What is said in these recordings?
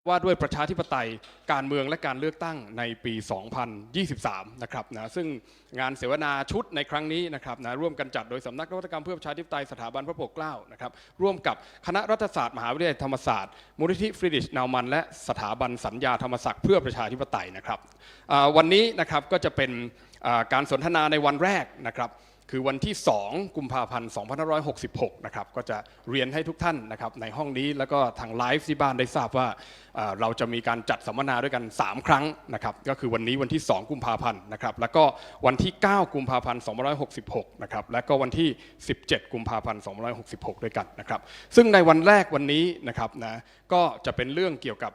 ว่าด้วยประชาธิปไตยการเมืองและการเลือกตั้งในปี 2023 นะครับนะซึ่งงานเสวนาชุดในครั้งนี้นะครับนะร่วมกันจัดโดยสำนักนวัตกรรมเพื่อประชาธิปไตยสถาบันพระปกเกล้านะครับร่วมกับคณะรัฐศาสตร์มหาวิทยาลัยธรรมศาสตร์มูลนิธิฟรีดริชนาวมันและสถาบันสัญญาธรรมศักดิ์เพื่อประชาธิปไตยนะครับวันนี้นะครับก็จะเป็นการสนทนาในวันแรกนะครับคือวันที่2กุมภาพันธ์2566นะครับก็จะเรียนให้ทุกท่านนะครับในห้องนี้แล้วก็ทางไลฟ์ที่บ้านได้ทราบว่าเราจะมีการจัดสัมมนาด้วยกัน3ครั้งนะครับก็คือวันนี้วันที่2กุมภาพันธ์นะครับแล้วก็วันที่9กุมภาพันธ์2566นะครับและก็วันที่17กุมภาพันธ์2566ด้วยกันนะครับซึ่งในวันแรกวันนี้นะครับนะก็จะเป็นเรื่องเกี่ยวกับ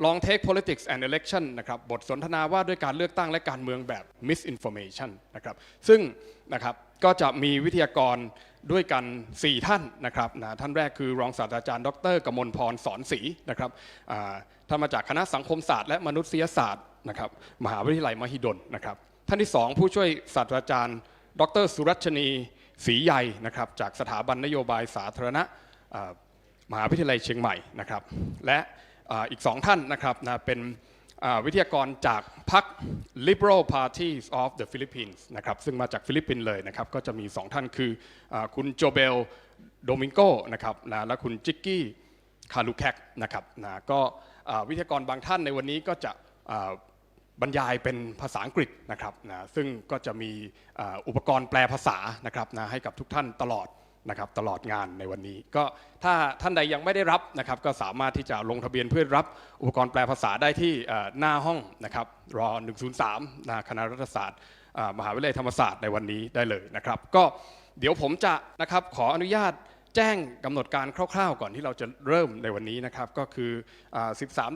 Long Take Politics and Election นะครับบทสนทนาว่าด้วยการเลือกตั้งและการเมืองแบบ Misinformation นะครับซึ่งนะครับก็จะมีวิทยากรด้วยกัน4ท่านนะครับท่านแรกคือรองศาสตราจารย์ดร.กมลพรสอนศรีนะครับท่านมาจากคณะสังคมศาสตร์และมนุษยศาสตร์นะครับมหาวิทยาลัยมหิดลนะครับท่านที่2ผู้ช่วยศาสตราจารย์ดร.สุรัชนีศรีใยนะครับจากสถาบันนโยบายสาธารณะมหาวิทยาลัยเชียงใหม่นะครับและอีก2ท่านนะครับเป็นวิทยากรจากพรรค Liberal Parties of the Philippines นะครับซึ่งมาจากฟิลิปปินส์เลยนะครับก็จะมี2ท่านคือคุณโจเบลโดมิงโกนะครับและคุณจิกกี้คาลูแคกนะครับก็วิทยากรบางท่านในวันนี้ก็จะบรรยายเป็นภาษาอังกฤษนะครับซึ่งก็จะมีอุปกรณ์แปลภาษานะครับให้กับทุกท่านตลอดงานในวันนี้ก็ถ้าท่านใดยังไม่ได้รับนะครับก็สามารถที่จะลงทะเบียนเพื่อรับอุปกรณ์แปลภาษาได้ที่หน้าห้องนะครับรอ103คณะรัฐศาสตร์มหาวิทยาลัยธรรมศาสตร์ในวันนี้ได้เลยนะครับก็เดี๋ยวผมจะนะครับขออนุญาตแจ้งกำหนดการคร่าวๆก่อนที่เราจะเริ่มในวันนี้นะครับก็คือ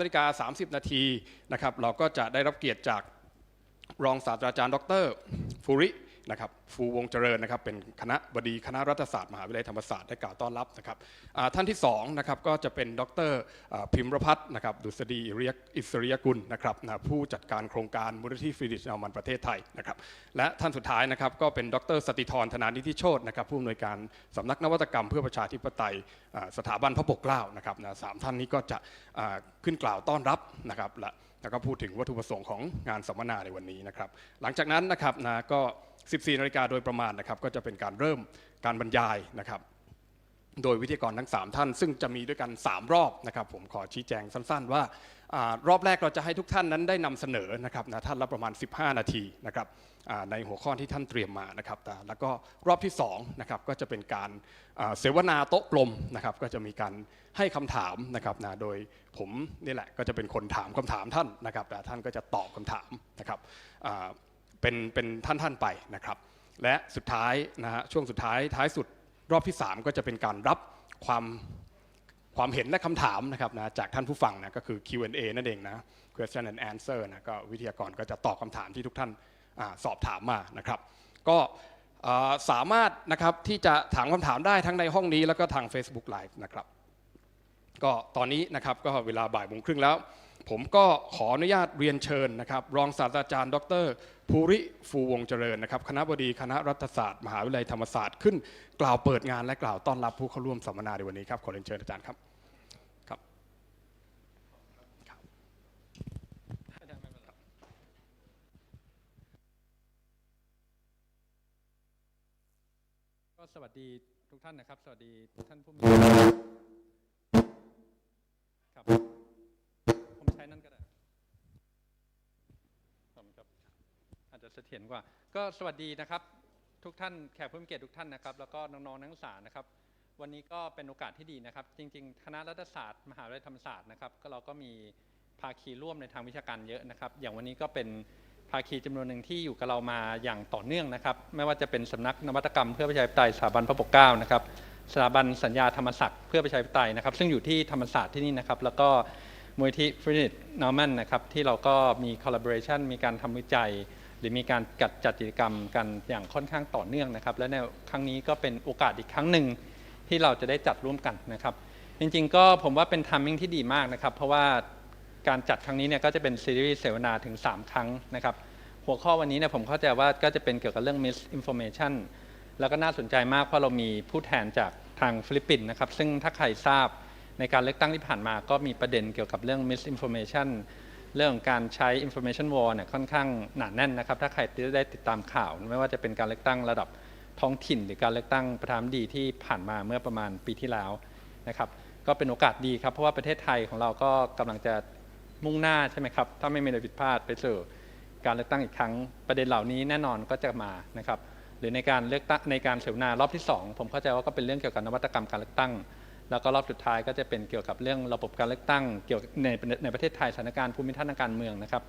13:30 นาทีนะครับเราก็จะได้รับเกียรติจากรองศาสตราจารย์ดร.ฟูรินะครับฟูวงเจริญนะครับเป็นคณะบดีคณะรัฐศาสตร์มหาวิทยาลัยธรรมศาสตร์ได้กล่าวต้อนรับนะครับท่านที่2นะครับก็จะเป็นดร.พิมรพัฒน์นะครับดุษฎีอิสริยกุลนะครับผู้จัดการโครงการมูลนิธิฟรีดริชนาวมันประเทศไทยนะครับและท่านสุดท้ายนะครับก็เป็นดร.สติธรธนานิธิโชตินะครับผู้อำนวยการสำนักนวัตกรรมเพื่อประชาธิปไตยสถาบันพระปกเกล้านะครับ3ท่านนี้ก็จะขึ้นกล่าวต้อนรับนะครับแล้วก็พูดถึงวัตถุประสงค์ของงานสัมมนาในวันนี้นะครับหลังจากนั้นนะครับก็14 นาฬิกาโดยประมาณนะครับก็จะเป็นการเริ่มการบรรยายนะครับโดยวิทยากรทั้ง3ท่านซึ่งจะมีด้วยกัน3รอบนะครับผมขอชี้แจงสั้นๆว่ารอบแรกเราจะให้ทุกท่านนั้นได้นำเสนอนะครับท่านละประมาณ15 นาทีนะครับในหัวข้อที่ท่านเตรียมมานะครับแล้วก็รอบที่2นะครับก็จะเป็นการเสวนาโต๊ะกลมนะครับก็จะมีการให้คำถามนะครับโดยผมนี่แหละก็จะเป็นคนถามคำถามท่านนะครับแต่ท่านก็จะตอบคำถามนะครับเป็นท่านๆไปนะครับและสุดท้ายนะฮะช่วงสุดท้ายท้ายสุดรอบที่3ก็จะเป็นการรับความเห็นและคำถามนะครับจากท่านผู้ฟังนะก็คือ Q&A นั่นเองนะ question and answer นะก็วิทยากรก็จะตอบคำถามที่ทุกท่านสอบถามมานะครับก็สามารถนะครับที่จะถามคำถามได้ทั้งในห้องนี้แล้วก็ทาง Facebook Live นะครับก็ตอนนี้นะครับก็เวลาบ่ายโมงครึ่งแล้วผมก็ขออนุญาตเรียนเชิญนะครับรองศาสตราจารย์ดร.ภูริฟูวงเจริญนะครับคณบดีคณะรัฐศาสตร์มหาวิทยาลัยธรรมศาสตร์ขึ้นกล่าวเปิดงานและกล่าวต้อนรับผู้เข้าร่วมสัมมนาในวันนี้ครับขอเรียนเชิญอาจารย์ครับก็สวัสดีทุกท่านนะครับสวัสดีท่านผู้มีครับผมใช้นั่นก็ได้ครับอาจจะเสถียรกว่าก็สวัสดีนะครับทุกท่านแขกผู้มีเกียรติทุกท่านนะครับแล้วก็น้องๆนักศึกษานะครับวันนี้ก็เป็นโอกาสที่ดีนะครับจริงๆคณะรัฐศาสตร์มหาวิทยาลัยธรรมศาสตร์นะครับก็เราก็มีภาคีร่วมในทางวิชาการเยอะนะครับอย่างวันนี้ก็เป็นภาคีจำนวนหนึ่งที่อยู่กับเรามาอย่างต่อเนื่องนะครับไม่ว่าจะเป็นสำนักนวัตกรรมเพื่อประชาธิปไตยสถาบันพระปกเกล้านะครับสถาบันสัญญาธรรมศักดิ์เพื่อประชาธิปไตยนะครับซึ่งอยู่ที่ธรรมศาสตร์ที่นี่นะครับแล้วก็มูลนิธิฟรีดริชนาวมันนะครับที่เราก็มี collaboration มีการทำวิจัยหรือมีการจัดกิจกรรมกันอย่างค่อนข้างต่อเนื่องนะครับและในครั้งนี้ก็เป็นโอกาสอีกครั้งหนึ่งที่เราจะได้จัดร่วมกันนะครับจริงๆก็ผมว่าเป็น timing ที่ดีมากนะครับเพราะว่าการจัดครั้งนี้เนี่ยก็จะเป็นซีรีส์เสวนาถึง3 ครั้งนะครับหัวข้อวันนี้เนี่ยผมเข้าใจว่าก็จะเป็นเกี่ยวกับเรื่อง Misinformation แล้วก็น่าสนใจมากเพราะเรามีผู้แทนจากทางฟิลิปปินส์นะครับซึ่งถ้าใครทราบ ในการเลือกตั้งที่ผ่านมาก็มีประเด็นเกี่ยวกับเรื่อง Misinformation เรื่องการใช้ Information War เนี่ยค่อนข้างหนาแน่นนะครับถ้าใครได้ติดตามข่าวไม่ว่าจะเป็นการเลือกตั้งระดับท้องถิ่นหรือการเลือกตั้งประธานาธิบดีที่ผ่านมาเมื่อประมาณปีที่แล้วนะครับก็เป็นโอกาสดีครับเพราะว่าประเทศไทยของเราก็กำลังจะมุ่งหน้าใช่ไหมครับถ้าไม่มีอะไรผิดพลาดไปสู่การเลือกตั้งอีกครั้งประเด็นเหล่านี้แน่นอนก็จะมานะครับหรือในการเลือกตั้งในการเสวนารอบที่2ผมเข้าใจว่าก็เป็นเรื่องเกี่ยวกับนวัตกรรมการเลือกตั้งแล้วก็รอบสุดท้ายก็จะเป็นเกี่ยวกับเรื่องระบบการเลือกตั้งเกี่ยวในประเทศไทยสถานการณ์ภูมิทัศน์ทางการเมืองนะครับ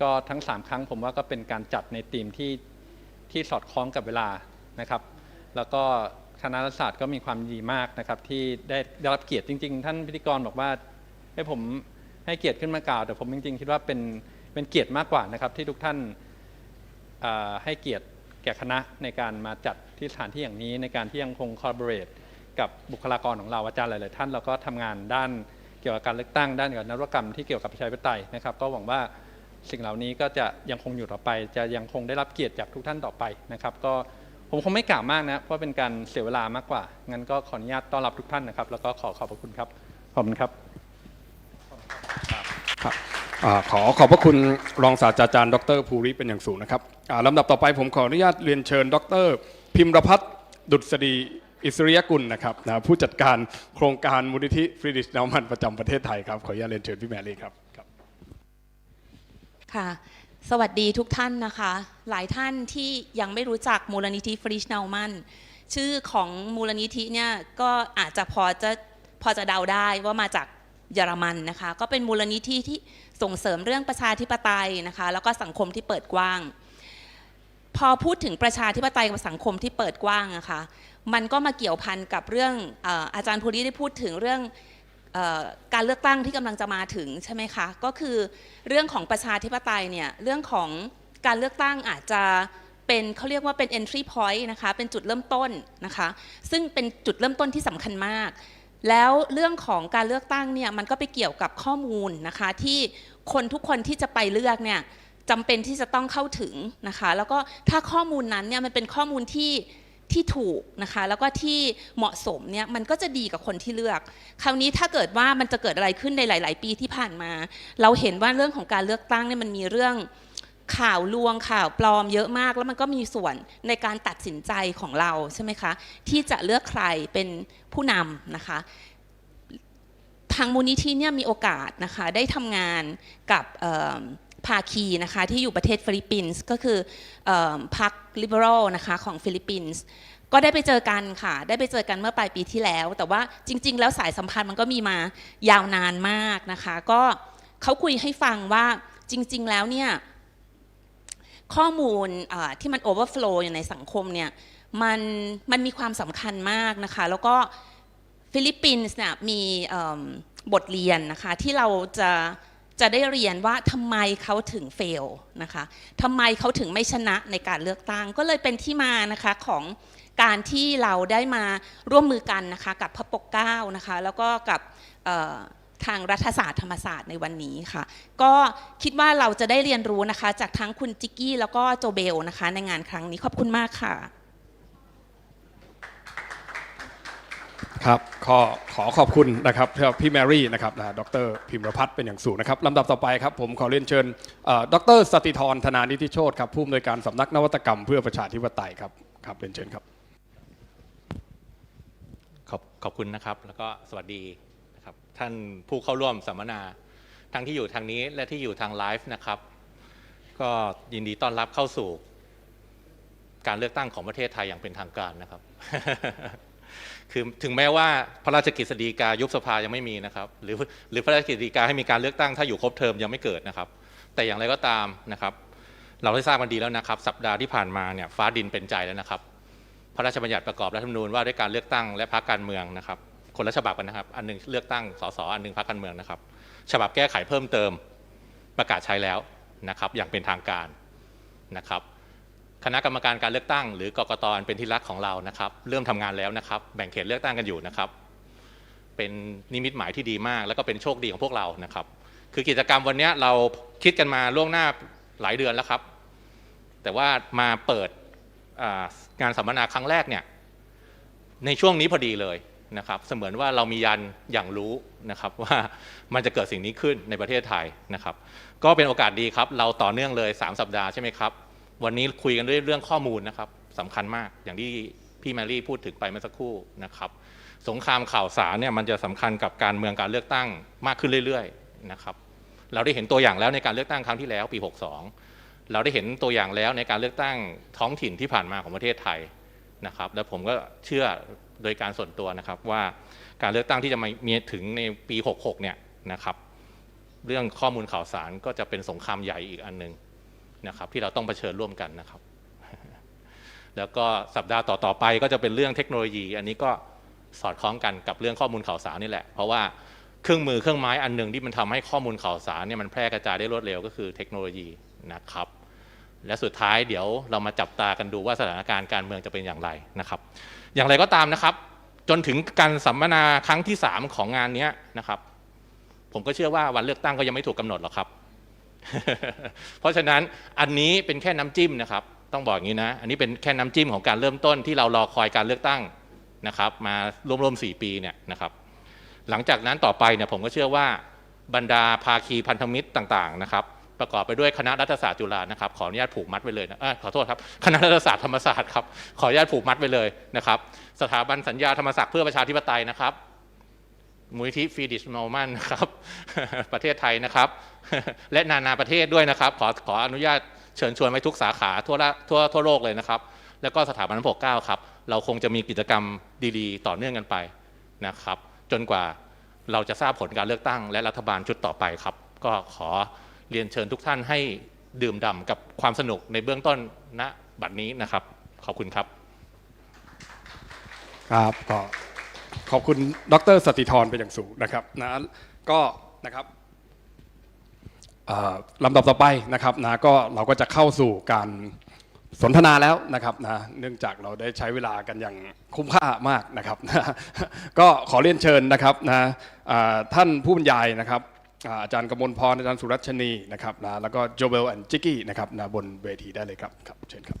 ก็ทั้ง3ครั้งผมว่าก็เป็นการจัดในธีมที่สอดคล้องกับเวลานะครับแล้วก็คณะรัฐศาสตร์ก็มีความดีมากนะครับที่ได้รับเกียรติจริงๆท่านพิธีกรบอกว่าให้ผมให้เกียรติขึ้นมากล่าวแต่ผมจริงๆคิดว่าเป็นเกียรติมากกว่านะครับที่ทุกท่านให้เกียรติแก่คณะในการมาจัดที่สถานที่อย่างนี้ในการที่ยังคง collaborate กับบุคลากรของเราอาจารย์หลายๆท่านเราก็ทำงานด้านเกี่ยวกับการเลือกตั้งด้านเกี่ยวกับนวัตกรรมที่เกี่ยวกับประชาธิปไตยนะครับก็หวังว่าสิ่งเหล่านี้ก็จะยังคงอยู่ต่อไปจะยังคงได้รับเกียรติจากทุกท่านต่อไปนะครับก็ผมคงไม่กล่าวมากนะเพราะเป็นการเสียเวลามากกว่างั้นก็ขออนุญาตต้อนรับทุกท่านนะครับแล้วก็ขอบพระคุณครับขอบคุณครับขอขอบพระคุณรองศาสตราจารย์ดร.ภูริเป็นอย่างสูงนะครับลำดับต่อไปผมขออนุญาตเรียนเชิญดร.พิมรพัฒน์ดุษฎีอิสริยกุลนะครับผู้จัดการโครงการมูลนิธิฟรีดริช นาวมันประจำประเทศไทยครับขออนุญาตเรียนเชิญพี่แมรี่ครับค่ะสวัสดีทุกท่านนะคะหลายท่านที่ยังไม่รู้จักมูลนิธิฟรีดริช นาวมันชื่อของมูลนิธิเนี่ยก็อาจจะพอจะเดาได้ว่ามาจากเยอรมันนะคะก็เป็นมูลนิธิที่ส่งเสริมเรื่องประชาธิปไตยนะคะแล้วก็สังคมที่เปิดกว้างพอพูดถึงประชาธิปไตยกับสังคมที่เปิดกว้างอะคะมันก็มาเกี่ยวพันกับเรื่องอาจารย์ภูริได้พูดถึงเรื่องการเลือกตั้งที่กำลังจะมาถึงใช่ไหมคะก็คือเรื่องของประชาธิปไตยเนี่ยเรื่องของการเลือกตั้งอาจจะเป็นเขาเรียกว่าเป็น entry point นะคะเป็นจุดเริ่มต้นนะคะซึ่งเป็นจุดเริ่มต้นที่สำคัญมากแล้วเรื่องของการเลือกตั้งเนี่ยมันก็ไปเกี่ยวกับข้อมูลนะคะที่คนทุกคนที่จะไปเลือกเนี่ยจำเป็นที่จะต้องเข้าถึงนะคะแล้วก็ถ้าข้อมูลนั้นเนี่ยมันเป็นข้อมูลที่ถูกนะคะแล้วก็ที่เหมาะสมเนี่ยมันก็จะดีกับคนที่เลือกคราวนี้ถ้าเกิดว่ามันจะเกิดอะไรขึ้นในหลายๆปีที่ผ่านมาเราเห็นว่าเรื่องของการเลือกตั้งเนี่ยมันมีเรื่องข่าวลวงข่าวปลอมเยอะมากแล้วมันก็มีส่วนในการตัดสินใจของเราใช่ไหมคะที่จะเลือกใครเป็นผู้นำนะคะทางมูลนิธิเนี่ยมีโอกาสนะคะได้ทำงานกับภาคีนะคะที่อยู่ประเทศฟิลิปปินส์ก็คือพรรคลิเบอรัลนะคะของฟิลิปปินส์ก็ได้ไปเจอกันค่ะได้ไปเจอกันเมื่อปลายปีที่แล้วแต่ว่าจริงๆแล้วสายสัมพันธ์มันก็มีมายาวนานมากนะคะก็เขาคุยให้ฟังว่าจริงๆแล้วเนี่ยข้อมูลที่มันโอเวอร์ฟลูอยู่ในสังคมเนี่ยมันมีความสำคัญมากนะคะแล้วก็ฟิลิปปินส์เนี่ยมีบทเรียนนะคะที่เราจะได้เรียนว่าทำไมเขาถึงเฟลนะคะทำไมเขาถึงไม่ชนะในการเลือกตั้งก็เลยเป็นที่มานะคะของการที่เราได้มาร่วมมือกันนะคะกับพระปกเกล้านะคะแล้วก็กับทางรัฐศาสตร์ธรรมศาสตร์ในวันนี้ค่ะก็คิดว่าเราจะได้เรียนรู้นะคะจากทั้งคุณจิกกี้แล้วก็โจเบลนะคะในงานครั้งนี้ขอบคุณมากค่ะครับขอขอบคุณนะครับพี่แมรี่นะครับดร.พิมรพัฒน์เป็นอย่างสูงนะครับลำดับต่อไปครับผมขอเรียนเชิญดร.สติธรธนานิติโชติครับผู้อำนวยการสำนักนวัตกรรมเพื่อประชาธิปไตยครับเรียนเชิญครับขอบคุณนะครับแล้วก็สวัสดีนะครับท่านผู้เข้าร่วมสัมมนาทั้งที่อยู่ทางนี้และที่อยู่ทางไลฟ์นะครับก็ยินดีต้อนรับเข้าสู่การเลือกตั้งของประเทศไทยอย่างเป็นทางการนะครับ คือถึงแม้ว่าพระราชกฤษฎีกายุบสภายังไม่มีนะครับหรือพระราชกฤษฎีกาให้มีการเลือกตั้งถ้าอยู่ครบเทอมยังไม่เกิดนะครับแต่อย่างไรก็ตามนะครับเราได้ทราบกันดีแล้วนะครับสัปดาห์ที่ผ่านมาเนี่ยฟ้าดินเป็นใจแล้วนะครับพระราชบัญญัติประกอบรัฐธรรมนูญว่าด้วยการเลือกตั้งและพรรคการเมืองนะครับคนละฉบับกันนะครับอันนึงเลือกตั้งสสอันนึงพรรคการเมืองนะครับฉบับแก้ไขเพิ่มเติมประกาศใช้แล้วนะครับอย่างเป็นทางการนะครับคณะกรรมการการเลือกตั้งหรือกกต.เป็นที่รักของเรานะครับเริ่มทำงานแล้วนะครับแบ่งเขตเลือกตั้งกันอยู่นะครับเป็นนิมิตหมายที่ดีมากแล้วก็เป็นโชคดีของพวกเรานะครับคือกิจกรรมวันนี้เราคิดกันมาล่วงหน้าหลายเดือนแล้วครับแต่ว่ามาเปิดงานสัมมนาครั้งแรกเนี่ยในช่วงนี้พอดีเลย นะครับเสมือนว่าเรามียันอย่างรู้นะครับว่ามันจะเกิดสิ่งนี้ขึ้นในประเทศไทยนะครับก็เป็นโอกาสดีครับเราต่อเนื่องเลย3 สัปดาห์ใช่ไหมครับวันนี้คุยกันด้วยเรื่องข้อมูลนะครับสำคัญมากอย่างที่พี่แมรี่พูดถึงไปเมื่อสักครู่นะครับสงครามข่าวสารเนี่ยมันจะสำคัญกับการเมืองการเลือกตั้งมากขึ้นเรื่อยๆนะครับเราได้เห็นตัวอย่างแล้วในการเลือกตั้งครั้งที่แล้วปี62เราได้เห็นตัวอย่างแล้วในการเลือกตั้งท้องถิ่นที่ผ่านมาของประเทศไทยนะครับและผมก็เชื่อโดยการส่วนตัวนะครับว่าการเลือกตั้งที่จะมีถึงในปี66เนี่ยนะครับเรื่องข้อมูลข่าวสารก็จะเป็นสงครามใหญ่อีกอันนึงนะครับที่เราต้องเผชิญร่วมกันนะครับแล้วก็สัปดาห์ต่อๆไปก็จะเป็นเรื่องเทคโนโลยีอันนี้ก็สอดคล้องกันกับเรื่องข้อมูลข่าวสารนี่แหละเพราะว่าเครื่องไม้อันหนึ่งที่มันทำให้ข้อมูลข่าวสารเนี่ยมันแพร่กระจายได้รวดเร็วก็คือเทคโนโลยีนะครับและสุดท้ายเดี๋ยวเรามาจับตากันดูว่าสถานการณ์การเมืองจะเป็นอย่างไรนะครับอย่างไรก็ตามนะครับจนถึงการสัมมนาครั้งที่3ของงานนี้นะครับผมก็เชื่อว่าวันเลือกตั้งก็ยังไม่ถูกกำหนดหรอกครับ เพราะฉะนั้นอันนี้เป็นแค่น้ำจิ้มนะครับต้องบอกอย่างนี้นะอันนี้เป็นแค่น้ำจิ้มของการเริ่มต้นที่เรารอคอยการเลือกตั้งนะครับมารวมๆ4 ปีเนี่ยนะครับหลังจากนั้นต่อไปเนี่ยผมก็เชื่อว่าบรรดาภาคีพันธมิตรต่างๆนะครับประกอบไปด้วยคณะรัฐศาสตร์จุฬานะครับขออนุญาตผูกมัดไว้เลยนะขอโทษครับคณะรัฐศาสตร์ธรรมศาสตร์ครับขออนุญาตผูกมัดไว้เลยนะครับสถาบันสัญญาธรรมศักดิ์เพื่อประชาธิปไตยนะครับมูลนิธิฟรีดิชโนมันนะครับประเทศไทยนะครับและนานาประเทศด้วยนะครับขออนุญาตเชิญชวนไว้ทุกสาขาทั่วโลกเลยนะครับแล้วก็สถาบันพระปกเกล้าครับเราคงจะมีกิจกรรมดีๆต่อเนื่องกันไปนะครับจนกว่าเราจะทราบผลการเลือกตั้งและรัฐบาลชุดต่อไปครับก็ขอเรียนเชิญทุกท่านให้ดื่มด่ำกับความสนุกในเบื้องต้นณบัดนี้นะครับขอบคุณครับครับก็ขอบคุณดร.สติธรเป็นอย่างสูงนะครับนะก็นะครับลำดับต่อไปนะครับนะก็เราก็จะเข้าสู่การสนทนาแล้วนะครับนะเนื่องจากเราได้ใช้เวลากันอย่างคุ้มค่ามากนะครับนะก็ขอเรียนเชิญนะครับนะท่านผู้บรรยายนะครับอาจารย์กมลพรอาจารย์สุรัชนีนะครับนะแล้วก็ Jobelle and Jiggy นะครับนะบนเวทีได้เลยครับครับเชิญครับ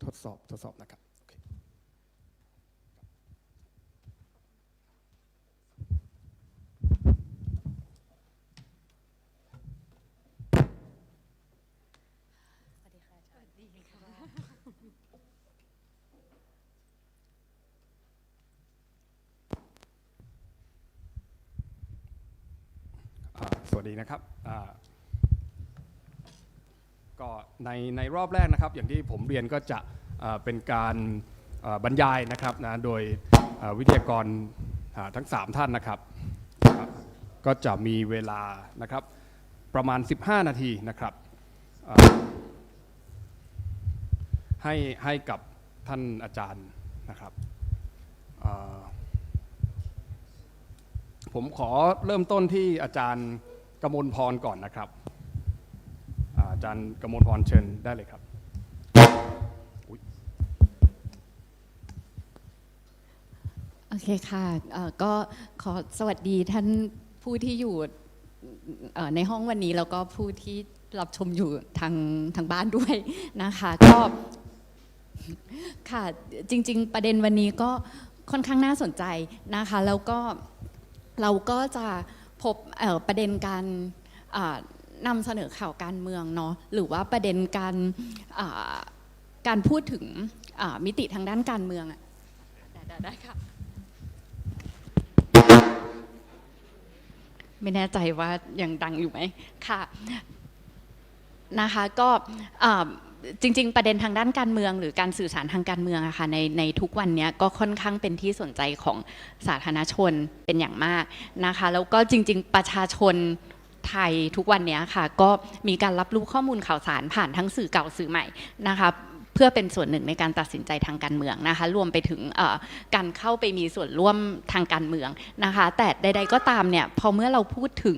ทดสอบนะครับสวัสดีนะครับก็ในรอบแรกนะครับอย่างที่ผมเรียนก็จะเป็นการบรรยายนะครับนะโดยวิทยากรทั้ง3ท่านนะครับก็จะมีเวลานะครับประมาณ15 นาทีนะครับให้กับท่านอาจารย์นะครับผมขอเริ่มต้นที่อาจารย์กมลพรก่อนนะครับอาจารย์กมลพรเชิญได้เลยครับโอเคค่ะก็ขอสวัสดีท่านผู้ที่อยู่ในห้องวันนี้แล้วก็ผู้ที่รับชมอยู่ทางบ้านด้วยนะคะก็ค่ะจริงๆประเด็นวันนี้ก็ค่อนข้างน่าสนใจนะคะแล้วก็เราก็จะพบประเด็นการนำเสนอข่าวการเมืองเนาะหรือว่าประเด็นการพูดถึงมิติทางด้านการเมืองได้ค่ะไม่แน่ใจว่ายังดังอยู่ไหมค่ะนะคะก็จริงๆประเด็นทางด้านการเมืองหรือการสื่อสารทางการเมืองอะค่ะในทุกวันนี้ก็ค่อนข้างเป็นที่สนใจของสาธารณชนเป็นอย่างมากนะคะแล้วก็จริงๆประชาชนไทยทุกวันนี้ค่ะก็มีการรับรู้ข้อมูลข่าวสารผ่านทั้งสื่อเก่าสื่อใหม่นะคะเพื่อเป็นส่วนหนึ่งในการตัดสินใจทางการเมืองนะคะรวมไปถึงการเข้าไปมีส่วนร่วมทางการเมืองนะคะแต่ใดๆก็ตามเนี่ยพอเมื่อเราพูดถึง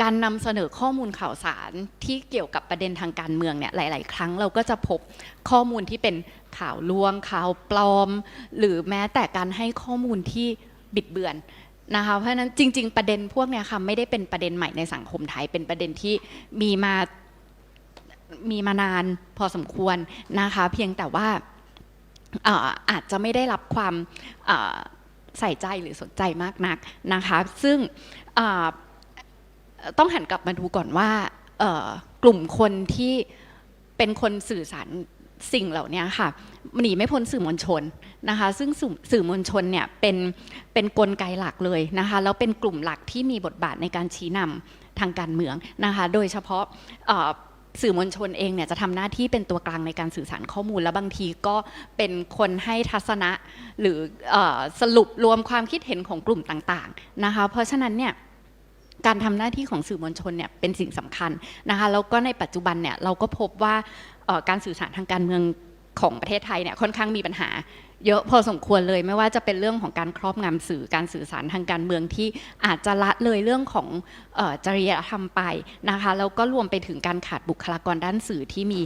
การนำเสนอข้อมูลข่าวสารที่เกี่ยวกับประเด็นทางการเมืองเนี่ยหลายๆครั้งเราก็จะพบข้อมูลที่เป็นข่าวลวงข่าวปลอมหรือแม้แต่การให้ข้อมูลที่บิดเบือนนะคะเพราะฉะนั้นจริงๆประเด็นพวกเนี้ยค่ะไม่ได้เป็นประเด็นใหม่ในสังคมไทยเป็นประเด็นที่มีมานานพอสมควรนะคะเพียงแต่ว่าอาจจะไม่ได้รับความใส่ใจหรือสนใจมากนักนะคะซึ่งต้องหันกลับมาดูก่อนว่ากลุ่มคนที่เป็นคนสื่อสารสิ่งเหล่านี้ค่ะหนีไม่พ้นสื่อมวลชนนะคะซึ่งสื่อมวลชนเนี่ยเป็นกลไกหลักเลยนะคะแล้วเป็นกลุ่มหลักที่มีบทบาทในการชี้นำทางการเมืองนะคะโดยเฉพาะสื่อมวลชนเองเนี่ยจะทำหน้าที่เป็นตัวกลางในการสื่อสารข้อมูลและบางทีก็เป็นคนให้ทัศนะหรือสรุปรวมความคิดเห็นของกลุ่มต่างๆนะคะเพราะฉะนั้นเนี่ยการทำหน้าที่ของสื่อมวลชนเนี่ยเป็นสิ่งสำคัญนะคะแล้วก็ในปัจจุบันเนี่ยเราก็พบว่าการสื่อสารทางการเมืองของประเทศไทยเนี่ยค่อนข้างมีปัญหาเยอะพอสมควรเลยไม่ว่าจะเป็นเรื่องของการครอบงำสื่อการสื่อสารทางการเมืองที่อาจจะละเลยเรื่องของจริยธรรมไปนะคะแล้วก็รวมไปถึงการขาดบุคลากรด้านสื่อที่มี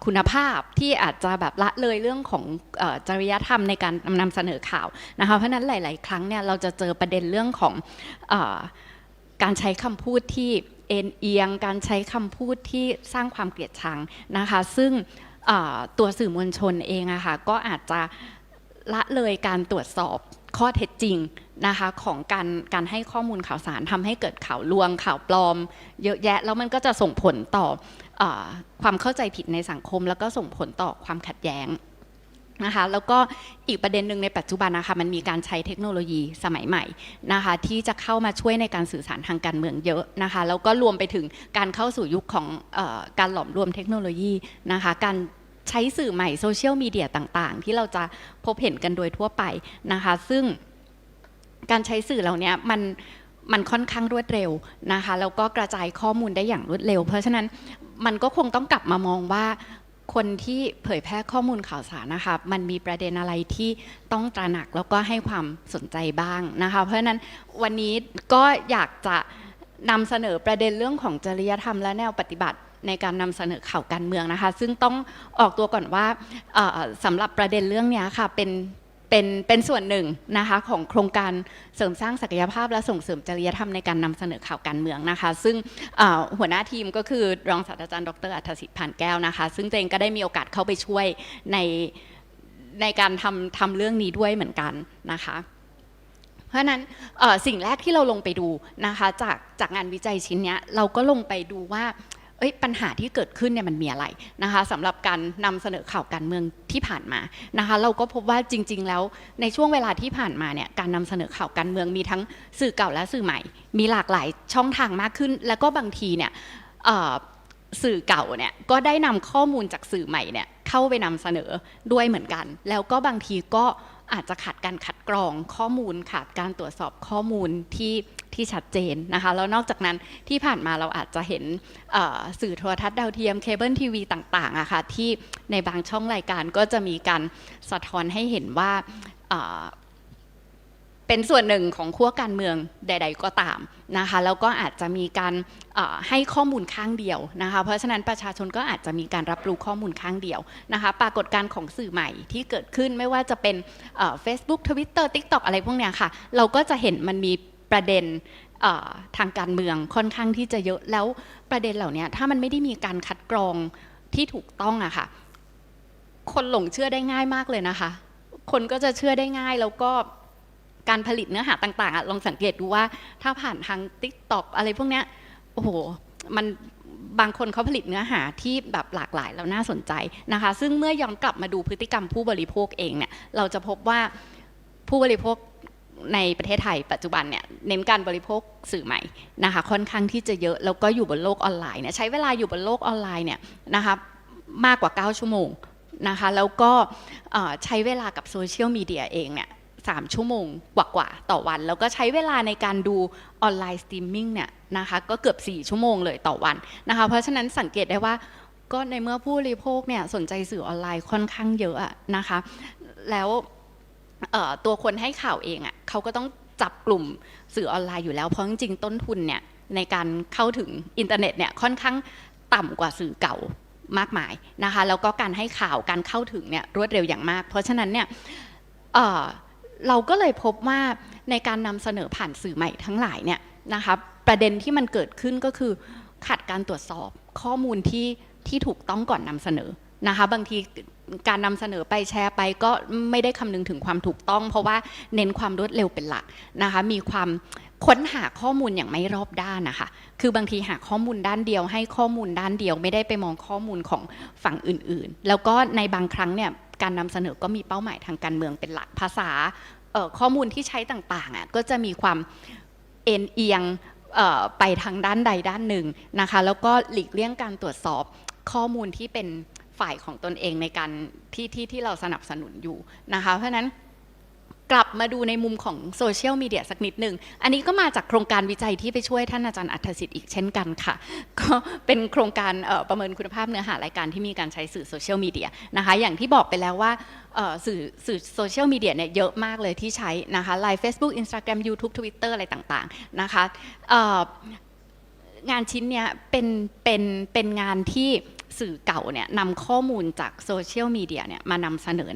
คุณภาพที่อาจจะแบบละเลยเรื่องของจริยธรรมในการนำเสนอข่าวนะคะเพราะฉะนั้นหลายๆครั้งเนี่ยเราจะเจอประเด็นเรื่องของการใช้คำพูดที่เอ็นเอียงการใช้คำพูดที่สร้างความเกลียดชังนะคะซึ่งตัวสื่อมวลชนเองอะค่ะก็อาจจะละเลยการตรวจสอบข้อเท็จจริงนะคะของการให้ข้อมูลข่าวสารทำให้เกิดข่าวลวงข่าวปลอมเยอะแยะแล้วมันก็จะส่งผลต่อความเข้าใจผิดในสังคมแล้วก็ส่งผลต่อความขัดแย้งนะคะแล้วก็อีกประเด็นหนึ่งในปัจจุบันนะคะมันมีการใช้เทคโนโลยีสมัยใหม่นะคะที่จะเข้ามาช่วยในการสื่อสารทางการเมืองเยอะนะคะแล้วก็รวมไปถึงการเข้าสู่ยุคของการหลอมรวมเทคโนโลยีนะคะการใช้สื่อใหม่โซเชียลมีเดียต่างๆที่เราจะพบเห็นกันโดยทั่วไปนะคะซึ่งการใช้สื่อเหล่านี้มันค่อนข้างรวดเร็วนะคะแล้วก็กระจายข้อมูลได้อย่างรวดเร็วเพราะฉะนั้นมันก็คงต้องกลับมามองว่าคนที่เผยแพร่ข้อมูลข่าวสารนะคะมันมีประเด็นอะไรที่ต้องตระหนักแล้วก็ให้ความสนใจบ้างนะคะเพราะฉะนั้นวันนี้ก็อยากจะนำเสนอประเด็นเรื่องของจริยธรรมและแนวปฏิบัติในการนำเสนอข่าวการเมืองนะคะซึ่งต้องออกตัวก่อนว่าสำหรับประเด็นเรื่องนี้ค่ะเป็นส่วนหนึ่งนะคะของโครงการเสริมสร้างศักยภาพและส่งเสริมจริยธรรมในการนำเสนอข่าวการเมืองนะคะซึ่งหัวหน้าทีมก็คือรองศาสตราจารย์ดร.อัฏฐศิษฐ์พานแก้วนะคะซึ่งตัวเองก็ได้มีโอกาสเข้าไปช่วยในการทำเรื่องนี้ด้วยเหมือนกันนะคะเพราะฉะนั้นสิ่งแรกที่เราลงไปดูนะคะจากงานวิจัยชิ้นนี้เราก็ลงไปดูว่าปัญหาที่เกิดขึ้นเนี่ยมันมีอะไรนะคะสำหรับการนำเสนอข่าวการเมืองที่ผ่านมานะคะเราก็พบว่าจริงๆแล้วในช่วงเวลาที่ผ่านมาเนี่ยการนำเสนอข่าวการเมืองมีทั้งสื่อเก่าและสื่อใหม่มีหลากหลายช่องทางมากขึ้นแล้วก็บางทีเนี่ยสื่อเก่าเนี่ยก็ได้นำข้อมูลจากสื่อใหม่เนี่ยเข้าไปนำเสนอด้วยเหมือนกันแล้วก็บางทีก็อาจจะขาดการคัดกรองข้อมูลขาดการตรวจสอบข้อมูลที่ชัดเจนนะคะแล้วนอกจากนั้นที่ผ่านมาเราอาจจะเห็นสื่อโทรทัศน์ดาวเทียมเคเบิลทีวีต่างๆอะค่ะที่ในบางช่องรายการก็จะมีการสะท้อนให้เห็นว่าเป็นส่วนหนึ่งของขั้วการเมืองใดๆก็ตามนะคะแล้วก็อาจจะมีการให้ข้อมูลข้างเดียวนะคะเพราะฉะนั้นประชาชนก็อาจจะมีการรับรู้ข้อมูลข้างเดียวนะคะปรากฏการณ์ของสื่อใหม่ที่เกิดขึ้นไม่ว่าจะเป็นFacebook Twitter TikTok อะไรพวกเนี้ยค่ะเราก็จะเห็นมันมีประเด็นทางการเมืองค่อนข้างที่จะเยอะแล้วประเด็นเหล่านี้ถ้ามันไม่ได้มีการคัดกรองที่ถูกต้องอะค่ะคนหลงเชื่อได้ง่ายมากเลยนะคะคนก็จะเชื่อได้ง่ายแล้วก็การผลิตเนื้อหาต่างๆลองสังเกตดูว่าถ้าผ่านทาง TikTok อะไรพวกเนี้ยโอ้โหมันบางคนเขาผลิตเนื้อหาที่แบบหลากหลายแล้วน่าสนใจนะคะซึ่งเมื่อย้อนกลับมาดูพฤติกรรมผู้บริโภคเองเนี่ยเราจะพบว่าผู้บริโภคในประเทศไทยปัจจุบันเนี่ยเน้นการบริโภคสื่อใหม่นะคะค่อนข้างที่จะเยอะแล้วก็อยู่บนโลกออนไลน์เนี่ยใช้เวลาอยู่บนโลกออนไลน์เนี่ยนะคะมากกว่า9ชั่วโมงนะคะแล้วก็ใช้เวลากับโซเชียลมีเดียเองเนี่ย3 ชั่วโมงกว่าต่อวันแล้วก็ใช้เวลาในการดูออนไลน์สตรีมมิ่งเนี่ยนะคะก็เกือบ4 ชั่วโมงเลยต่อวันนะคะเพราะฉะนั้นสังเกตได้ว่าก็ในเมื่อผู้บริโภคเนี่ยสนใจสื่อออนไลน์ค่อนข้างเยอะนะคะแล้วตัวคนให้ข่าวเองเขาก็ต้องจับกลุ่มสื่อออนไลน์อยู่แล้วเพราะจริงๆต้นทุนเนี่ย ในการเข้าถึงอินเทอร์เน็ตเนี่ยค่อนข้างต่ำกว่าสื่อเก่ามากมายนะคะแล้วก็การให้ข่าวการเข้าถึงเนี่ยรวดเร็วอย่างมากเพราะฉะนั้นเนี่ยเราก็เลยพบว่าในการนำเสนอผ่านสื่อใหม่ทั้งหลายเนี่ยนะคะประเด็นที่มันเกิดขึ้นก็คือขาดการตรวจสอบข้อมูลที่ถูกต้องก่อนนำเสนอนะคะบางทีการนำเสนอไปแชร์ไปก็ไม่ได้คำนึงถึงความถูกต้องเพราะว่าเน้นความรวดเร็วเป็นหลักนะคะมีความค้นหาข้อมูลอย่างไม่รอบด้านนะคะคือบางทีหาข้อมูลด้านเดียวให้ข้อมูลด้านเดียวไม่ได้ไปมองข้อมูลของฝั่งอื่นๆแล้วก็ในบางครั้งเนี่ยการนำเสนอก็มีเป้าหมายทางการเมืองเป็นหลักภาษาข้อมูลที่ใช้ต่างๆก็จะมีความเอ็นเอียงไปทางด้านใดด้านหนึ่งนะคะแล้วก็หลีกเลี่ยงการตรวจสอบข้อมูลที่เป็นฝ่ายของตนเองในการที่เราสนับสนุนอยู่นะคะเพราะฉะนั้นกลับมาดูในมุมของโซเชียลมีเดียสักนิดหนึ่งอันนี้ก็มาจากโครงการวิจัยที่ไปช่วยท่านอาจารย์อัธสิทธิ์อีกเช่นกันค่ะก็เป็นโครงการประเมินคุณภาพเนื้อหารายการที่มีการใช้สื่อโซเชียลมีเดียนะคะอย่างที่บอกไปแล้วว่าสื่อโซเชียลมีเดียเนี่ยเยอะมากเลยที่ใช้นะคะ Line Facebook Instagram YouTube Twitter อะไรต่างๆนะคะงานชิ้นเนี้ยเป็นงานที่สื่อเก่าเนี่ยนำข้อมูลจากโซเชียลมีเดียเนี่ยมานำเสนอ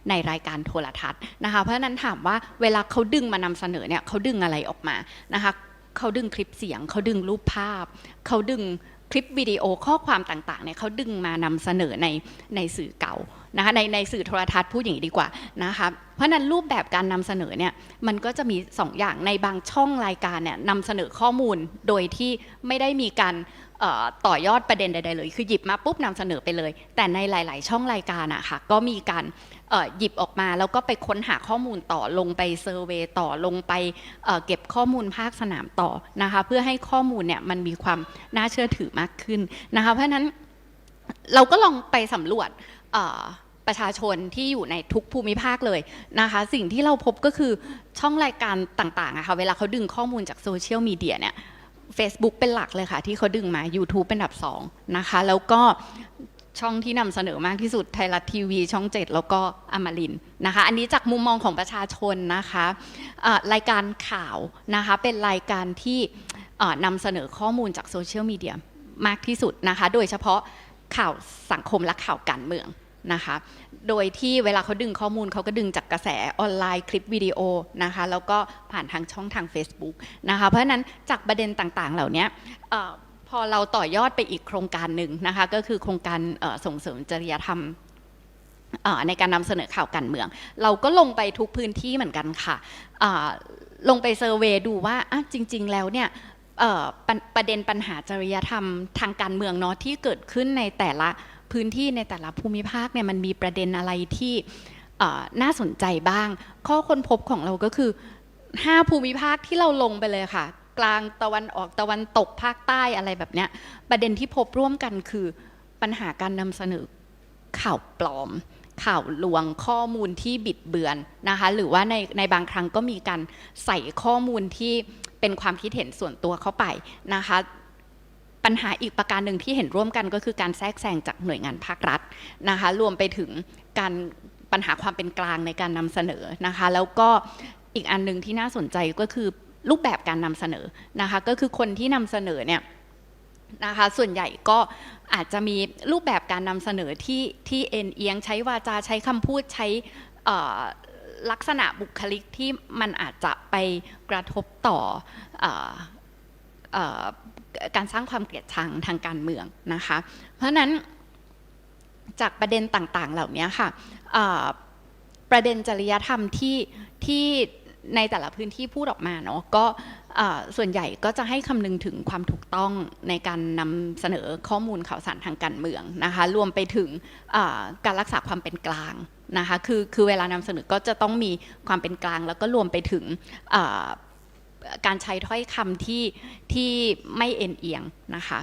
ในรายการโทรทัศน์นะคะเพราะฉะนั้นถามว่าเวลาเขาดึงมานำเสนอเนี่ยเขาดึงอะไรออกมานะคะเขาดึงคลิปเสียงเขาดึงรูปภาพเขาดึงคลิปวิดีโอข้อความต่างๆเนี่ยเขาดึงมานำเสนอในสื่อเก่านะคะในสื่อโทรทัศน์พูดอย่างนี้ดีกว่านะคะเพราะนั้นรูปแบบการนำเสนอเนี่ยมันก็จะมี2อย่างในบางช่องรายการเนี่ยนำเสนอข้อมูลโดยที่ไม่ได้มีการต่อยอดประเด็นใดๆเลยคือหยิบมาปุ๊บนำเสนอไปเลยแต่ในหลายๆช่องรายการอะค่ะก็มีการหยิบออกมาแล้วก็ไปค้นหาข้อมูลต่อลงไปเซอร์เวย์ต่อลงไปเก็บข้อมูลภาคสนามต่อนะคะเพื่อให้ข้อมูลเนี่ยมันมีความน่าเชื่อถือมากขึ้นนะคะเพราะฉะนั้นเราก็ลองไปสำรวจประชาชนที่อยู่ในทุกภูมิภาคเลยนะคะสิ่งที่เราพบก็คือช่องรายการต่างๆอะค่ะเวลาเขาดึงข้อมูลจากโซเชียลมีเดียเนี่ย Facebook เป็นหลักเลยค่ะที่เขาดึงมา YouTube เป็นอันดับ2นะคะแล้วก็ช่องที่นำเสนอมากที่สุดไทยรัฐทีวีช่อง7แล้วก็อมรินทร์นะคะอันนี้จากมุมมองของประชาชนนะคะรายการข่าวนะคะเป็นรายการที่นำเสนอข้อมูลจากโซเชียลมีเดียมากที่สุดนะคะโดยเฉพาะข่าวสังคมและข่าวการเมืองนะคะโดยที่เวลาเขาดึงข้อมูลเขาก็ดึงจากกระแสออนไลน์คลิปวิดีโอนะคะแล้วก็ผ่านทางช่องทาง Facebook นะคะเพราะฉะนั้นจากประเด็นต่างๆเหล่านี้พอเราต่อยอดไปอีกโครงการหนึ่งนะคะก็คือโครงการส่งเสริมจริยธรรมในการนำเสนอข่าวการเมืองเราก็ลงไปทุกพื้นที่เหมือนกันค่ะลงไปเซอร์เวย์ดูว่าจริงๆแล้วเนี่ยประเด็นปัญหาจริยธรรมทางการเมืองเนาะที่เกิดขึ้นในแต่ละพื้นที่ในแต่ละภูมิภาคเนี่ยมันมีประเด็นอะไรที่น่าสนใจบ้างข้อค้นพบของเราก็คือ5ภูมิภาคที่เราลงไปเลยค่ะกลางตะวันออกตะวันตกภาคใต้อะไรแบบเนี้ยประเด็นที่พบร่วมกันคือปัญหาการนำเสนอข่าวปลอมข่าวลวงข้อมูลที่บิดเบือนนะคะหรือว่าในบางครั้งก็มีการใส่ข้อมูลที่เป็นความคิดเห็นส่วนตัวเข้าไปนะคะปัญหาอีกประการหนึ่งที่เห็นร่วมกันก็คือการแทรกแซงจากหน่วยงานภาครัฐนะคะรวมไปถึงการปัญหาความเป็นกลางในการนำเสนอนะคะแล้วก็อีกอันหนึ่งที่น่าสนใจก็คือรูปแบบการนำเสนอนะคะก็คือคนที่นำเสนอเนี่ยนะคะส่วนใหญ่ก็อาจจะมีรูปแบบการนำเสนอที่เอ็นเอียงใช้วาจาใช้คำพูดใช้ลักษณะบุคลิกที่มันอาจจะไปกระทบต่อการสร้างความเกลียดชังทางการเมืองนะคะเพราะฉะนั้นจากประเด็นต่างๆเหล่านี้ค่ะประเด็นจริยธรรมที่ในแต่ละพื้นที่พูดออกมาเนาะก็ส่วนใหญ่ก็จะให้คำนึงถึงความถูกต้องในการนำเสนอข้อมูลข่าวสารทางการเมืองนะคะรวมไปถึงการรักษาความเป็นกลางนะคะคือเวลานำเสนอก็จะต้องมีความเป็นกลางแล้วก็รวมไปถึงการใช้ถ้อยคำที่ไม่เอ็นเอียงนะคะ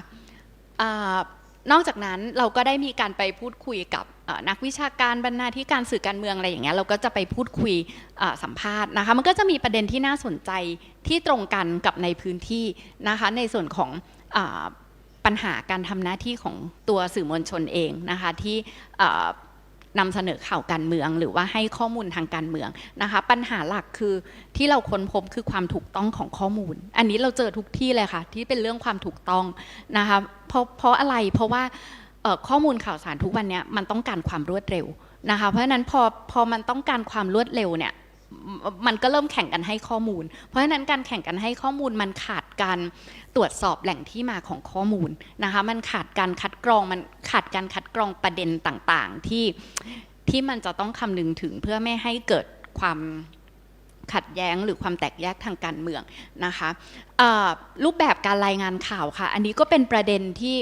นอกจากนั้นเราก็ได้มีการไปพูดคุยกับนักวิชาการบรรณาธิการสื่อการเมืองอะไรอย่างเงี้ยเราก็จะไปพูดคุยสัมภาษณ์นะคะมันก็จะมีประเด็นที่น่าสนใจที่ตรงกันกับในพื้นที่นะคะในส่วนของปัญหาการทำหน้าที่ของตัวสื่อมวลชนเองนะคะที่ นำเสนอข่าวการเมืองหรือว่าให้ข้อมูลทางการเมืองนะคะปัญหาหลักคือที่เราค้นพบคือความถูกต้องของข้อมูลอันนี้เราเจอทุกที่เลยค่ะที่เป็นเรื่องความถูกต้องนะคะเพราะอะไรเพราะว่าข้อมูลข่าวสารทุกวันนี้มันต้องการความรวดเร็วนะคะเพราะฉะนั้นพอมันต้องการความรวดเร็วเนี่ยมันก็เริ่มแข่งกันให้ข้อมูลเพราะฉะนั้นการแข่งกันให้ข้อมูลมันขาดการตรวจสอบแหล่งที่มาของข้อมูลนะคะมันขาดการคัดกรองมันขาดการคัดกรองประเด็นต่างๆที่มันจะต้องคำนึงถึงเพื่อไม่ให้เกิดความขัดแย้งหรือความแตกแยกทางการเมืองนะคะรูปแบบการรายงานข่าวค่ะอันนี้ก็เป็นประเด็นที่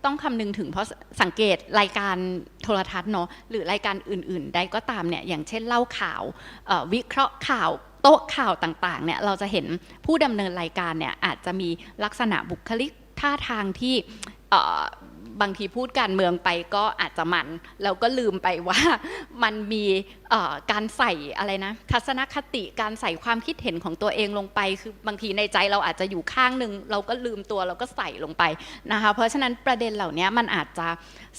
ต้องคำนึงถึงเพราะสังเกตรายการโทรทัศน์เนาะหรือรายการอื่นๆใดก็ตามเนี่ยอย่างเช่นเล่าข่าววิเคราะห์ข่าวโต๊ะข่าวต่างๆเนี่ยเราจะเห็นผู้ดำเนินรายการเนี่ยอาจจะมีลักษณะบุคลิกท่าทางที่บางทีพูดการเมืองไปก็อาจจะมันแล้วก็ลืมไปว่ามันมีการใส่อะไรนะทัศนคติการใส่ความคิดเห็นของตัวเองลงไปคือบางทีในใจเราอาจจะอยู่ข้างหนึ่งเราก็ลืมตัวเราก็ใส่ลงไปนะคะเพราะฉะนั้นประเด็นเหล่านี้มันอาจจะ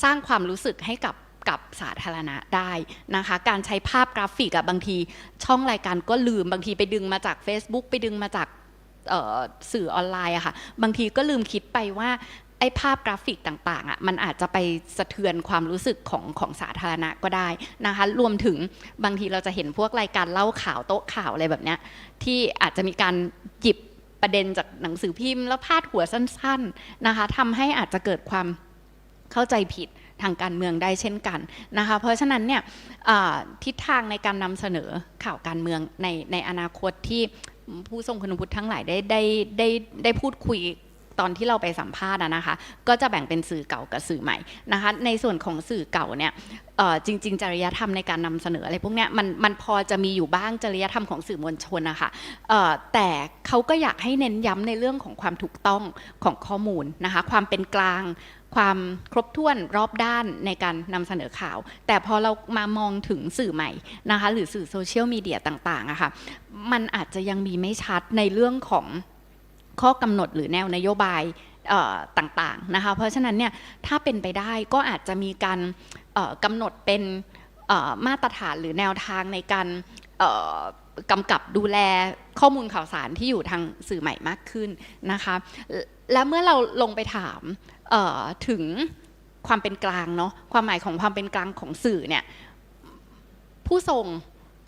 สร้างความรู้สึกให้กับสาธารณะได้นะคะการใช้ภาพกราฟิกบางทีช่องรายการก็ลืมบางทีไปดึงมาจาก Facebook ไปดึงมาจากสื่อออนไลน์อะค่ะบางทีก็ลืมคิดไปว่าไอ้ภาพกราฟิกต่างๆมันอาจจะไปสะเทือนความรู้สึกของสาธารณะก็ได้นะคะรวมถึงบางทีเราจะเห็นพวกรายการเล่าข่าวโต๊ะข่าวอะไรแบบเนี้ยที่อาจจะมีการหยิบประเด็นจากหนังสือพิมพ์แล้วพาดหัวสั้นๆนะคะทำให้อาจจะเกิดความเข้าใจผิดทางการเมืองได้เช่นกันนะคะเพราะฉะนั้นเนี่ยทิศทางในการนำเสนอข่าวการเมืองในอนาคตที่ผู้ทรงคุณวุฒิทั้งหลายได้พูดคุยตอนที่เราไปสัมภาษณ์นะคะก็จะแบ่งเป็นสื่อเก่ากับสื่อใหม่นะคะในส่วนของสื่อเก่าเนี่ยจริงๆจริยธรรมในการนำเสนออะไรพวกเนี้ยมันพอจะมีอยู่บ้างจริยธรรมของสื่อมวลชนนะคะแต่เขาก็อยากให้เน้นย้ำในเรื่องของความถูกต้องของข้อมูลนะคะความเป็นกลางความครบถ้วนรอบด้านในการนำเสนอข่าวแต่พอเรามามองถึงสื่อใหม่นะคะหรือสื่อโซเชียลมีเดียต่างๆอะค่ะมันอาจจะยังมีไม่ชัดในเรื่องของข้อกำหนดหรือแนวนโยบายต่างๆนะคะเพราะฉะนั้นเนี่ยถ้าเป็นไปได้ก็อาจจะมีการกำหนดเป็นมาตรฐานหรือแนวทางในการกำกับดูแลข้อมูลข่าวสารที่อยู่ทางสื่อใหม่มากขึ้นนะคะและเมื่อเราลงไปถามถึงความเป็นกลางเนาะความหมายของความเป็นกลางของสื่อเนี่ยผู้ทรง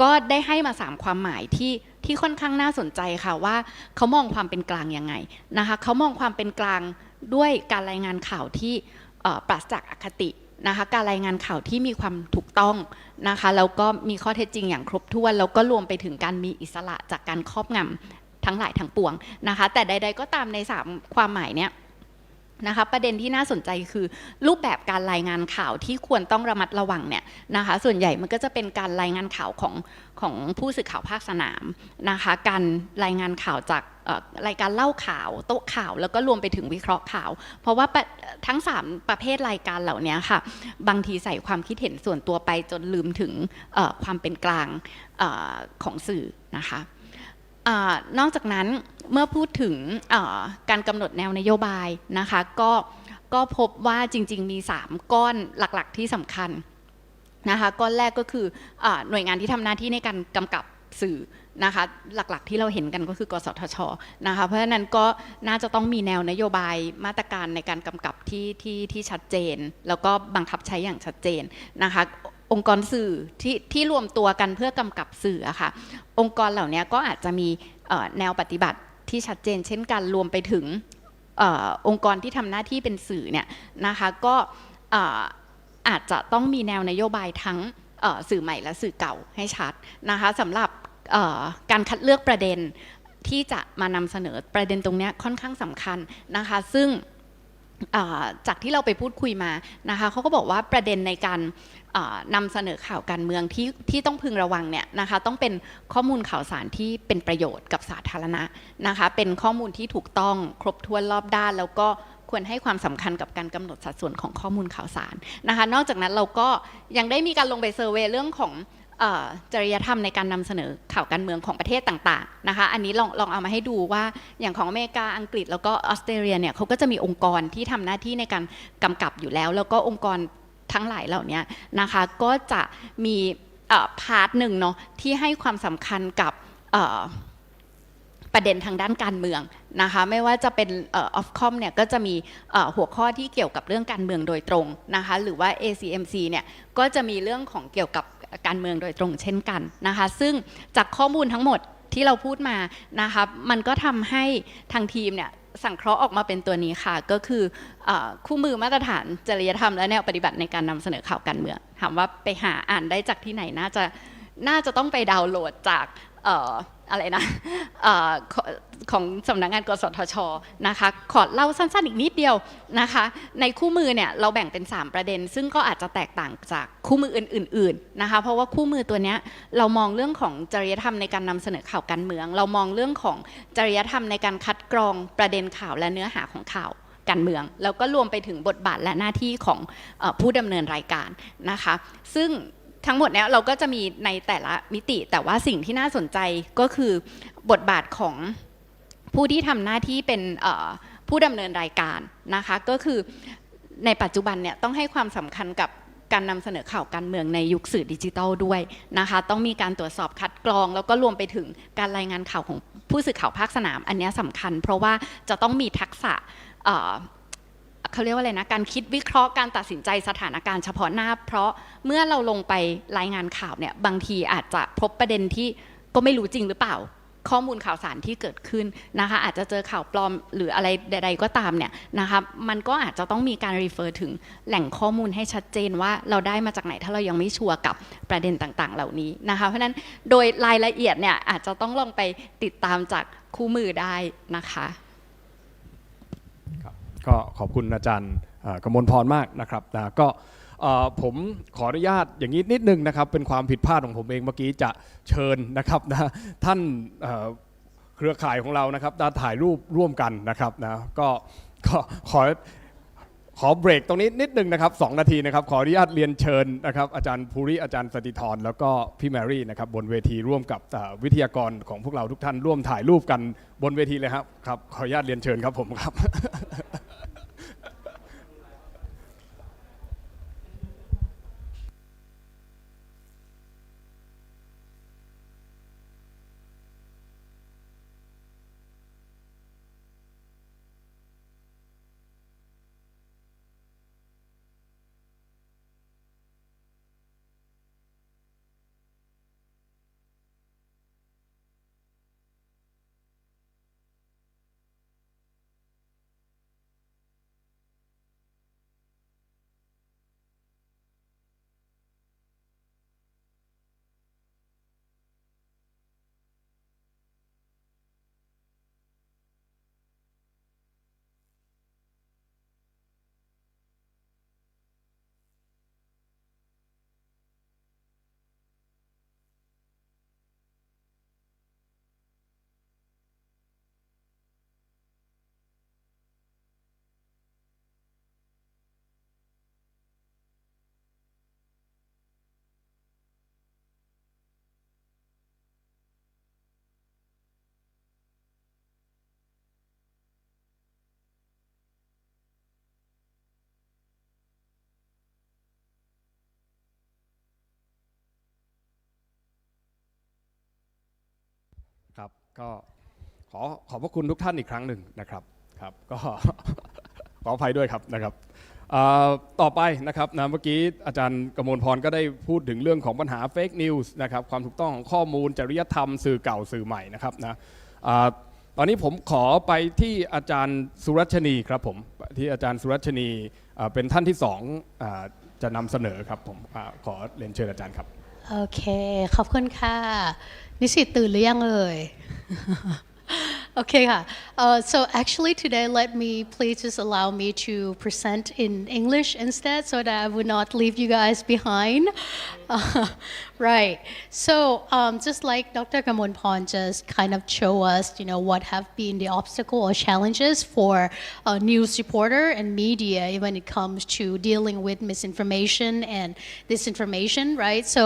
ก็ได้ให้มา3ความหมายที่ค่อนข้างน่าสนใจค่ะว่าเขามองความเป็นกลางยังไงนะคะเขามองความเป็นกลางด้วยการรายงานข่าวที่ปราศจากอคตินะคะการรายงานข่าวที่มีความถูกต้องนะคะแล้วก็มีข้อเท็จจริงอย่างครบถ้วนแล้วก็รวมไปถึงการมีอิสระจากการครอบงำทั้งหลายทั้งปวงนะคะแต่ใดๆก็ตามใน3ความหมายเนี้ยนะคะประเด็นที่น่าสนใจคือรูปแบบการรายงานข่าวที่ควรต้องระมัดระวังเนี่ยนะคะส่วนใหญ่มันก็จะเป็นการรายงานข่าวของผู้สื่อข่าวภาคสนามนะคะการรายงานข่าวจากรายการเล่าข่าวโต๊ะข่าวแล้วก็รวมไปถึงวิเคราะห์ข่าวเพราะว่าทั้ง3ประเภทรายการเหล่านี้ค่ะบางทีใส่ความคิดเห็นส่วนตัวไปจนลืมถึงความเป็นกลางของสื่อนะคะนอกจากนั้นเมื่อพูดถึงการกำหนดแนวนโยบายนะคะก็พบว่าจริงๆมี3ก้อนหลักๆที่สำคัญนะคะก้อนแรกก็คือหน่วยงานที่ทำหน้าที่ในการกำกับสื่อนะคะหลักๆที่เราเห็นกันก็คือกสทช.นะคะเพราะฉะนั้นก็น่าจะต้องมีแนวนโยบายมาตรการในการกำกับที่ชัดเจนแล้วก็บังคับใช้อย่างชัดเจนนะคะองค์กรสื่อที่รวมตัวกันเพื่อกำกับสื่อค่ะองค์กรเหล่านี้ก็อาจจะมีแนวปฏิบัติที่ชัดเจนเช่นกันรวมไปถึงองค์กรที่ทำหน้าที่เป็นสื่อเนี่ยนะคะก็อาจจะต้องมีแนวนโยบายทั้งสื่อใหม่และสื่อเก่าให้ชัดนะคะสำหรับการคัดเลือกประเด็นที่จะมานำเสนอประเด็นตรงนี้ค่อนข้างสำคัญนะคะซึ่งจากที่เราไปพูดคุยมานะคะเขาก็บอกว่าประเด็นในการนำเสนอข่าวการเมืองที่ต้องพึงระวังเนี่ยนะคะต้องเป็นข้อมูลข่าวสารที่เป็นประโยชน์กับสาธารณะนะคะเป็นข้อมูลที่ถูกต้องครบถ้วนรอบด้านแล้วก็ควรให้ความสำคัญกับการกำหนดสัดส่วนของข้อมูลข่าวสารนะคะนอกจากนั้นเราก็ยังได้มีการลงไปเซอร์เวย์เรื่องของจริยธรรมในการนำเสนอข่าวการเมืองของประเทศต่างๆนะคะอันนี้ลองเอามาให้ดูว่าอย่างของอเมริกาอังกฤษแล้วก็ออสเตรเลียเนี่ยเขาก็จะมีองค์กรที่ทำหน้าที่ในการกำกับอยู่แล้วก็องค์กร ทั้งหลายเหล่านี้นะคะก็จะมีพาร์ทหนึ่งเนาะที่ให้ความสำคัญกับประเด็นทางด้านการเมืองนะคะไม่ว่าจะเป็นออฟคอมเนี่ยก็จะมีหัวข้อที่เกี่ยวกับเรื่องการเมืองโดยตรงนะคะหรือว่า ACMC เนี่ยก็จะมีเรื่องของเกี่ยวกับการเมืองโดยตรงเช่นกันนะคะซึ่งจากข้อมูลทั้งหมดที่เราพูดมานะคะมันก็ทำให้ทางทีมเนี่ยสังเคราะห์ออกมาเป็นตัวนี้ค่ะก็คือคู่มือมาตรฐานจริยธรรมและแนวปฏิบัติในการนำเสนอข่าวการเมืองถามว่าไปหาอ่านได้จากที่ไหนน่าจะต้องไปดาวน์โหลดจากอะไรนะของสำนักงานกสทชนะคะขอเล่าสั้นๆอีกนิดเดียวนะคะในคู่มือเนี่ยเราแบ่งเป็น3ประเด็นซึ่งก็อาจจะแตกต่างจากคู่มืออื่นๆนะคะเพราะว่าคู่มือตัวนี้เรามองเรื่องของจริยธรรมในการนำเสนอข่าวการเมืองเรามองเรื่องของจริยธรรมในการคัดกรองประเด็นข่าวและเนื้อหาของข่าวการเมืองแล้วก็รวมไปถึงบทบาทและหน้าที่ของผู้ดำเนินรายการนะคะซึ่งทั้งหมดเนี้ยเราก็จะมีในแต่ละมิติแต่ว่าสิ่งที่น่าสนใจก็คือบทบาทของผู้ที่ทำหน้าที่เป็นผู้ดำเนินรายการนะคะก็คือในปัจจุบันเนี่ยต้องให้ความสำคัญกับการนำเสนอข่าวการเมืองในยุคสื่อดิจิทัลด้วยนะคะต้องมีการตรวจสอบคัดกรองแล้วก็รวมไปถึงการรายงานข่าวของผู้สื่อข่าวภาคสนามอันนี้สำคัญเพราะว่าจะต้องมีทักษะเขาเรียกว่าอะไรนะการคิดวิเคราะห์การตัดสินใจสถานการณ์เฉพาะหน้าเพราะเมื่อเราลงไปรายงานข่าวเนี่ยบางทีอาจจะพบประเด็นที่ก็ไม่รู้จริงหรือเปล่าข้อมูลข่าวสารที่เกิดขึ้นนะคะอาจจะเจอข่าวปลอมหรืออะไรใดๆก็ตามเนี่ยนะคะมันก็อาจจะต้องมีการรีเฟอร์ถึงแหล่งข้อมูลให้ชัดเจนว่าเราได้มาจากไหนถ้าเรายังไม่ชัวร์กับประเด็นต่างๆเหล่านี้นะคะเพราะฉะนั้นโดยรายละเอียดเนี่ยอาจจะต้องลองไปติดตามจากคู่มือได้นะคะก็ขอบคุณอาจารย์กมลพรมากนะครับนะก็ผมขออนุญาตอย่างนี้นิดนึงนะครับเป็นความผิดพลาดของผมเองเมื่อกี้จะเชิญนะครับนะท่านเครือข่ายของเรานะครับถ่ายรูปร่วมกันนะครับนะก็ขอเบรกตรงนี้นิดนึงนะครับ2 นาทีนะครับขออนุญาตเรียนเชิญนะครับอาจารย์ภูริอาจารย์สติธรแล้วก็พี่แมรี่นะครับบนเวทีร่วมกับวิทยากรของพวกเราทุกท่านร่วมถ่ายรูปกันบนเวทีเลยครับขออนุญาตเรียนเชิญครับผมครับครับก็ขอบพระคุณทุกท่านอีกครั้งหนึ่งนะครับก็ขออภัยด้วยครับนะครับต่อไปนะครับนะเมื่อกี้อาจารย์กมลพรก็ได้พูดถึงเรื่องของปัญหาเฟกนิวส์นะครับความถูกต้องของข้อมูลจริยธรรมสื่อเก่าสื่อใหม่นะครับนะตอนนี้ผมขอไปที่อาจารย์สุรัชนีครับผมที่อาจารย์สุรัชนีเป็นท่านที่2จะนำเสนอครับผมขอเรียนเชิญอาจารย์ครับโอเคขอบคุณค่ะนิสิตตื่นหรือยังเอ่ย Okay, so actually today let me please just allow me to present in English instead so that I would not leave you guys behind. Right. So just like Dr. Gamonpon just kind of show us, what have been the obstacle or challenges for a news reporter and media when it comes to dealing with misinformation and disinformation, right? So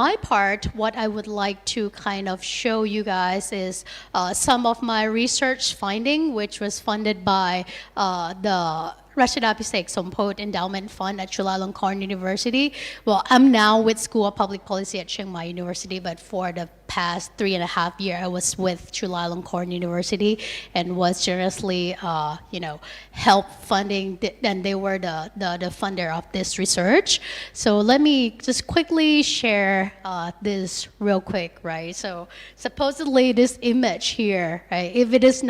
my part, what I would like to kind of show you guys is some of my research finding, which was funded by the Rashida Sompot Endowment Fund at Chulalongkorn University. Well, I'm now with School of Public Policy at Chiang Mai University, but for the past 3.5 years, I was with Chulalongkorn University and was generously, help funding, and they were the funder of this research. So let me just quickly share this real quick, right? So supposedly this image here, right? If it is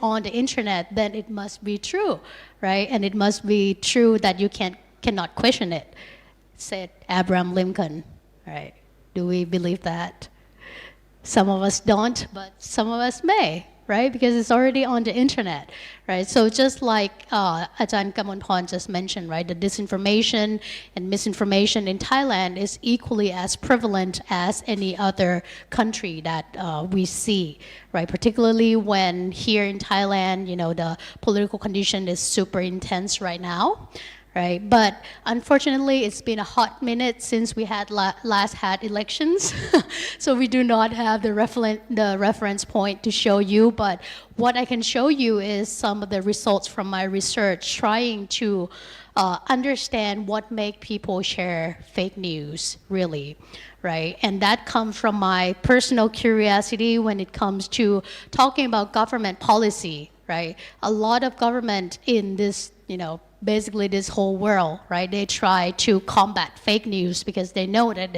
on the internet, then it must be true, right? And it must be true that you cannot question it, said Abraham Lincoln, right? Do we believe that? Some of us don't, but some of us may, right? Because it's already on the internet, right? So just like Ajahn Kamonpon just mentioned, right? The disinformation and misinformation in Thailand is equally as prevalent as any other country that we see, right? Particularly when here in Thailand, the political condition is super intense right now. Right, but unfortunately, it's been a hot minute since we had last had elections, so we do not have the reference point to show you. But what I can show you is some of the results from my research, trying to understand what make people share fake news, really, right? And that comes from my personal curiosity when it comes to talking about government policy, right? A lot of government in this, basically this whole world, right? They try to combat fake news because they know that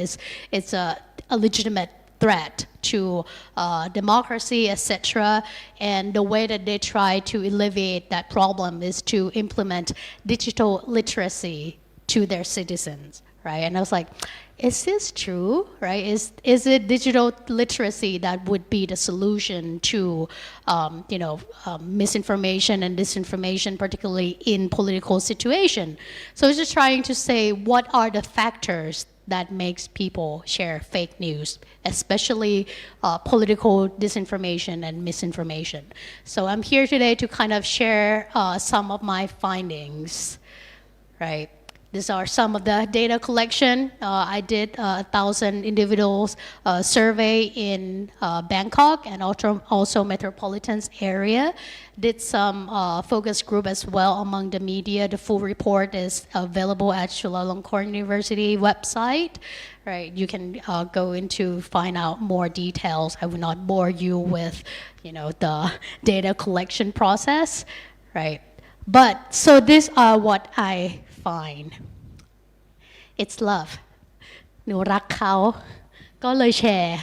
it's a legitimate threat to democracy, etc. And the way that they try to alleviate that problem is to implement digital literacy to their citizens, right? And I was like, is this true, right? Is it digital literacy that would be the solution to, misinformation and disinformation, particularly in political situation? So it's just trying to say, what are the factors that makes people share fake news, especially political disinformation and misinformation? So I'm here today to kind of share some of my findings, right? These are some of the data collection. I did 1,000 individuals survey in Bangkok and also metropolitan area. Did some focus group as well among the media. The full report is available at Chulalongkorn University website. Right, you can go in to find out more details. I will not bore you with, the data collection process, right? But so these are what I find. It's love. หนูรักเขาก็เลยแชร์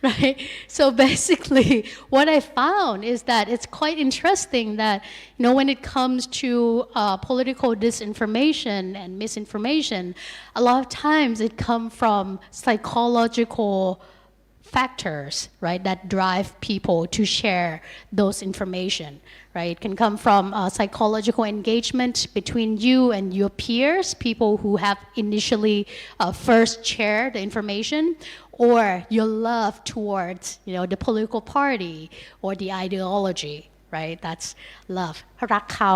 right? So basically, what I found is that it's quite interesting that, when it comes to political disinformation and misinformation, a lot of times it comes from psychological factors, right, that drive people to share those information, right? It can come from psychological engagement between you and your peers, people who have initially first shared the information, or your love towards, the political party or the ideology, right? That's love. รักเขา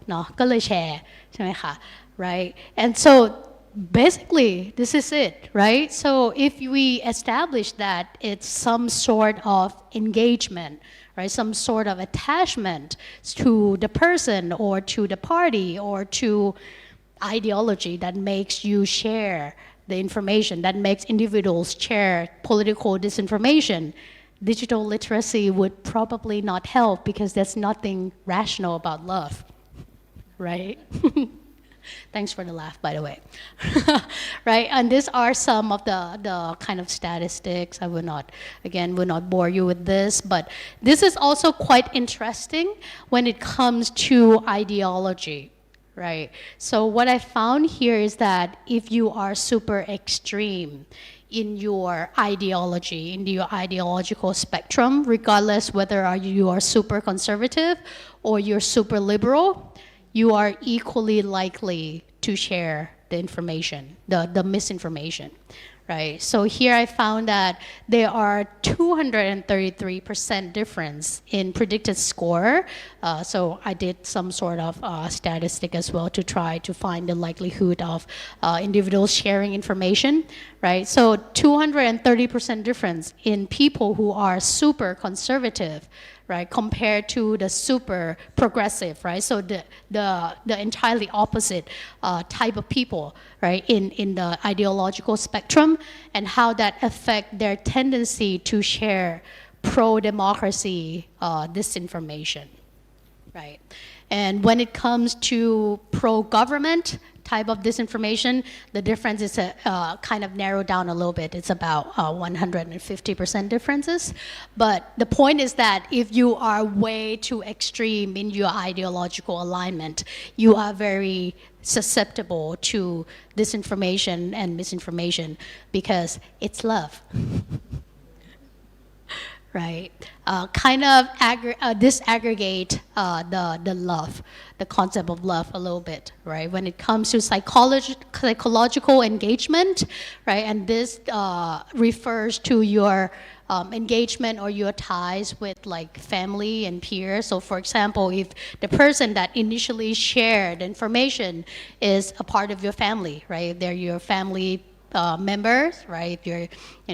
เนาะก็เลยแชร์ใช่ไหมคะ right? And so basically, this is it, right? So if we establish that it's some sort of engagement, right, some sort of attachment to the person or to the party or to ideology that makes you share the information, that makes individuals share political disinformation, digital literacy would probably not help because there's nothing rational about love, right? Thanks for the laugh, by the way. Right, and these are some of the kind of statistics. I will not bore you with this, but this is also quite interesting when it comes to ideology, right? So what I found here is that if you are super extreme in your ideology, in your ideological spectrum, regardless whether you are super conservative or you're super liberal, you are equally likely to share the information, the misinformation, right? So here I found that there are 233% difference in predicted score. So I did some sort of statistic as well to try to find the likelihood of individuals sharing information, right? So 230% difference in people who are super conservative, right, compared to the super progressive, right? So the entirely opposite type of people, right, in the ideological spectrum, and how that affect their tendency to share pro-democracy disinformation, right? And when it comes to pro-government type of disinformation, the difference is kind of narrowed down a little bit. It's about 150% differences. But the point is that if you are way too extreme in your ideological alignment, you are very susceptible to disinformation and misinformation because it's love. Right, kind of disaggregate the love, the concept of love a little bit, right? When it comes to psychological engagement, right? And this refers to your engagement or your ties with like family and peers. So for example, if the person that initially shared information is a part of your family, right? They're your family members, right? If you're,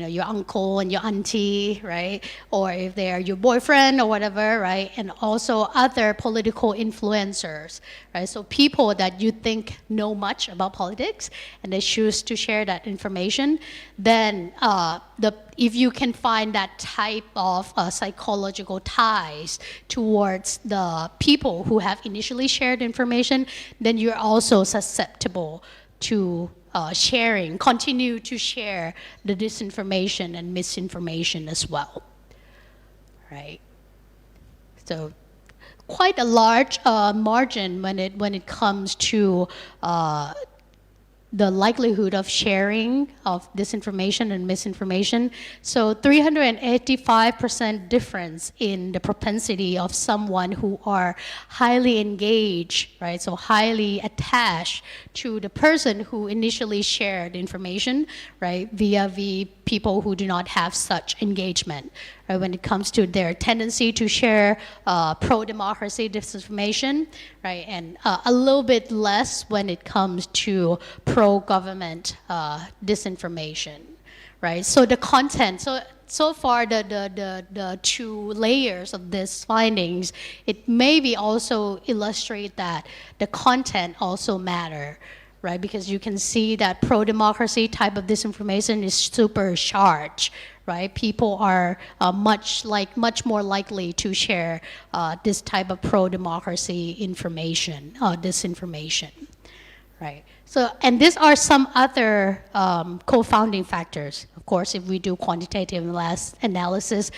your uncle and your auntie, right? Or if they are your boyfriend or whatever, right? And also other political influencers, right? So people that you think know much about politics and they choose to share that information, then if you can find that type of psychological ties towards the people who have initially shared information, then you're also susceptible to continue to share the disinformation and misinformation as well, right? So quite a large margin when it comes to the likelihood of sharing of disinformation and misinformation. So 385% difference in the propensity of someone who are highly engaged, right? So highly attached to the person who initially shared information, right? Via people who do not have such engagement, right? When it comes to their tendency to share pro-democracy disinformation, right? And a little bit less when it comes to pro-government disinformation, right? So the content, so far the two layers of these findings, it maybe also illustrate that the content also matter, right? Because you can see that pro-democracy type of disinformation is super charged, right? People are much more likely to share this type of pro-democracy information, disinformation, right? So, and these are some other co-founding factors. Of course, if we do quantitative analysis,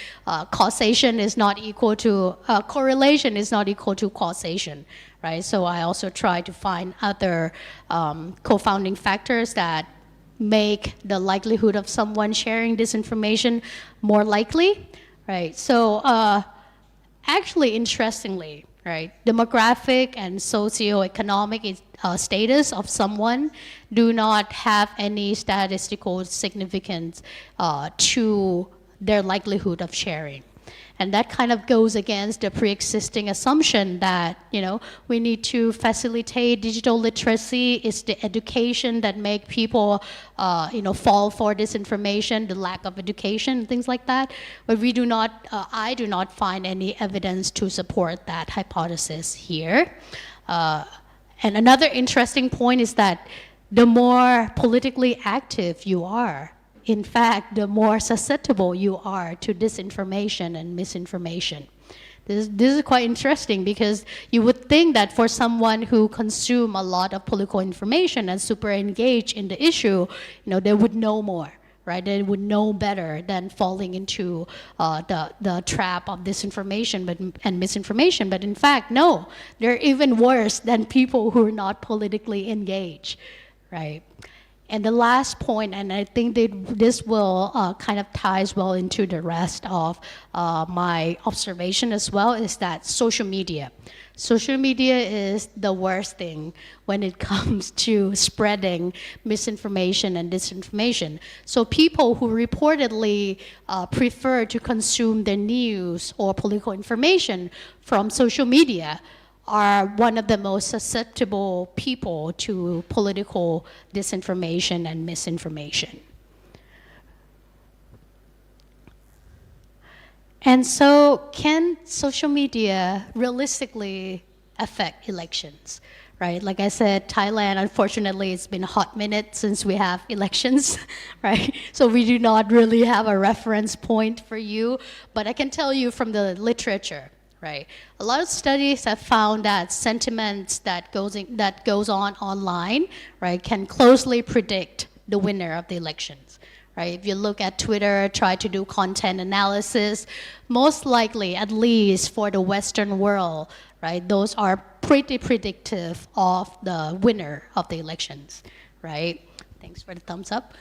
causation is not equal to, correlation is not equal to causation, right? So I also try to find other co-founding factors that make the likelihood of someone sharing this information more likely, right? So actually, interestingly, right, demographic and socioeconomic status of someone do not have any statistical significance to their likelihood of sharing. And that kind of goes against the pre-existing assumption that, we need to facilitate digital literacy. It's the education that make people, fall for disinformation, the lack of education, things like that. But I do not find any evidence to support that hypothesis here. And another interesting point is that the more politically active you are, in fact, the more susceptible you are to disinformation and misinformation. This is quite interesting because you would think that for someone who consume a lot of political information and super engaged in the issue, they would know more, right? They would know better than falling into the trap of disinformation and misinformation. But in fact, no, they're even worse than people who are not politically engaged, right? And the last point, and I think that this will kind of ties well into the rest of my observation as well, is that social media. Social media is the worst thing when it comes to spreading misinformation and disinformation. So people who reportedly prefer to consume the news or political information from social media are one of the most susceptible people to political disinformation and misinformation, And so, can social media realistically affect elections? Right? Like I said, Thailand, unfortunately, it's been a hot minute since we have elections, right? So we do not really have a reference point for you, but I can tell you from the literature, right? A lot of studies have found that sentiments that goes on online, right, can closely predict the winner of the elections. Right? If you look at Twitter, try to do content analysis, most likely, at least for the Western world, right, those are pretty predictive of the winner of the elections, right? Thanks for the thumbs up,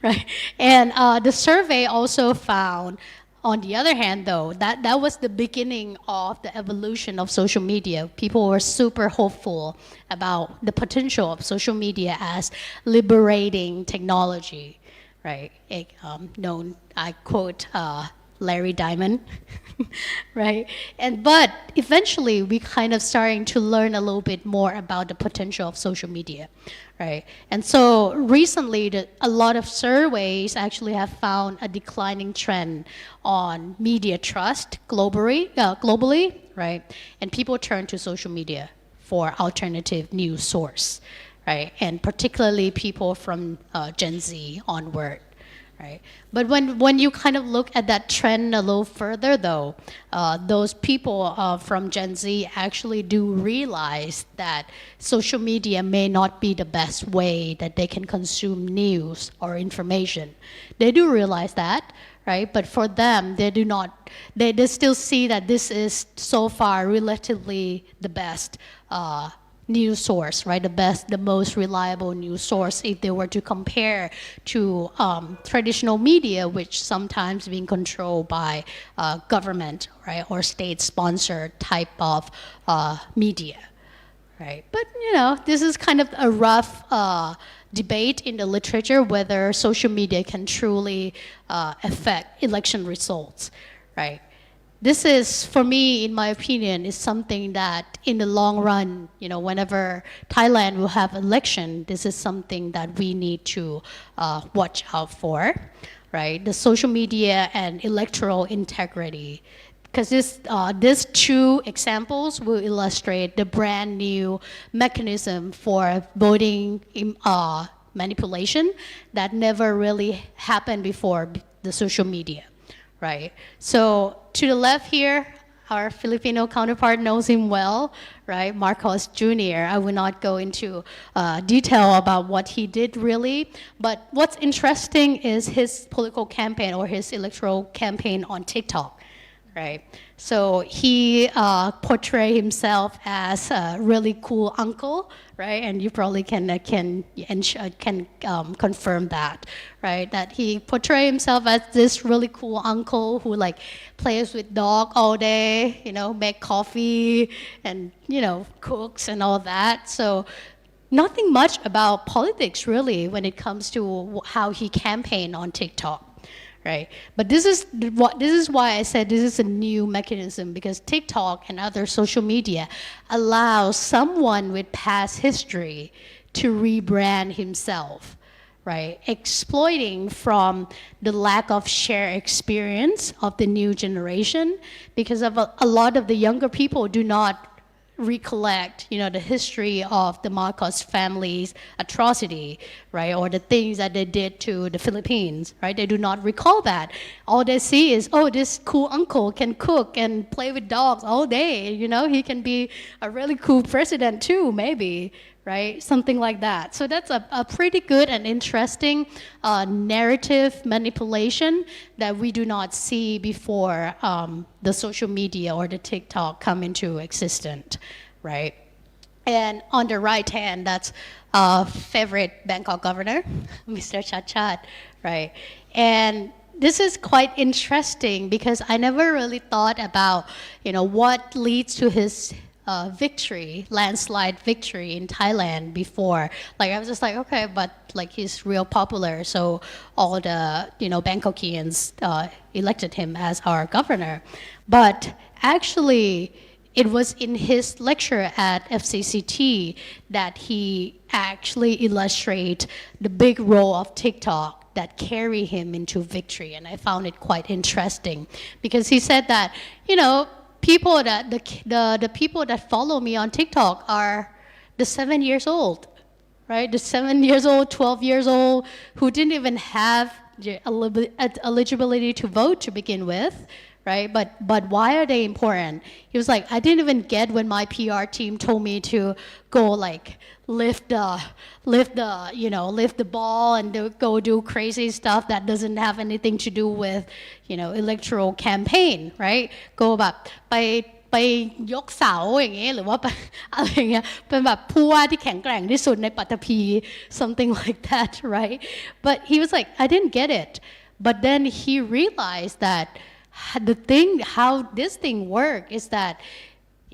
right? And the survey also found, on the other hand, though, that was the beginning of the evolution of social media. People were super hopeful about the potential of social media as liberating technology. Right, I quote Larry Diamond, right? But eventually we kind of starting to learn a little bit more about the potential of social media, right? And so recently a lot of surveys actually have found a declining trend on media trust globally, right? And people turn to social media for alternative news source. Right, and particularly people from Gen Z onward, right? But when you kind of look at that trend a little further, though, those people from Gen Z actually do realize that social media may not be the best way that they can consume news or information. They do realize that, right? But for them, they do not. They still see that this is so far relatively the best. News source, right? The most reliable news source if they were to compare to traditional media, which sometimes being controlled by government, right, or state-sponsored type of media, right? But this is kind of a rough debate in the literature whether social media can truly affect election results, right? This is, for me, in my opinion, is something that in the long run, whenever Thailand will have election, this is something that we need to watch out for, right? The social media and electoral integrity. Because these two examples will illustrate the brand new mechanism for voting manipulation that never really happened before the social media. Right. So to the left here, our Filipino counterpart knows him well, right? Marcos Jr. I will not go into detail about what he did really, but what's interesting is his political campaign or his electoral campaign on TikTok, right? So he portrayed himself as a really cool uncle, right? And you probably can confirm that, right? That he portrayed himself as this really cool uncle who plays with dog all day, make coffee and cooks and all that. So nothing much about politics really when it comes to how he campaigned on TikTok. Right, but this is why I said this is a new mechanism, because TikTok and other social media allow someone with past history to rebrand himself, right? Exploiting from the lack of shared experience of the new generation, because of a lot of the younger people do not recollect, the history of the Marcos family's atrocity, right, or the things that they did to the Philippines, right? They do not recall that. All they see is, oh, this cool uncle can cook and play with dogs all day. He can be a really cool president too, maybe, right? Something like that. So that's a pretty good and interesting narrative manipulation that we do not see before the social media or the TikTok come into existence, right? And on the right hand, that's favorite Bangkok governor, Mr. Chachat, right? And this is quite interesting because I never really thought about, what leads to his landslide victory in Thailand before. I was just okay, but he's real popular, so all the Bangkokians elected him as our governor. But actually, it was in his lecture at FCCT that he actually illustrated the big role of TikTok that carry him into victory. And I found it quite interesting because he said that, you know, people that the people that follow me on TikTok are the 7 years old, right? The 7 years old, 12 years old, who didn't even have eligibility to vote to begin with, right? But why are they important? He was like, I didn't even get when my PR team told me to go like lift the ball and go do crazy stuff that doesn't have anything to do with, you know, electoral campaign, right? Go แบบไปยกเสาอย่างเงี้ยหรือว่าอะไรอย่างเงี้ยเป็นแบบผู้ว่าที่แข็งแกร่งที่สุดในปัตภี something like that, right? But he was like, I didn't get it. But then he realized that how this thing worked is that,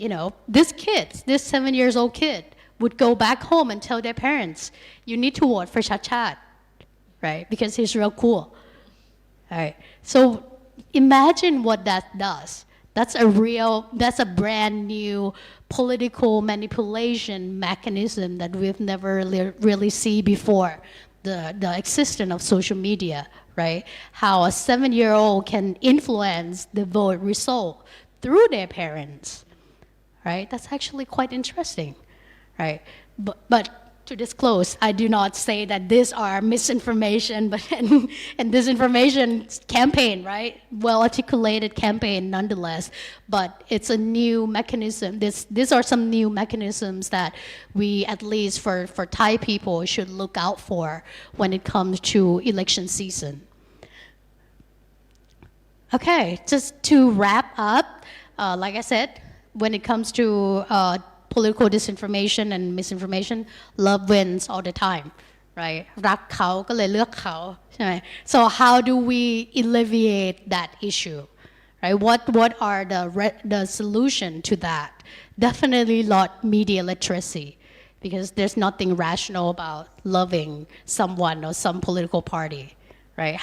you know, this 7 years old kid would go back home and tell their parents, you need to vote for Chachat, right? Because he's real cool. All right. So imagine what that does. That's a brand new political manipulation mechanism that we've never really seen before. The existence of social media, right? How a 7-year-old can influence the vote result through their parents, right? That's actually quite interesting, right? But to disclose, I do not say that these are misinformation, and disinformation campaign, right? Well-articulated campaign nonetheless, but it's a new mechanism. These are some new mechanisms that we, at least for Thai people, should look out for when it comes to election season. Okay, just to wrap up, like I said, when it comes to political disinformation and misinformation, love wins all the time, right? รักเขาก็เลยเลือกเขาใช่ไหม So how do we alleviate that issue, right? What are the solution to that? Definitely not media literacy, because there's nothing rational about loving someone or some political party, right?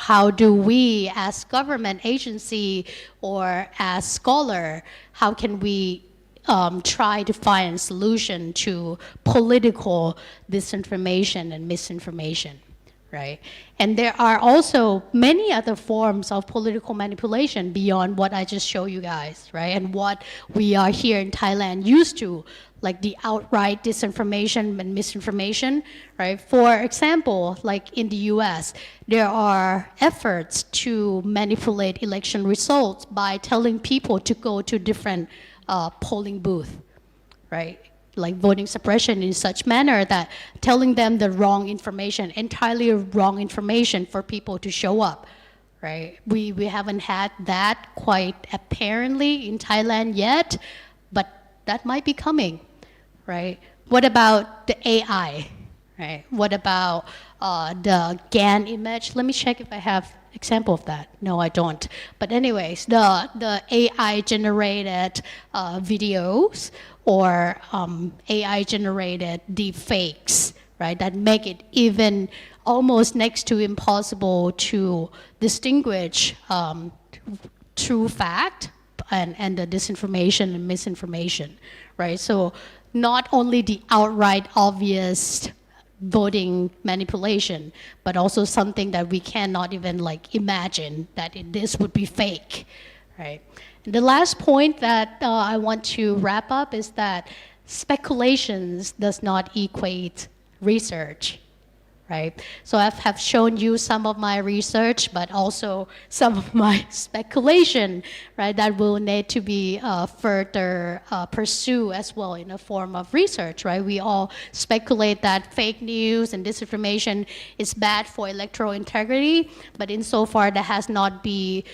How do we as government agency or as scholar, how can we try to find a solution to political disinformation and misinformation, right? And there are also many other forms of political manipulation beyond what I just showed you guys, right? And what we are here in Thailand used to, like the outright disinformation and misinformation, right? For example, like in the US, there are efforts to manipulate election results by telling people to go to different polling booth, right? Like voting suppression in such manner that telling them the wrong information, entirely wrong information for people to show up, right? We haven't had that quite apparently in Thailand yet, but that might be coming, right? What about the AI, right? What about the GAN image? Let me check if I have example of that. No, I don't. But anyways, the AI generated videos or AI generated deepfakes, right? That make it even almost next to impossible to distinguish true fact and the disinformation and misinformation, right? So not only the outright obvious voting manipulation, but also something that we cannot even like imagine that this would be fake, right? And the last point that I want to wrap up is that speculations does not equate research, right? So I have shown you some of my research, but also some of my speculation, right? That will need to be further pursue as well in a form of research, right? We all speculate that fake news and disinformation is bad for electoral integrity, but insofar there has not been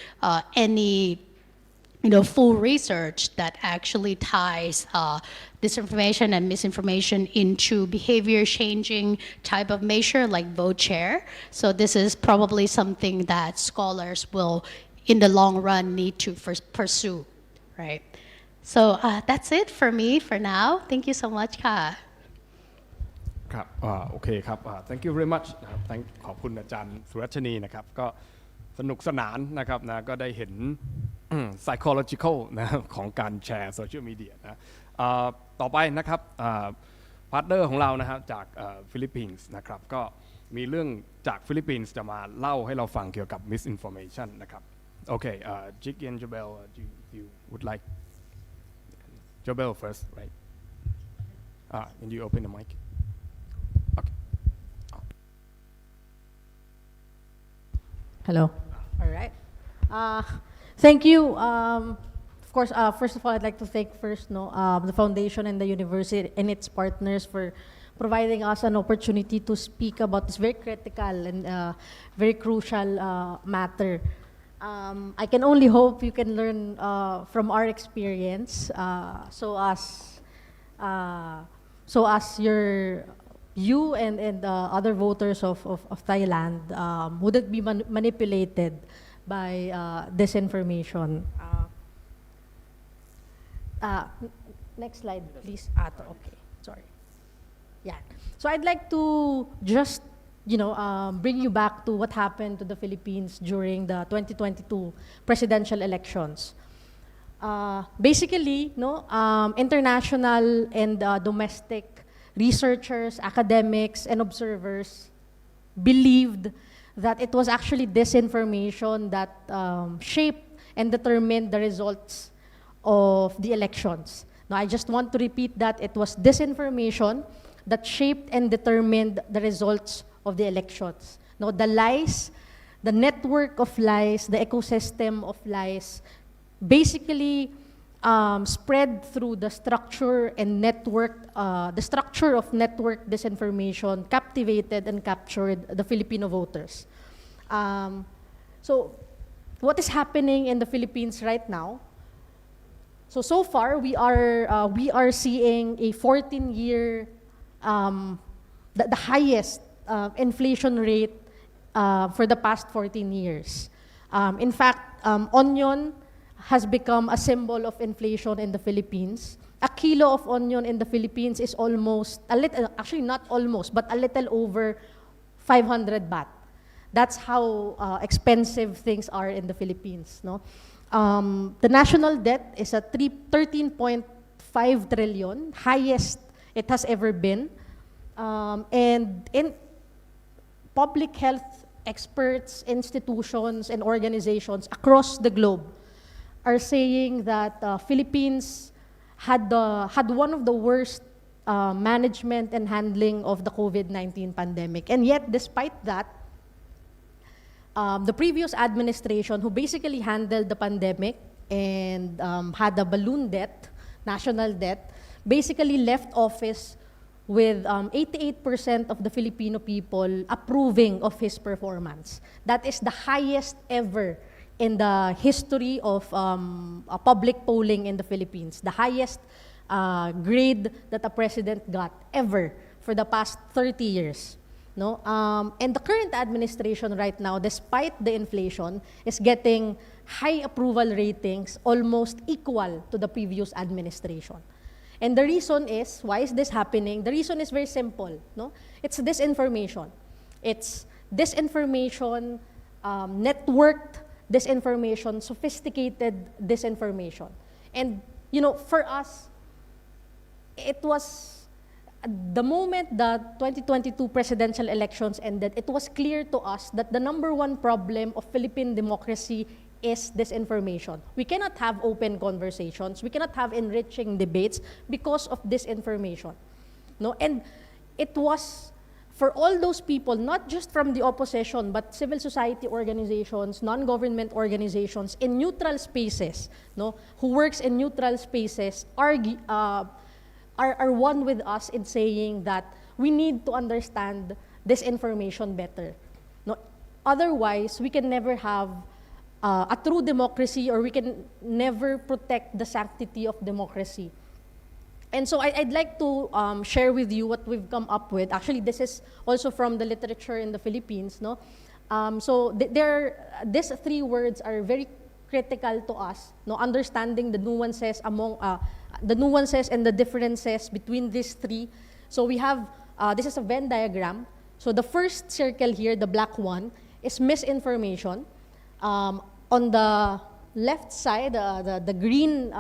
any full research that actually ties disinformation and misinformation into behavior changing type of measure like vote share. So this is probably something that scholars will in the long run need to pursue, right? So that's it for me for now. Thank you so much ค่ะครับโอเคครับ thank you very much นะครับขอบคุณอาจารย์สุรัชนีนะครับก็สนุกสนานนะครับนะก็ได้เห็น psychological นะของการแชร์โซเชียลมีเดียนะต่อไปนะครับพาร์ทเนอร์ของเรานะครับจากฟิลิปปินส์นะครับก็ มีเรื่องจากฟิลิปปินส์จะมาเล่าให้เราฟังเกี่ยวกับ Misinformation นะครับโอเคJiggy and Joabelle you would like Joabelle first right and you open the mic okay Hello. All right. Thank you. Of course, first of all, I'd like to thank the foundation and the university and its partners for providing us an opportunity to speak about this very critical and very crucial matter. I can only hope you can learn from our experience, so as you and other voters of Thailand wouldn't be manipulated by disinformation. Next slide, please. Okay, sorry. Yeah. So I'd like to just, bring you back to what happened to the Philippines during the 2022 presidential elections. Basically, international and domestic researchers, academics, and observers believed that it was actually disinformation that shaped and determined the results of the elections. Now, I just want to repeat that it was disinformation that shaped and determined the results of the elections. Now, the lies, the network of lies, the ecosystem of lies, basically spread through the structure and network, the structure of network disinformation captivated and captured the Filipino voters. So what is happening in the Philippines right now? So far we are seeing a 14-year, the highest inflation rate for the past 14 years. In fact, onion has become a symbol of inflation in the Philippines. A kilo of onion in the Philippines is actually not almost, but a little over 500 baht. That's how expensive things are in the Philippines. No? The national debt is at 13.5 trillion, highest it has ever been. And in public health experts, institutions, and organizations across the globe are saying that Philippines had one of the worst management and handling of the COVID-19 pandemic. And yet, despite that, the previous administration, who basically handled the pandemic and had a balloon debt, national debt, basically left office with 88% of the Filipino people approving of his performance. That is the highest ever in the history of public polling in the Philippines, the highest grade that a president got ever for the past 30 years. No? And the current administration right now, despite the inflation, is getting high approval ratings almost equal to the previous administration. And the reason is, why is this happening? The reason is very simple. No? It's disinformation. It's disinformation, networked disinformation, sophisticated disinformation. And, for us, it was the moment the 2022 presidential elections ended, it was clear to us that the number one problem of Philippine democracy is disinformation. We cannot have open conversations. We cannot have enriching debates because of disinformation. No? And it was for all those people, not just from the opposition, but civil society organizations, non-government organizations in neutral spaces, no, who works in neutral spaces, are one with us in saying that we need to understand this information better. No, otherwise, we can never have a true democracy, or we can never protect the sanctity of democracy. And so I'd like to share with you what we've come up with. Actually, this is also from the literature in the Philippines. No? These three words are very critical to us. No? Understanding the nuances and the differences between these three. So we have, this is a Venn diagram. So the first circle here, the black one, is misinformation. On the left side, the green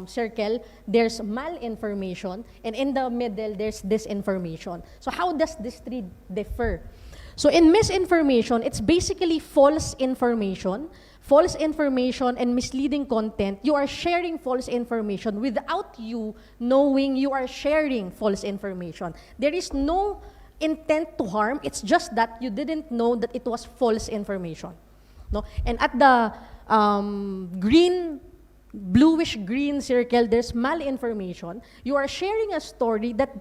circle, there's malinformation, and in the middle, there's disinformation. So how does these three differ? So in misinformation, it's basically false information and misleading content. You are sharing false information without you knowing you are sharing false information. There is no intent to harm. It's just that you didn't know that it was false information. No? And at the bluish green circle, there's malinformation. You are sharing a story that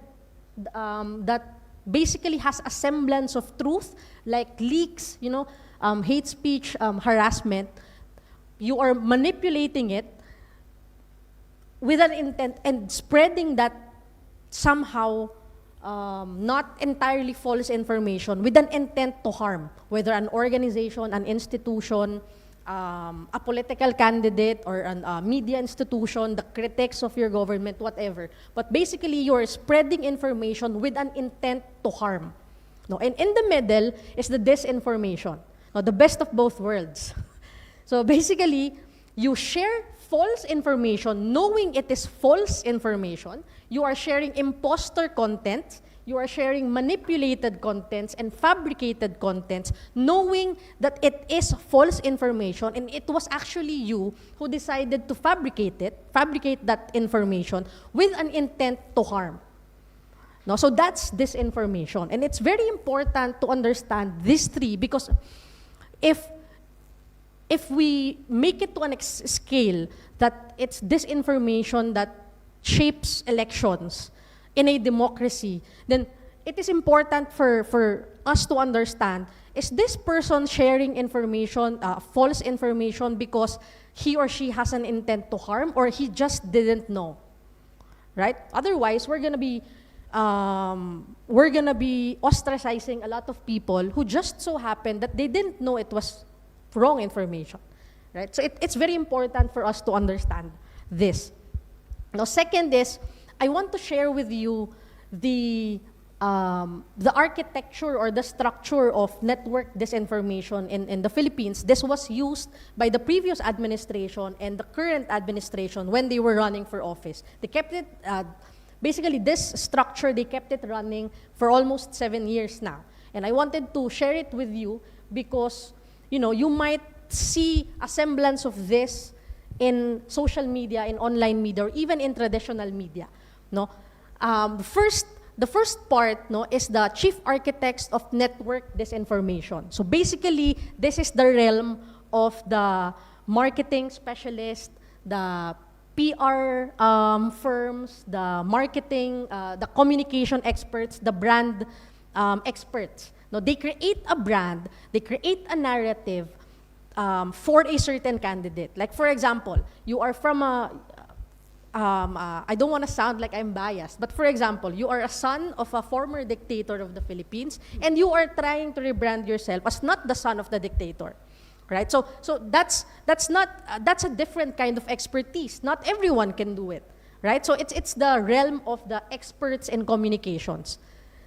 basically has a semblance of truth, like leaks, hate speech, harassment. You are manipulating it with an intent and spreading that somehow not entirely false information with an intent to harm, whether an organization, an institution, a political candidate, or a media institution, the critics of your government, whatever. But basically, you are spreading information with an intent to harm. No? And in the middle is the disinformation. No, the best of both worlds. So basically, you share false information knowing it is false information. You are sharing imposter content. You are sharing manipulated contents and fabricated contents, knowing that it is false information, and it was actually you who decided to fabricate that information with an intent to harm. No, so that's disinformation. And it's very important to understand these three, because if we make it to an scale that it's disinformation that shapes elections in a democracy, then it is important for us to understand, is this person sharing information, false information, because he or she has an intent to harm, or he just didn't know, right? Otherwise, we're gonna be ostracizing a lot of people who just so happened that they didn't know it was wrong information, right? So it's very important for us to understand this. Now, second is, I want to share with you the architecture or the structure of network disinformation in the Philippines. This was used by the previous administration and the current administration when they were running for office. They kept it, basically this structure, they kept it running for almost 7 years now. And I wanted to share it with you because, you might see a semblance of this in social media, in online media, or even in traditional media. No, the first part, is the chief architects of network disinformation. So basically, this is the realm of the marketing specialists, the PR firms, the marketing, the communication experts, the brand experts. No, they create a brand, they create a narrative for a certain candidate. Like, for example, you are from I don't want to sound like I'm biased, but for example, you are a son of a former dictator of the Philippines, and you are trying to rebrand yourself as not the son of the dictator, right? So that's a different kind of expertise. Not everyone can do it, right? So it's the realm of the experts in communications.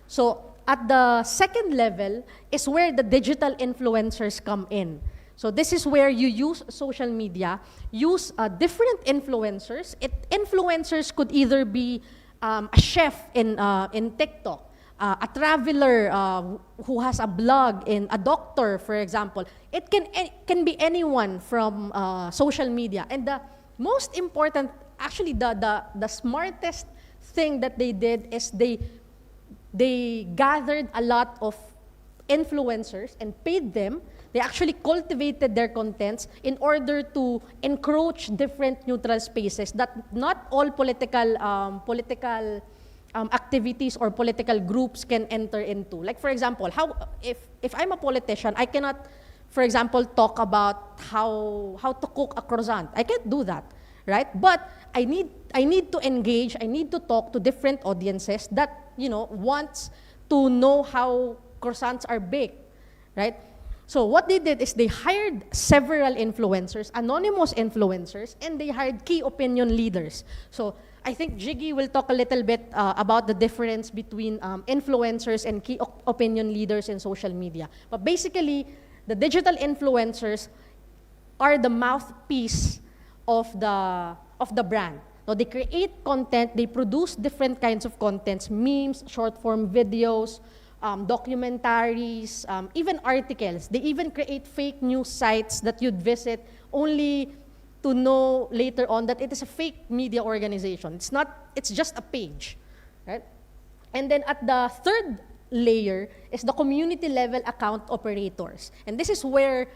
So at the second level is where the digital influencers come in. So this is where you use social media, use different influencers. Influencers could either be a chef in TikTok, a traveler who has a blog, a doctor, for example. It can be anyone from social media. And the most important, actually the smartest thing that they did is they gathered a lot of influencers and paid them. They actually cultivated their contents in order to encroach different neutral spaces that not all political activities or political groups can enter into. Like, for example, if I'm a politician, I cannot, for example, talk about how to cook a croissant. I can't do that, right? But I need to engage, I need to talk to different audiences that, wants to know how croissants are baked, right? So what they did is they hired several influencers, anonymous influencers, and they hired key opinion leaders. So I think Jiggy will talk a little bit about the difference between influencers and key opinion leaders in social media. But basically, the digital influencers are the mouthpiece of the brand. So they create content, they produce different kinds of contents, memes, short-form videos, documentaries, even articles. They even create fake news sites that you'd visit only to know later on that it is a fake media organization. It's not, it's just a page, right? And then at the third layer is the community level account operators. And this is where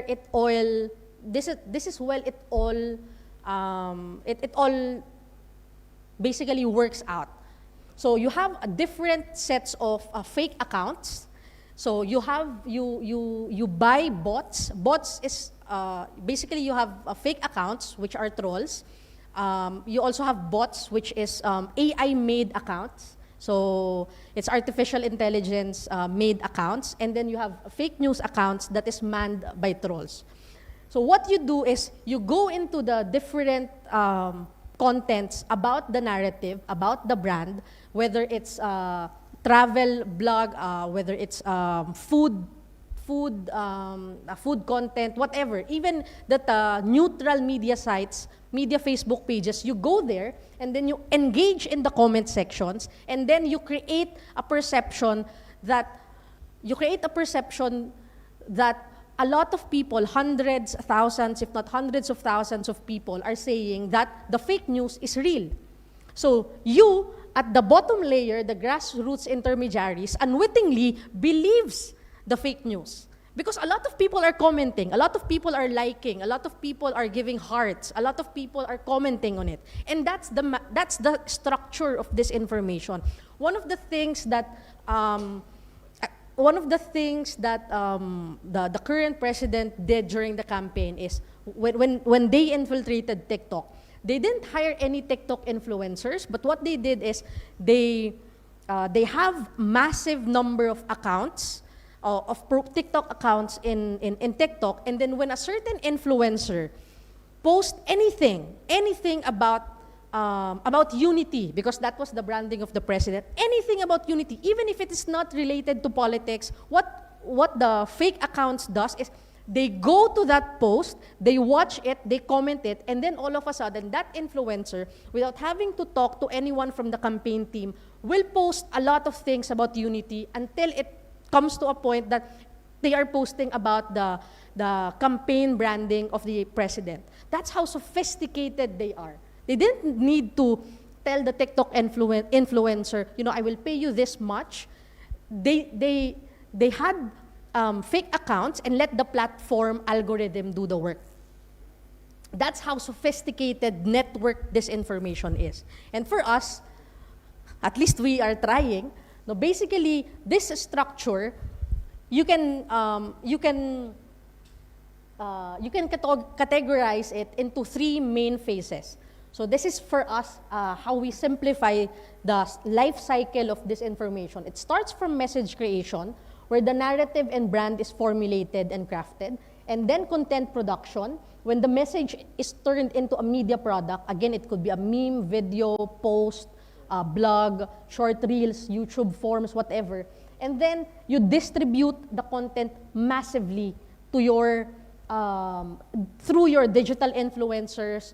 it all basically works out. So you have a different sets of fake accounts. So you buy bots. Bots is basically you have fake accounts which are trolls. You also have bots which is AI made accounts. So it's artificial intelligence made accounts, and then you have fake news accounts that is manned by trolls. So what you do is you go into the different contents about the narrative, about the brand, whether it's travel blog, whether it's food content, whatever, even that neutral media sites, media Facebook pages, you go there and then you engage in the comment sections, and then you create a perception that a lot of people, hundreds, thousands, if not hundreds of thousands of people are saying that the fake news is real. So you, at the bottom layer, the grassroots intermediaries, unwittingly believes the fake news. Because a lot of people are commenting, a lot of people are liking, a lot of people are giving hearts, a lot of people are commenting on it. And that's the structure of this information. One of the things that the current president did during the campaign is when they infiltrated TikTok, they didn't hire any TikTok influencers, but what they did is they have massive number of accounts, of TikTok accounts in TikTok, and then when a certain influencer posts anything about unity, because that was the branding of the president, anything about unity, even if it is not related to politics, what the fake accounts does is they go to that post, they watch it, they comment it, and then all of a sudden that influencer, without having to talk to anyone from the campaign team, will post a lot of things about unity until it comes to a point that they are posting about the campaign branding of the president. That's how sophisticated they are. They didn't need to tell the TikTok influencer, I will pay you this much. They had fake accounts and let the platform algorithm do the work. That's how sophisticated network disinformation is. And for us, at least we are trying. No, basically, this structure, you can categorize it into three main phases. So this is for us how we simplify the life cycle of this information. It starts from message creation, where the narrative and brand is formulated and crafted, and then content production, when the message is turned into a media product. Again, it could be a meme, video, post, blog, short reels, YouTube forms, whatever. And then you distribute the content massively to your through your digital influencers,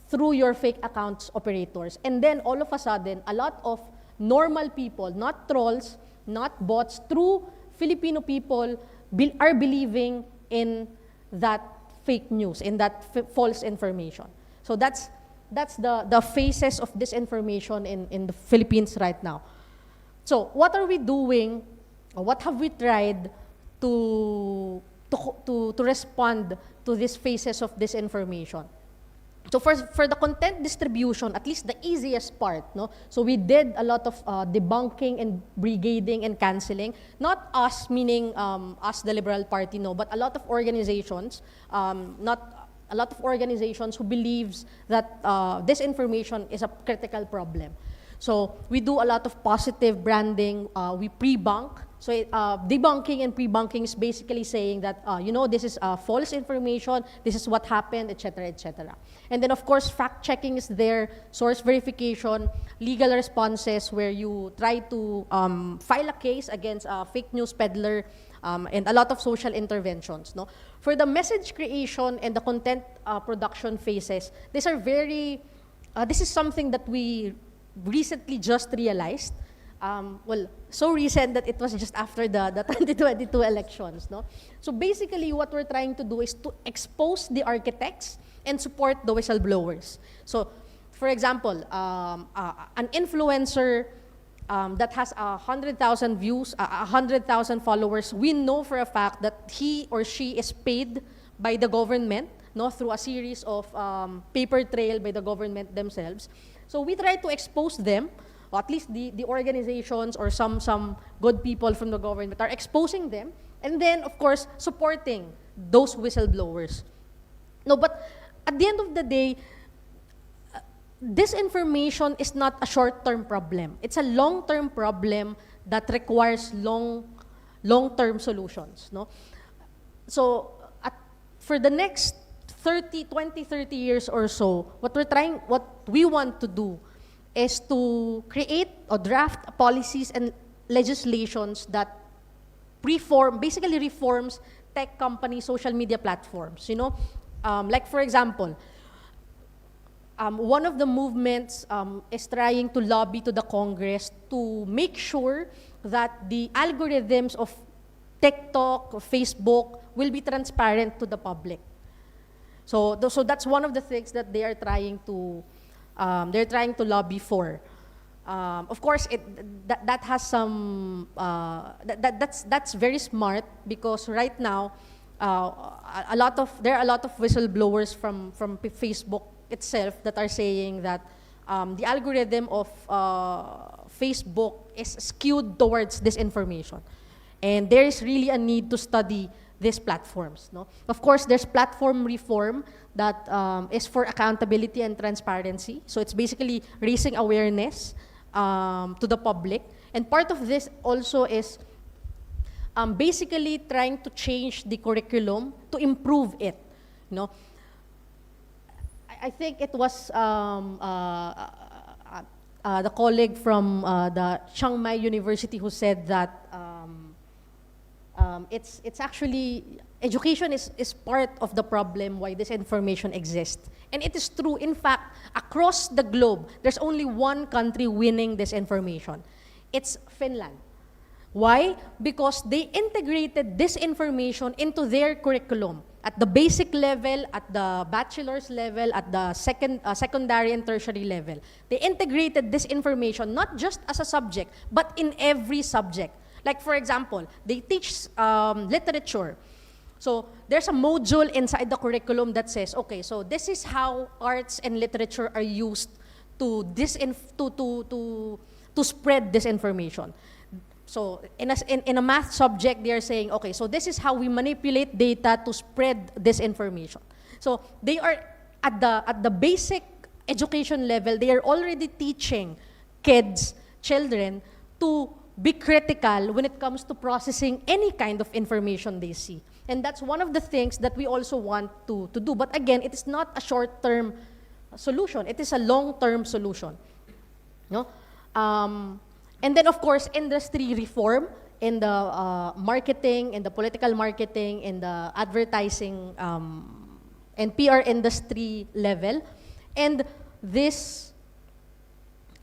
through your fake accounts operators. And then all of a sudden, a lot of normal people, not trolls, not bots, true Filipino people are believing in that fake news, in that false information. So that's the phases of disinformation in the Philippines right now. So what are we doing, or what have we tried to respond to these phases of disinformation? So for the content distribution, at least the easiest part, no? So we did a lot of debunking and brigading and canceling. Not us, meaning us, the Liberal Party, no, but a lot of organizations, a lot of organizations who believes that disinformation is a critical problem. So we do a lot of positive branding. We pre-bunk. So debunking and pre-bunking is basically saying that, this is false information, this is what happened, etc., etc. And then, of course, fact-checking is there, source verification, legal responses where you try to file a case against a fake news peddler, and a lot of social interventions. No? For the message creation and the content production phases, this is something that we recently just realized. well, so recent that it was just after the 2022 elections. No? So basically, what we're trying to do is to expose the architects and support the whistleblowers. So, for example, an influencer that has 100,000 views, 100,000 followers, we know for a fact that he or she is paid by the government, no, through a series of paper trail by the government themselves. So we try to expose them, or at least the organizations or some good people from the government are exposing them, and then, of course, supporting those whistleblowers. No, but at the end of the day, disinformation is not a short-term problem. It's a long-term problem that requires long-term solutions. No? So for the next 20, 30 years or so, what we want to do is to create or draft policies and legislations that basically reforms tech company social media platforms. You know, like for example, one of the movements is trying to lobby to the Congress to make sure that the algorithms of TikTok, or Facebook will be transparent to the public. So that's one of the things that they are trying to lobby for. Of course, that has some that's very smart, because right now there are a lot of whistleblowers from Facebook itself that are saying that the algorithm of Facebook is skewed towards disinformation, and there is really a need to study these platforms. No? Of course, there's platform reform that is for accountability and transparency. So it's basically raising awareness to the public, and part of this also is basically trying to change the curriculum to improve it. You know, I think it was the colleague from the Chiang Mai University who said that it's actually, education is part of the problem why this information exists. And it is true. In fact, across the globe, there's only one country winning this information. It's Finland. Why? Because they integrated this information into their curriculum at the basic level, at the bachelor's level, at the secondary and tertiary level. They integrated this information not just as a subject, but in every subject. Like for example, they teach literature. So there's a module inside the curriculum that says, okay, so this is how arts and literature are used to spread disinformation. So in a math subject, they are saying, okay, so this is how we manipulate data to spread disinformation. So they are at the basic education level, they are already teaching children to be critical when it comes to processing any kind of information they see. And that's one of the things that we also want to do. But again, it is not a short-term solution. It is a long-term solution. No? And then, of course, industry reform in the marketing, in the political marketing, in the advertising and PR industry level. And this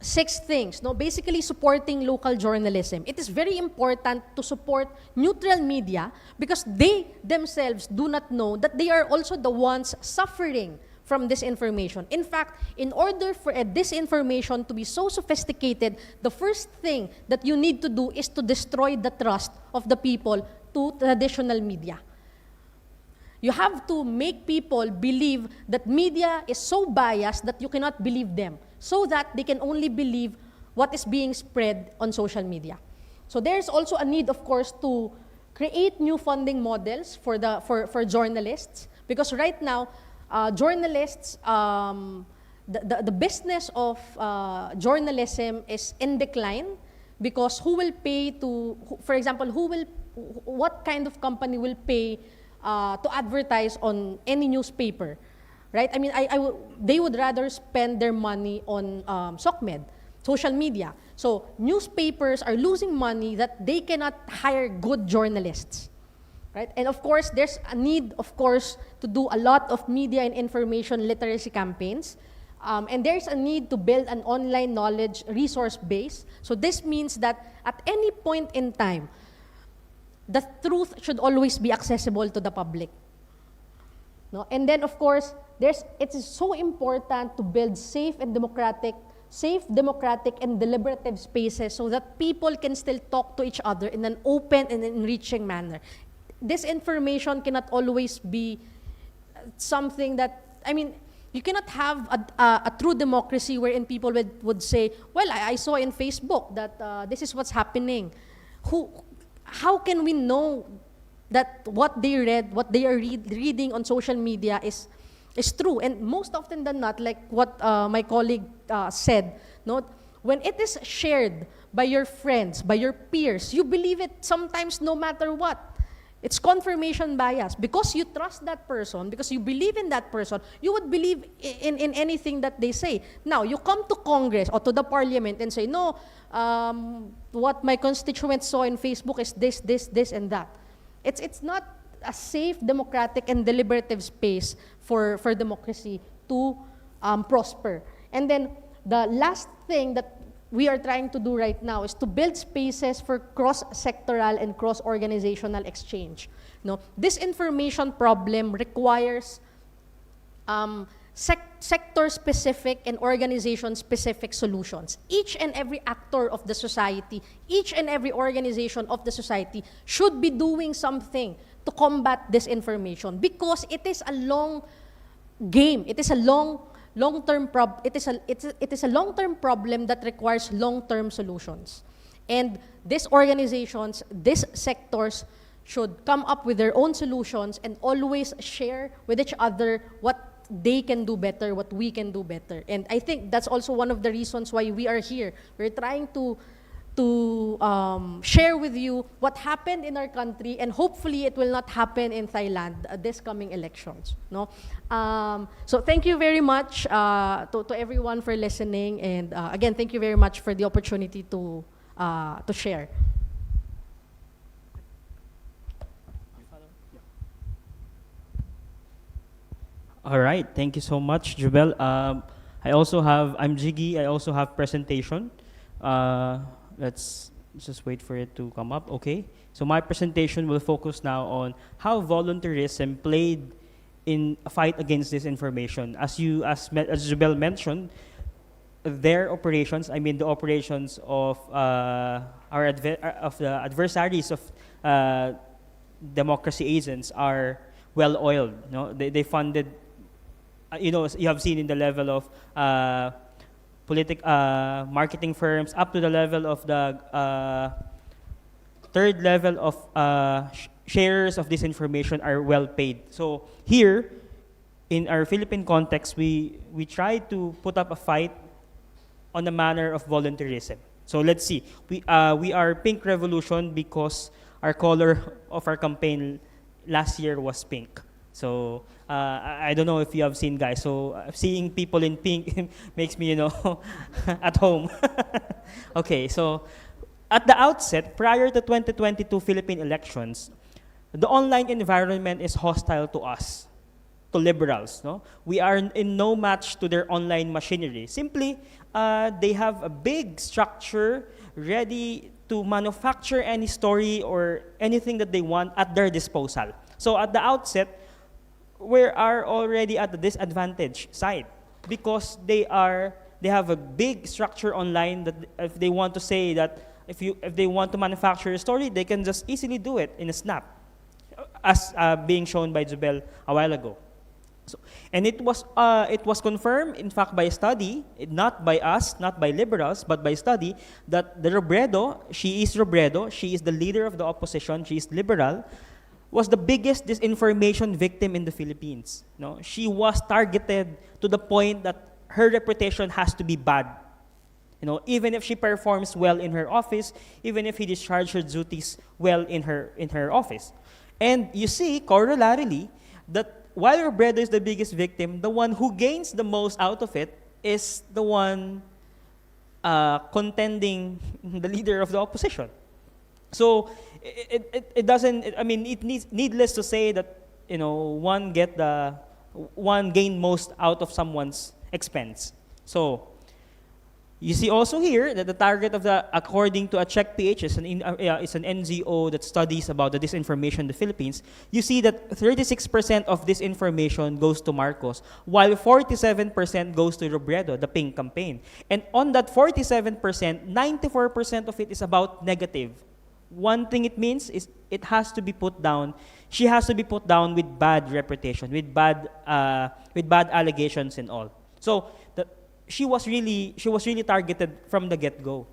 6 things, no, basically supporting local journalism. It is very important to support neutral media because they themselves do not know that they are also the ones suffering from disinformation. In fact, in order for a disinformation to be so sophisticated, the first thing that you need to do is to destroy the trust of the people to traditional media. You have to make people believe that media is so biased that you cannot believe them, so that they can only believe what is being spread on social media. So there's also a need, of course, to create new funding models for journalists, because right now, journalists, the business of journalism is in decline, because who will pay to, for example, what kind of company will pay to advertise on any newspaper, right? I mean, they would rather spend their money on SOCMED, social media. So newspapers are losing money that they cannot hire good journalists, right? And of course, there's a need, of course, to do a lot of media and information literacy campaigns. And there's a need to build an online knowledge resource base. So this means that at any point in time, the truth should always be accessible to the public. No? And then, of course, it is so important to build safe, democratic, and deliberative spaces so that people can still talk to each other in an open and enriching manner. This information cannot always be something that, I mean, you cannot have a true democracy wherein people would say, well, I saw in Facebook that this is what's happening. How can we know that what they read, what they are reading on social media is true? And most often than not, like what my colleague said, no, when it is shared by your friends, by your peers, you believe it sometimes no matter what. It's confirmation bias. Because you trust that person, because you believe in that person, you would believe in anything that they say. Now, you come to Congress or to the Parliament and say, no, what my constituents saw in Facebook is this, and that. It's not a safe, democratic, and deliberative space for democracy to prosper. And then the last thing that we are trying to do right now is to build spaces for cross-sectoral and cross-organizational exchange. No, this information problem requires sector-specific and organization-specific solutions. Each and every actor of the society, each and every organization of the society should be doing something to combat disinformation because it is a long game. It is a long-term problem that requires long-term solutions. And these organizations, these sectors should come up with their own solutions and always share with each other what they can do better, what we can do better. And I think that's also one of the reasons why we are here. We're trying to share with you what happened in our country, and hopefully it will not happen in Thailand this coming elections. No, so thank you very much to everyone for listening, and again, thank you very much for the opportunity to share. All right, thank you so much, Jobelle. I'm Jiggy. I also have presentation. Let's just wait for it to come up. Okay. So my presentation will focus now on how volunteerism played in a fight against disinformation. As Jobelle mentioned, their operations, I mean the operations of the adversaries of democracy agents are well oiled. No, they funded. You have seen in the level of marketing firms up to the level of the third level of sharers of this information are well paid. So here, in our Philippine context, we try to put up a fight on the manner of volunteerism. So let's see. We are Pink Revolution because our color of our campaign last year was pink. So I don't know if you have seen, guys. So seeing people in pink makes me, at home. Okay, so at the outset, prior to 2022 Philippine elections, the online environment is hostile to us, to liberals. No? We are in no match to their online machinery. Simply, they have a big structure ready to manufacture any story or anything that they want at their disposal. So at the outset, we are already at the disadvantage side because they have a big structure online that if they want to say that if they want to manufacture a story, they can just easily do it in a snap, as being shown by Jobelle a while ago. So, and it was confirmed, in fact, by a study, not by us, not by liberals, but by study, that she is the leader of the opposition, she is liberal, was the biggest disinformation victim in the Philippines. No? She was targeted to the point that her reputation has to be bad. Even if she performs well in her office, even if he discharges her duties well in her office. And you see, corollarily, that while Robredo is the biggest victim, the one who gains the most out of it is the one contending the leader of the opposition. So it doesn't. I mean, it needs needless to say that one gain most out of someone's expense. So you see also here that the target of the, according to a Czech PH, is an NGO that studies about the disinformation in the Philippines. You see that 36% of disinformation goes to Marcos, while 47% goes to Robredo, the Pink campaign. And on that 47%, 94% of it is about negative. One thing it means is it has to be put down. She has to be put down with bad reputation, with bad allegations and all. So she was really targeted from the get-go.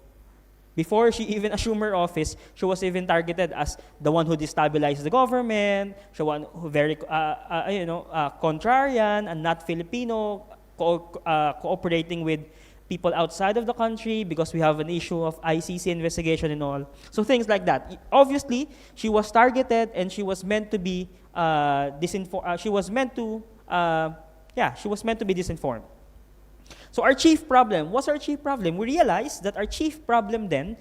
Before she even assumed her office, she was even targeted as the one who destabilized the government, the one who very contrarian and not Filipino, cooperating with people outside of the country because we have an issue of ICC investigation and all. So things like that. Obviously, she was targeted and she was meant to be she was meant to be disinformed. So our chief problem, what's our chief problem? We realized that our chief problem then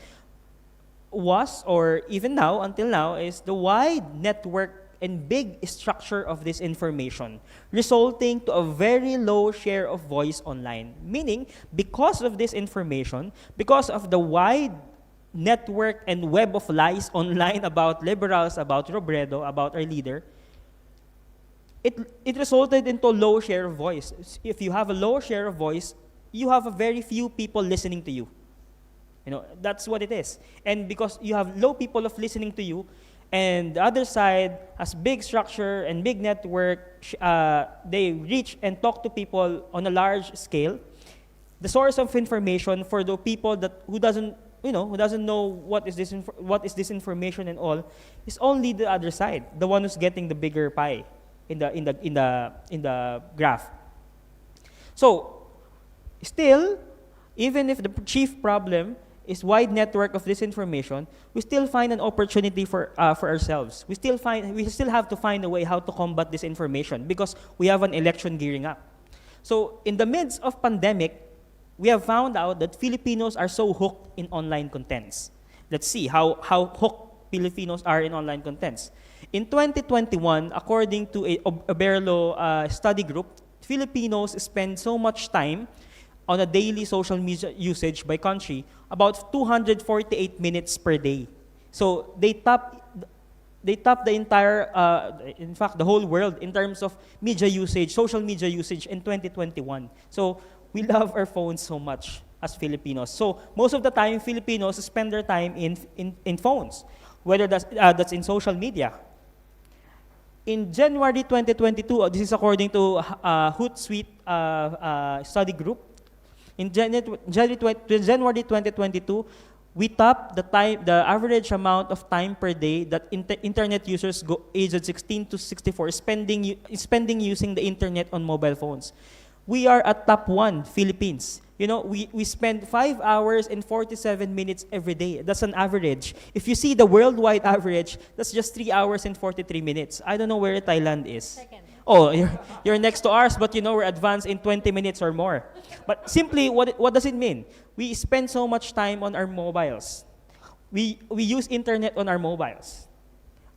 was, or even now, until now, is the wide network and big structure of this information, resulting to a very low share of voice online. Meaning, because of this information, because of the wide network and web of lies online about liberals, about Robredo, about our leader, it resulted into low share of voice. If you have a low share of voice, you have a very few people listening to you. That's what it is. And because you have low people of listening to you, and the other side has big structure and big network, they reach and talk to people on a large scale. The source of information for the people who doesn't know what is this information and all, is only the other side, the one who's getting the bigger pie in the graph. So still, even if the chief problem is wide network of disinformation, we still find an opportunity for ourselves. We still have to find a way how to combat disinformation because we have an election gearing up. So in the midst of pandemic, we have found out that Filipinos are so hooked in online contents. Let's see how hooked Filipinos are in online contents. In 2021, according to a Oberlo study group, Filipinos spend so much time on a daily social media usage by country, about 248 minutes per day. So they top the entire, in fact, the whole world in terms of media usage, social media usage in 2021. So we love our phones so much as Filipinos. So most of the time, Filipinos spend their time in phones, whether that's in social media. In January 2022, this is according to Hootsuite study group. In January 2022, we topped the average amount of time per day that internet users aged 16 to 64 spending using the internet on mobile phones. We are at top 1, Philippines. We spend 5 hours and 47 minutes every day. That's an average. If you see the worldwide average, that's just 3 hours and 43 minutes. I don't know where Thailand is. Second. Oh, you're next to ours, but we're advanced in 20 minutes or more. But simply, what does it mean? We spend so much time on our mobiles. We use internet on our mobiles.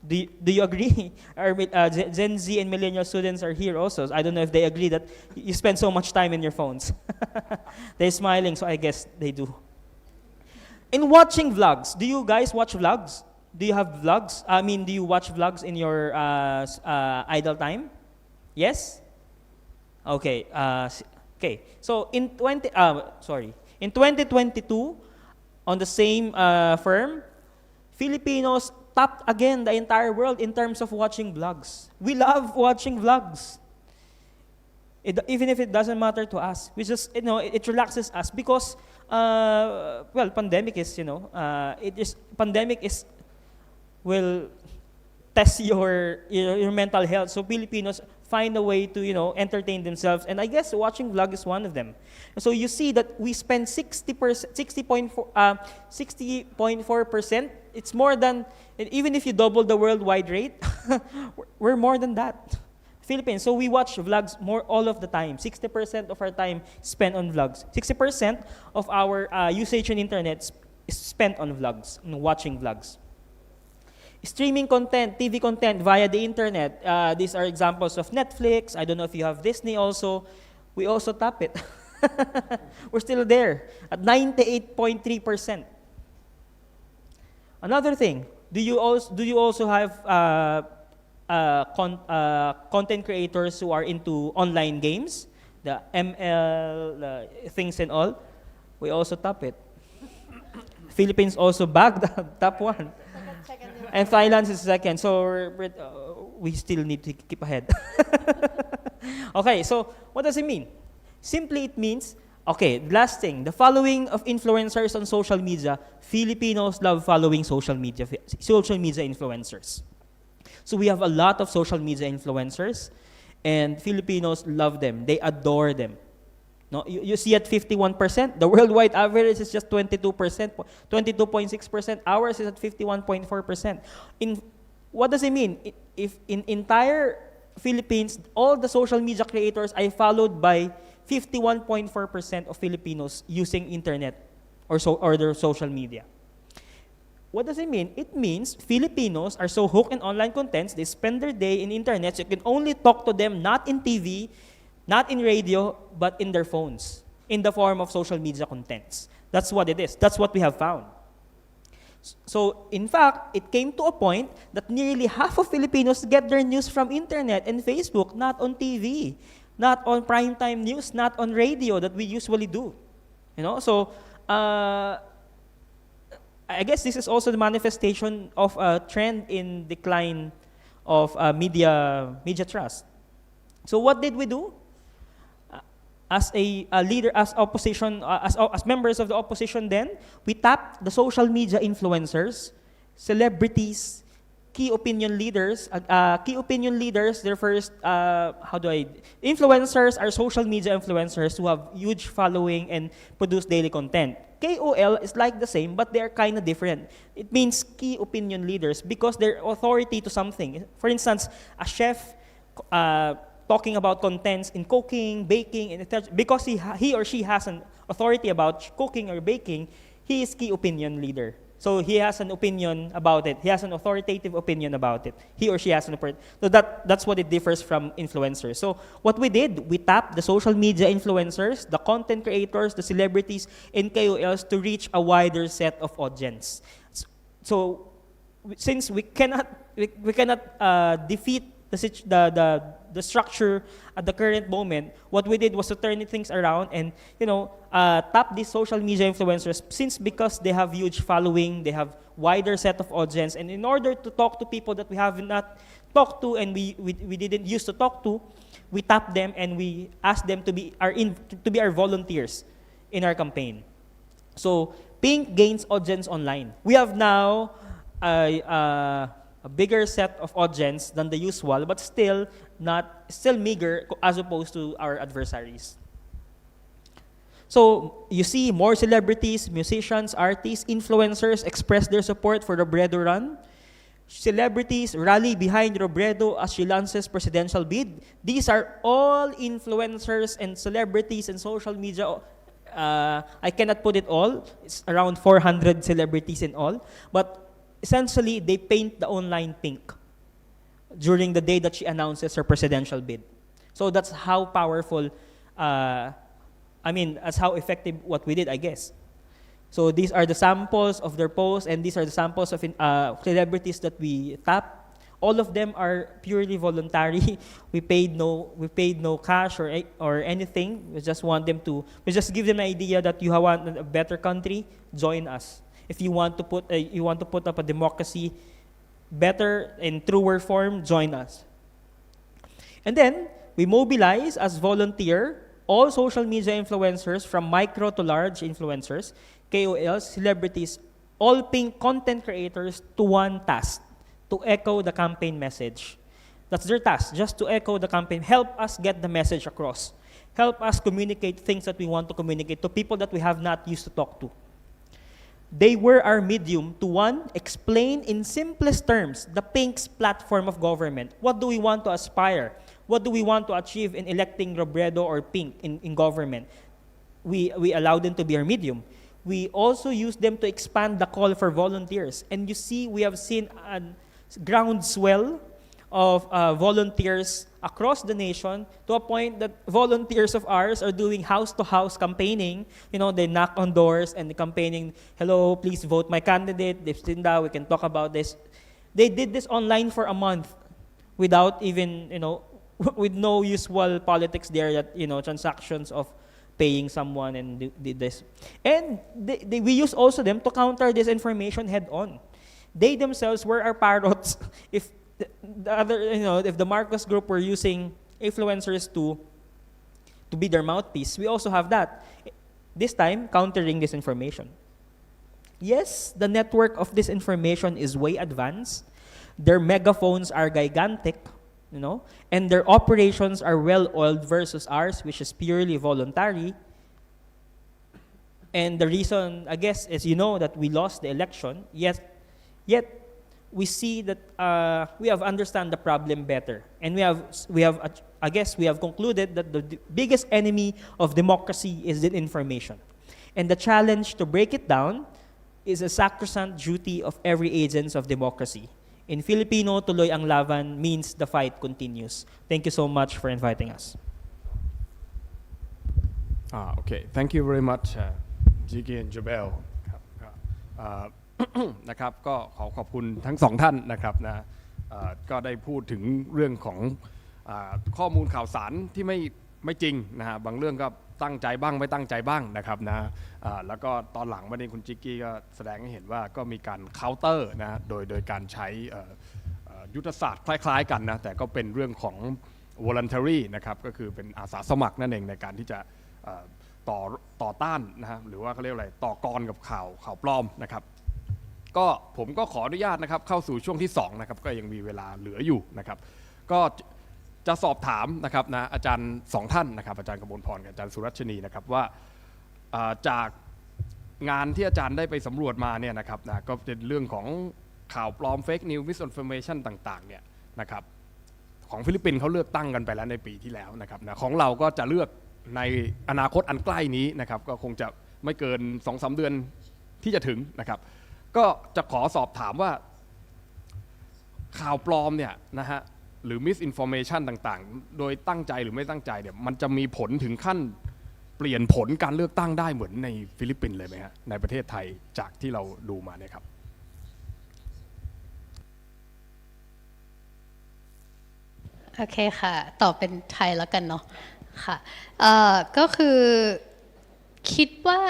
Do you agree? Our Gen Z and millennial students are here also. I don't know if they agree that you spend so much time in your phones. They're smiling, so I guess they do. In watching vlogs, do you guys watch vlogs? Do you have vlogs? Do you watch vlogs in your idle time? Yes? Okay. Okay. So in 2022, on the same firm, Filipinos topped again the entire world in terms of watching vlogs. We love watching vlogs. Even if it doesn't matter to us, we just it relaxes us because pandemic is pandemic will test your mental health. So Filipinos find a way to entertain themselves, and I guess watching vlog is one of them. So you see that we spend 60.4%. It's more than, even if you double the worldwide rate, we're more than that. Philippines. So we watch vlogs all of the time. 60% of our time spent on vlogs. 60% of our usage on internet is spent on vlogs, on watching vlogs. Streaming content, TV content via the internet. These are examples of Netflix. I don't know if you have Disney also. we also top it. We're still there at 98.3%. Another thing, do you also have content creators who are into online games, the ML things and all? We also top it. Philippines also bagged top 1. And Thailand is second, so we still need to keep ahead. Okay, so what does it mean? Simply it means, okay, last thing, the following of influencers on social media, Filipinos love following social media influencers. So we have a lot of social media influencers, and Filipinos love them. They adore them. No, you see at 51%, the worldwide average is just 22%, 22.6%. Ours is at 51.4%. What does it mean? If in entire Philippines, all the social media creators are followed by 51.4% of Filipinos using internet or their social media. What does it mean? It means Filipinos are so hooked in online contents, they spend their day in internet, so you can only talk to them not in TV, not in radio, but in their phones, in the form of social media contents. That's what it is. That's what we have found. So, in fact, it came to a point that nearly half of Filipinos get their news from internet and Facebook, not on TV, not on primetime news, not on radio that we usually do. So I guess this is also the manifestation of a trend in decline of media trust. So what did we do? As a leader, as opposition, as members of the opposition then, we tapped the social media influencers, celebrities, key opinion leaders. Their first, influencers are social media influencers who have huge following and produce daily content. KOL is like the same, but they're kind of different. It means key opinion leaders because they're authority to something. For instance, a chef talking about contents in cooking, baking, and etc. Because he or she has an authority about cooking or baking, he is key opinion leader. So he has an opinion about it. He has an authoritative opinion about it. He or she has an opinion. So that's what it differs from influencers. So what we did, we tapped the social media influencers, the content creators, the celebrities, and KOLs to reach a wider set of audience. So since we cannot defeat the structure at the current moment, what we did was to turn things around and tap these social media influencers because they have huge following, they have wider set of audience, and in order to talk to people that we have not talked to and we didn't used to talk to, we tap them and we ask them to be our volunteers in our campaign. So Pink gains audience online. We have now a bigger set of audience than the usual, but still meager as opposed to our adversaries. So you see more celebrities, musicians, artists, influencers express their support for Robredo run. Celebrities rally behind Robredo as she launches presidential bid. These are all influencers and celebrities and social media. I cannot put it all. It's around 400 celebrities in all. But essentially, they paint the online pink during the day that she announces her presidential bid. So that's how powerful, that's how effective what we did, I guess. So these are the samples of their posts, and these are the samples of celebrities that we tapped. All of them are purely voluntary. We paid no cash or anything. We just give them an idea that you want a better country, join us. If you want to put up a democracy better and truer form, join us. And then we mobilize as volunteer all social media influencers from micro to large influencers, KOLs, celebrities, all pink content creators to one task, to echo the campaign message. That's their task, just to echo the campaign, help us get the message across, help us communicate things that we want to communicate to people that we have not used to talk to. They were our medium to, one, explain in simplest terms the Pink's platform of government. What do we want to aspire? What do we want to achieve in electing Robredo or Pink in government? We allow them to be our medium. We also use them to expand the call for volunteers. And you see, we have seen a groundswell of volunteers across the nation, to a point that volunteers of ours are doing house-to-house campaigning. You know, they knock on doors and campaigning, hello, please vote my candidate, Dipstinda, we can talk about this. They did this online for a month without even, you know, with no usual politics there, that, you know, transactions of paying someone and did this. And we use also them to counter this information head on. They themselves were our parrots. If the other, you know, if the Marcos group were using influencers to be their mouthpiece, we also have that. This time, countering disinformation. Yes, the network of disinformation is way advanced. Their megaphones are gigantic, you know, and their operations are well-oiled versus ours, which is purely voluntary. And the reason, I guess, is, you know, that we lost the election, yet we see that we have understand the problem better, and I guess we have concluded that the biggest enemy of democracy is the information, and the challenge to break it down is a sacrosanct duty of every agents of democracy. In Filipino, tuloy ang laban means the fight continues. Thank you so much for inviting us. Okay, thank you very much, Jiggy and Jobelle. นะครับก็ขอบคุณทั้งสองท่านนะครับนะก็ได้พูดถึงเรื่องของข้อมูลข่าวสารที่ไม่จริงนะฮะบางเรื่องก็ตั้งใจบ้างไม่ตั้งใจบ้างนะครับนะแล้วก็ตอนหลังวันนี้คุณจิกกี้ก็แสดงให้เห็นว่าก็มีการเคาน์เตอร์นะโดยการใช้ยุทธศาสตร์คล้ายๆกันนะแต่ก็เป็นเรื่องของ voluntary นะครับก็คือเป็นอาสาสมัครนั่นเองในการที่จะต่อต้านนะฮะหรือว่าเขาเรียกอะไรต่อกรกับข่าวปลอมนะครับก็ผมก็ขออนุญาตนะครับเข้าสู่ช่วงที่2นะครับก็ยังมีเวลาเหลืออยู่นะครับก็จะสอบถามนะครับนะอาจารย์2ท่านนะครับอาจารย์กมลพรกับอาจารย์สุรัชนีนะครับว่าจากงานที่อาจารย์ได้ไปสำรวจมาเนี่ยนะครับนะก็เป็นเรื่องของข่าวปลอม fake news misinformation ต่างๆเนี่ยนะครับของฟิลิปปินส์เขาเลือกตั้งกันไปแล้วในปีที่แล้วนะครับนะของเราก็จะเลือกในอนาคตอันใกล้นี้นะครับก็คงจะไม่เกิน 2-3 เดือนที่จะถึงนะครับก็จะขอสอบถามว่าข่าวปลอมเนี่ยนะฮะหรือ misinformation ต่างๆโดยตั้งใจหรือไม่ตั้งใจเนี่ยมันจะมีผลถึงขั้นเปลี่ยนผลการเลือกตั้งได้เหมือนในฟิลิปปินส์เลยไหมฮะในประเทศไทยจากที่เราดูมาเนี่ยครับโอเคค่ะตอบเป็นไทยแล้วกันเนาะค่ะก็คือคิดว่า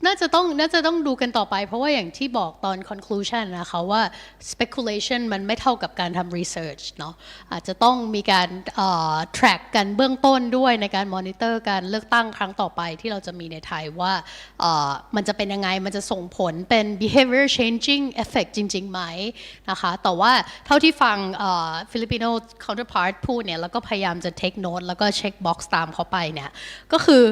น่าจะต้องดูกันต่อไปเพราะว่าอย่างที่บอกตอน conclusion นะคะว่า speculation มันไม่เท่ากับการทำ research เนาะอาจจะต้องมีการtrack กันเบื้องต้นด้วยในการ monitor การเลือกตั้งครั้งต่อไปที่เราจะมีในไทยว่ามันจะเป็นยังไงมันจะส่งผลเป็น behavior changing effect จริงๆไหมนะคะแต่ว่าเท่าที่ฟังFilipino counterpart พูดเนี่ยแล้วก็พยายามจะ take note แล้วก็ check box ตามเขาไปเนี่ยก็คือ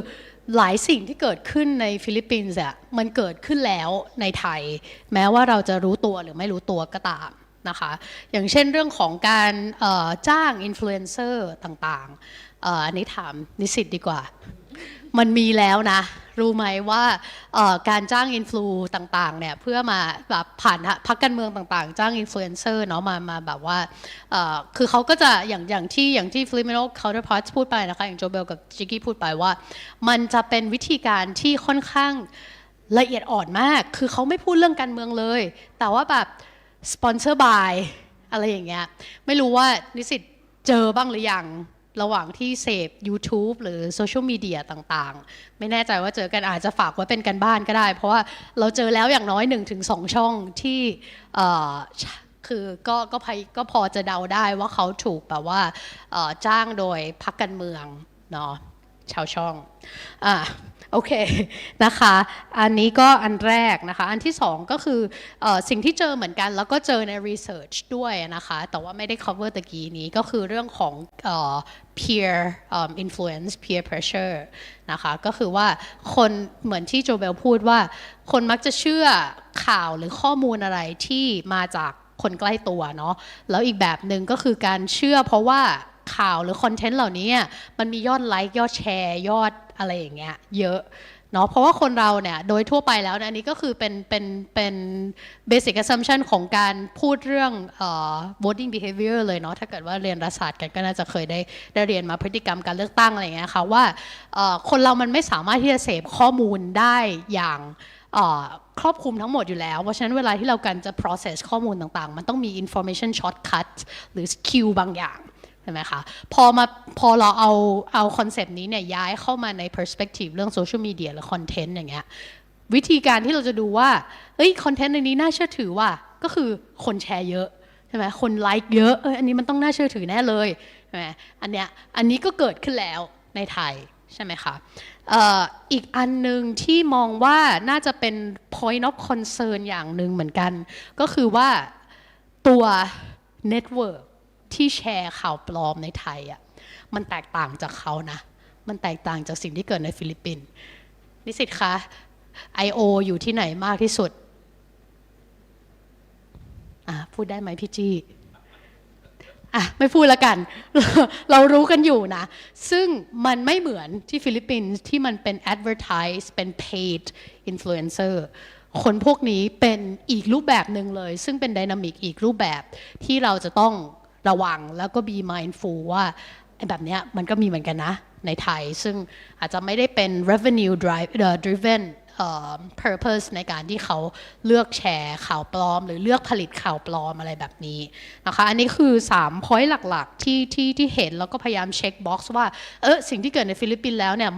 หลายสิ่งที่เกิดขึ้นในฟิลิปปินส์มันเกิดขึ้นแล้วในไทยแม้ว่าเราจะรู้ตัวหรือไม่รู้ตัวก็ตามนะคะอย่างเช่นเรื่องของการจ้างอินฟลูเอนเซอร์ต่างๆอันนี้ถามนิสิตดีกว่ามันมีแล้วนะรู้ไหมว่าการจ้างอินฟลูต่างๆเนี่ยเพื่อมาแบบผ่านพรรคการเมืองต่างๆจ้างอินฟลูเอนเซอร์เนาะมาแบบว่าคือเขาก็จะอย่างที่ Filipino counterparts พูดไปนะคะอย่างโจเบลกับจิกกี้พูดไปว่ามันจะเป็นวิธีการที่ค่อนข้างละเอียดอ่อนมากคือเขาไม่พูดเรื่องการเมืองเลยแต่ว่าแบบ sponsor by อะไรอย่างเงี้ยไม่รู้ว่านิสิตเจอบ้างหรือยังระหว่างที่เสพ YouTube หรือโซเชียลมีเดียต่างๆไม่แน่ใจว่าเจอกันอาจจะฝากไว้เป็นกันบ้านก็ได้เพราะว่าเราเจอแล้วอย่างน้อย 1-2 ช่องที่คือก็พอจะเดาได้ว่าเขาถูกแบบว่าจ้างโดยพรรคการเมืองเนาะชาวช่องโอเคนะคะอันนี้ก็อันแรกนะคะอันที่2ก็คือสิ่งที่เจอเหมือนกันแล้วก็เจอใน research ด้วยนะคะแต่ว่าไม่ได้ cover ตะกี้นี้ก็คือเรื่องของpeer influence peer pressure นะคะก็คือว่าคนเหมือนที่โจเบลพูดว่าคนมักจะเชื่อข่าวหรือข้อมูลอะไรที่มาจากคนใกล้ตัวเนาะแล้วอีกแบบหนึ่งก็คือการเชื่อเพราะว่าข่าวหรือคอนเทนต์เหล่านี้มันมียอดไลค์ยอดแชร์ยอดอะไรอย่างเงี้ยเยอะ เนาะเพราะว่าคนเราเนี่ยโดยทั่วไปแล้วนะอันนี้ก็คือเป็น basic assumption ของการพูดเรื่องvoting behavior เลยเนาะถ้าเกิดว่าเรียนรัฐศาสตร์กันก็น่าจะเคยได้เรียนมาพฤติกรรมการเลือกตั้งอะไรอย่างเงี้ยค่ะว่าคนเรามันไม่สามารถที่จะเสพข้อมูลได้อย่างครอบคลุมทั้งหมดอยู่แล้วเพราะฉะนั้นเวลาที่เราการจะ process ข้อมูลต่างๆมันต้องมี information shortcut หรือ skill บางอย่างใช่ไหมคะพอเราเอาคอนเซปต์นี้เนี่ยย้ายเข้ามาใน perspective เรื่อง social media หรือ content อย่างเงี้ยวิธีการที่เราจะดูว่าคอนเทนต์ในนี้น่าเชื่อถือว่าก็คือคนแชร์เยอะใช่ไหมคนไลค์เยอะอันนี้มันต้องน่าเชื่อถือแน่เลยใช่ไหมอันนี้ก็เกิดขึ้นแล้วในไทยใช่ไหมคะอีกอันหนึ่งที่มองว่าน่าจะเป็น point of concern อย่างหนึ่งเหมือนกันก็คือว่าตัว network ที่แชร์ข่าวปลอมในไทยมันแตกต่างจากเขานะมันแตกต่างจากสิ่งที่เกิดในฟิลิปปินส์นิสิตคะ I.O. อยู่ที่ไหนมากที่สุดพูดได้ไหมพี่จี้ไม่พูดแล้วกัน เรารู้กันอยู่นะซึ่งมันไม่เหมือนที่ฟิลิปปินส์ที่มันเป็น advertise เป็น paid influencer คนพวกนี้เป็นอีกรูปแบบหนึ่งเลยซึ่งเป็น dynamic อีกรูปแบบที่เราจะต้องระวังแล้วก็ be mindful ว่าแบบนี้มันก็มีเหมือนกันนะในไทยซึ่งอาจจะไม่ได้เป็น revenue driven purpose ในการที่เขาเลือกแชร์ข่าวปลอมหรือเลือกผลิตข่าวปลอมอะไรแบบนี้นะคะอันนี้คือ3 point หลักๆที่เห็นแล้วก็พยายามเช็คบ็อกซ์ว่าสิ่งที่เกิดในฟิลิปปินส์แล้วเนี่ย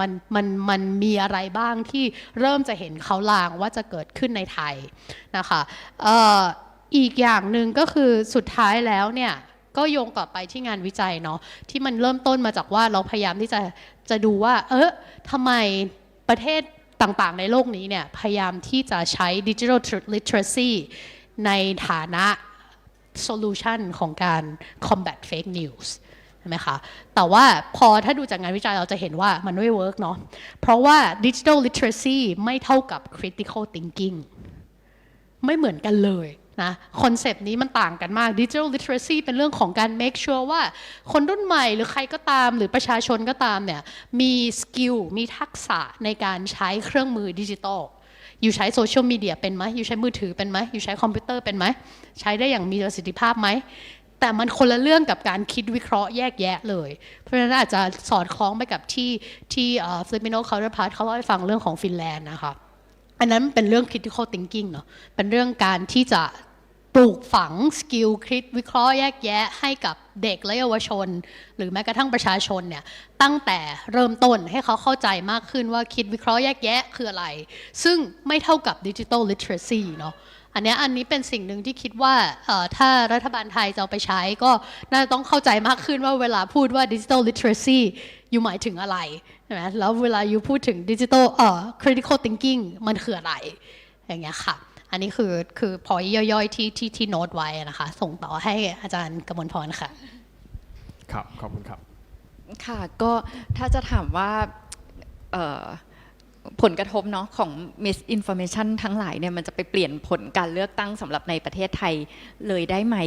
มันมีอะไรบ้างที่เริ่มจะเห็นเขาลางว่าจะเกิดขึ้นในไทยนะคะอีกอย่างหนึ่งก็คือสุดท้ายแล้วเนี่ยก็โยงกลับไปที่งานวิจัยเนาะที่มันเริ่มต้นมาจากว่าเราพยายามที่จะดูว่าทำไมประเทศต่างๆในโลกนี้เนี่ยพยายามที่จะใช้ digital literacy ในฐานะ solution ของการ combat fake news ใช่ไหมคะแต่ว่าถ้าดูจากงานวิจัยเราจะเห็นว่ามันไม่เวิร์กเนาะเพราะว่า digital literacy ไม่เท่ากับ critical thinking ไม่เหมือนกันเลยนะคอนเซปต์นี้มันต่างกันมาก Digital Literacy เป็นเรื่องของการ make sure ว่าคนรุ่นใหม่หรือใครก็ตามหรือประชาชนก็ตามเนี่ยมีสกิลมีทักษะในการใช้เครื่องมือดิจิทัลอยู่ใช้โซเชียลมีเดียเป็นไหมอยู่ใช้มือถือเป็นไหมอยู่ใช้คอมพิวเตอร์เป็นไหมใช้ได้อย่างมีประสิทธิภาพไหมแต่มันคนละเรื่องกับการคิดวิเคราะห์แยกแยะเลยเพราะฉะนั้นอาจจะสอดคล้องไปกับที่Filipino counterpart เขาเล่าให้ฟังเรื่องของฟินแลนด์นะคะอันนั้นเป็นเรื่อง critical thinking เนาะเป็นเรื่องการที่จะปลูกฝังสกิลคิดวิเคราะห์แยกแยะให้กับเด็กและเยาวชนหรือแม้กระทั่งประชาชนเนี่ยตั้งแต่เริ่มต้นให้เขาเข้าใจมากขึ้นว่าคิดวิเคราะห์แยกแยะคืออะไรซึ่งไม่เท่ากับ Digital Literacy เนาะอันนี้เป็นสิ่งหนึ่งที่คิดว่าถ้ารัฐบาลไทยจะเอาไปใช้ก็น่าจะต้องเข้าใจมากขึ้นว่าเวลาพูดว่า Digital Literacy อยู่หมายถึงอะไรใช่ไหมแล้วเวลาอยู่พูดถึง Digital Critical Thinking มันคืออะไรอย่างเงี้ยค่ะอันนี้คือพอยย่อยๆที่โน้ตไว้นะคะส่งต่อให้อาจารย์กมลพรค่ะครับขอบคุณครับค่ะก็ถ้าจะถามว่าผลกระทบเนาะของ Misinformation ทั้งหลายเนี่ยมันจะไปเปลี่ยนผลการเลือกตั้งสำหรับในประเทศไทยเลยได้ไหม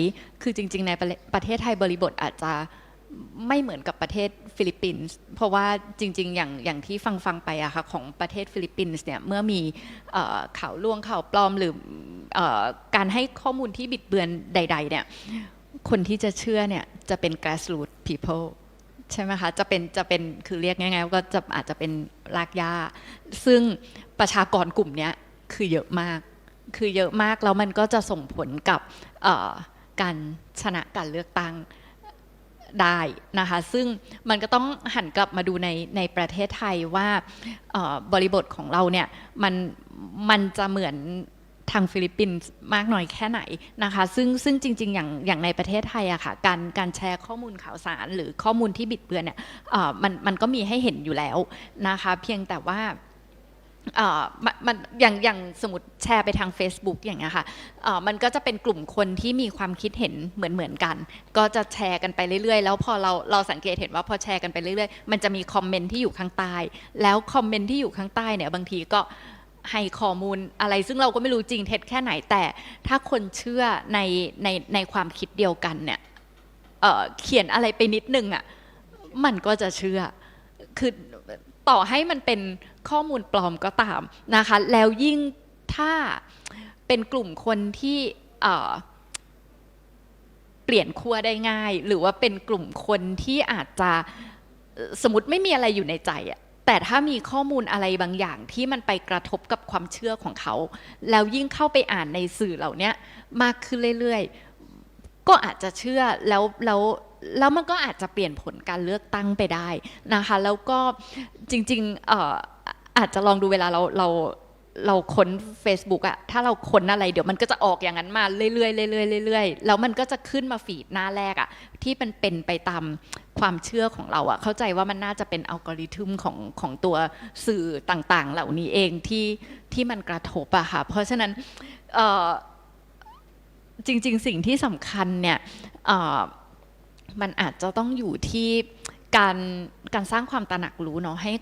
คือจริงๆในประเทศไทยบริบทอาจจะไม่เหมือนกับประเทศฟิลิปปินส์เพราะว่าจริงๆอย่างที่ฟังไปอะค่ะของประเทศฟิลิปปินส์เนี่ยเมื่อมีข่าวลวงข่าวปลอมหรือการให้ข้อมูลที่บิดเบือนใดๆเนี่ยคนที่จะเชื่อเนี่ยจะเป็น grassroots people ใช่ไหมคะจะเป็นคือเรียกง่ายๆก็จะอาจจะเป็นรากหญ้าซึ่งประชากรกลุ่มนี้คือเยอะมากแล้วมันก็จะส่งผลกับการชนะการเลือกตั้งได้นะคะซึ่งมันก็ต้องหันกลับมาดูในประเทศไทยว่าบริบทของเราเนี่ยมันจะเหมือนทางฟิลิปปินส์มากน้อยแค่ไหนนะคะซึ่งจริงๆอย่างในประเทศไทยอะค่ะการแชร์ข้อมูลข่าวสารหรือข้อมูลที่บิดเบือนเนี่ยมันก็มีให้เห็นอยู่แล้วนะคะเพียงแต่ว่ามันอย่างสมมติแชร์ไปทาง Facebook อย่างเงี้ยค่ะมันก็จะเป็นกลุ่มคนที่มีความคิดเห็นเหมือนกันก็จะแชร์กันไปเรื่อยๆแล้วพอเราสังเกตเห็นว่าพอแชร์กันไปเรื่อยๆมันจะมีคอมเมนต์ที่อยู่ข้างใต้แล้วคอมเมนต์ที่อยู่ข้างใต้เนี่ยบางทีก็ให้ข้อมูลอะไรซึ่งเราก็ไม่รู้จริงเท็จแค่ไหนแต่ถ้าคนเชื่อในความคิดเดียวกันเนี่ยเขียนอะไรไปนิดนึงอ่ะมันก็จะเชื่อคือ ต่อให้มันเป็นข้อมูลปลอมก็ตามนะคะแล้วยิ่งถ้าเป็นกลุ่มคนที่เปลี่ยนขั้วได้ง่ายหรือว่าเป็นกลุ่มคนที่อาจจะสมมติไม่มีอะไรอยู่ในใจอะแต่ถ้ามีข้อมูลอะไรบางอย่างที่มันไปกระทบกับความเชื่อของเขาแล้วยิ่งเข้าไปอ่านในสื่อเหล่านี้มากขึ้นเรื่อยๆก็อาจจะเชื่อแล้วมันก็อาจจะเปลี่ยนผลการเลือกตั้งไปได้นะคะแล้วก็จริงๆอาจจะลองดูเวลาเราค้น Facebook อะถ้าเราค้นอะไรเดี๋ยวมันก็จะออกอย่างนั้นมาเรื่อยๆเรื่อยๆแล้วมันก็จะขึ้นมาฟีดหน้าแรกอะที่มันเป็นไปตามความเชื่อของเราอะเข้าใจว่ามันน่าจะเป็นอัลกอริทึมของตัวสื่อต่างๆเหล่านี้เองที่มันกระทบอะค่ะเพราะฉะนั้นจริงๆสิ่งที่สำคัญเนี่ยมันอาจจะต้องอยู่ที่การสร้างความตระหนักรู้เนาะให้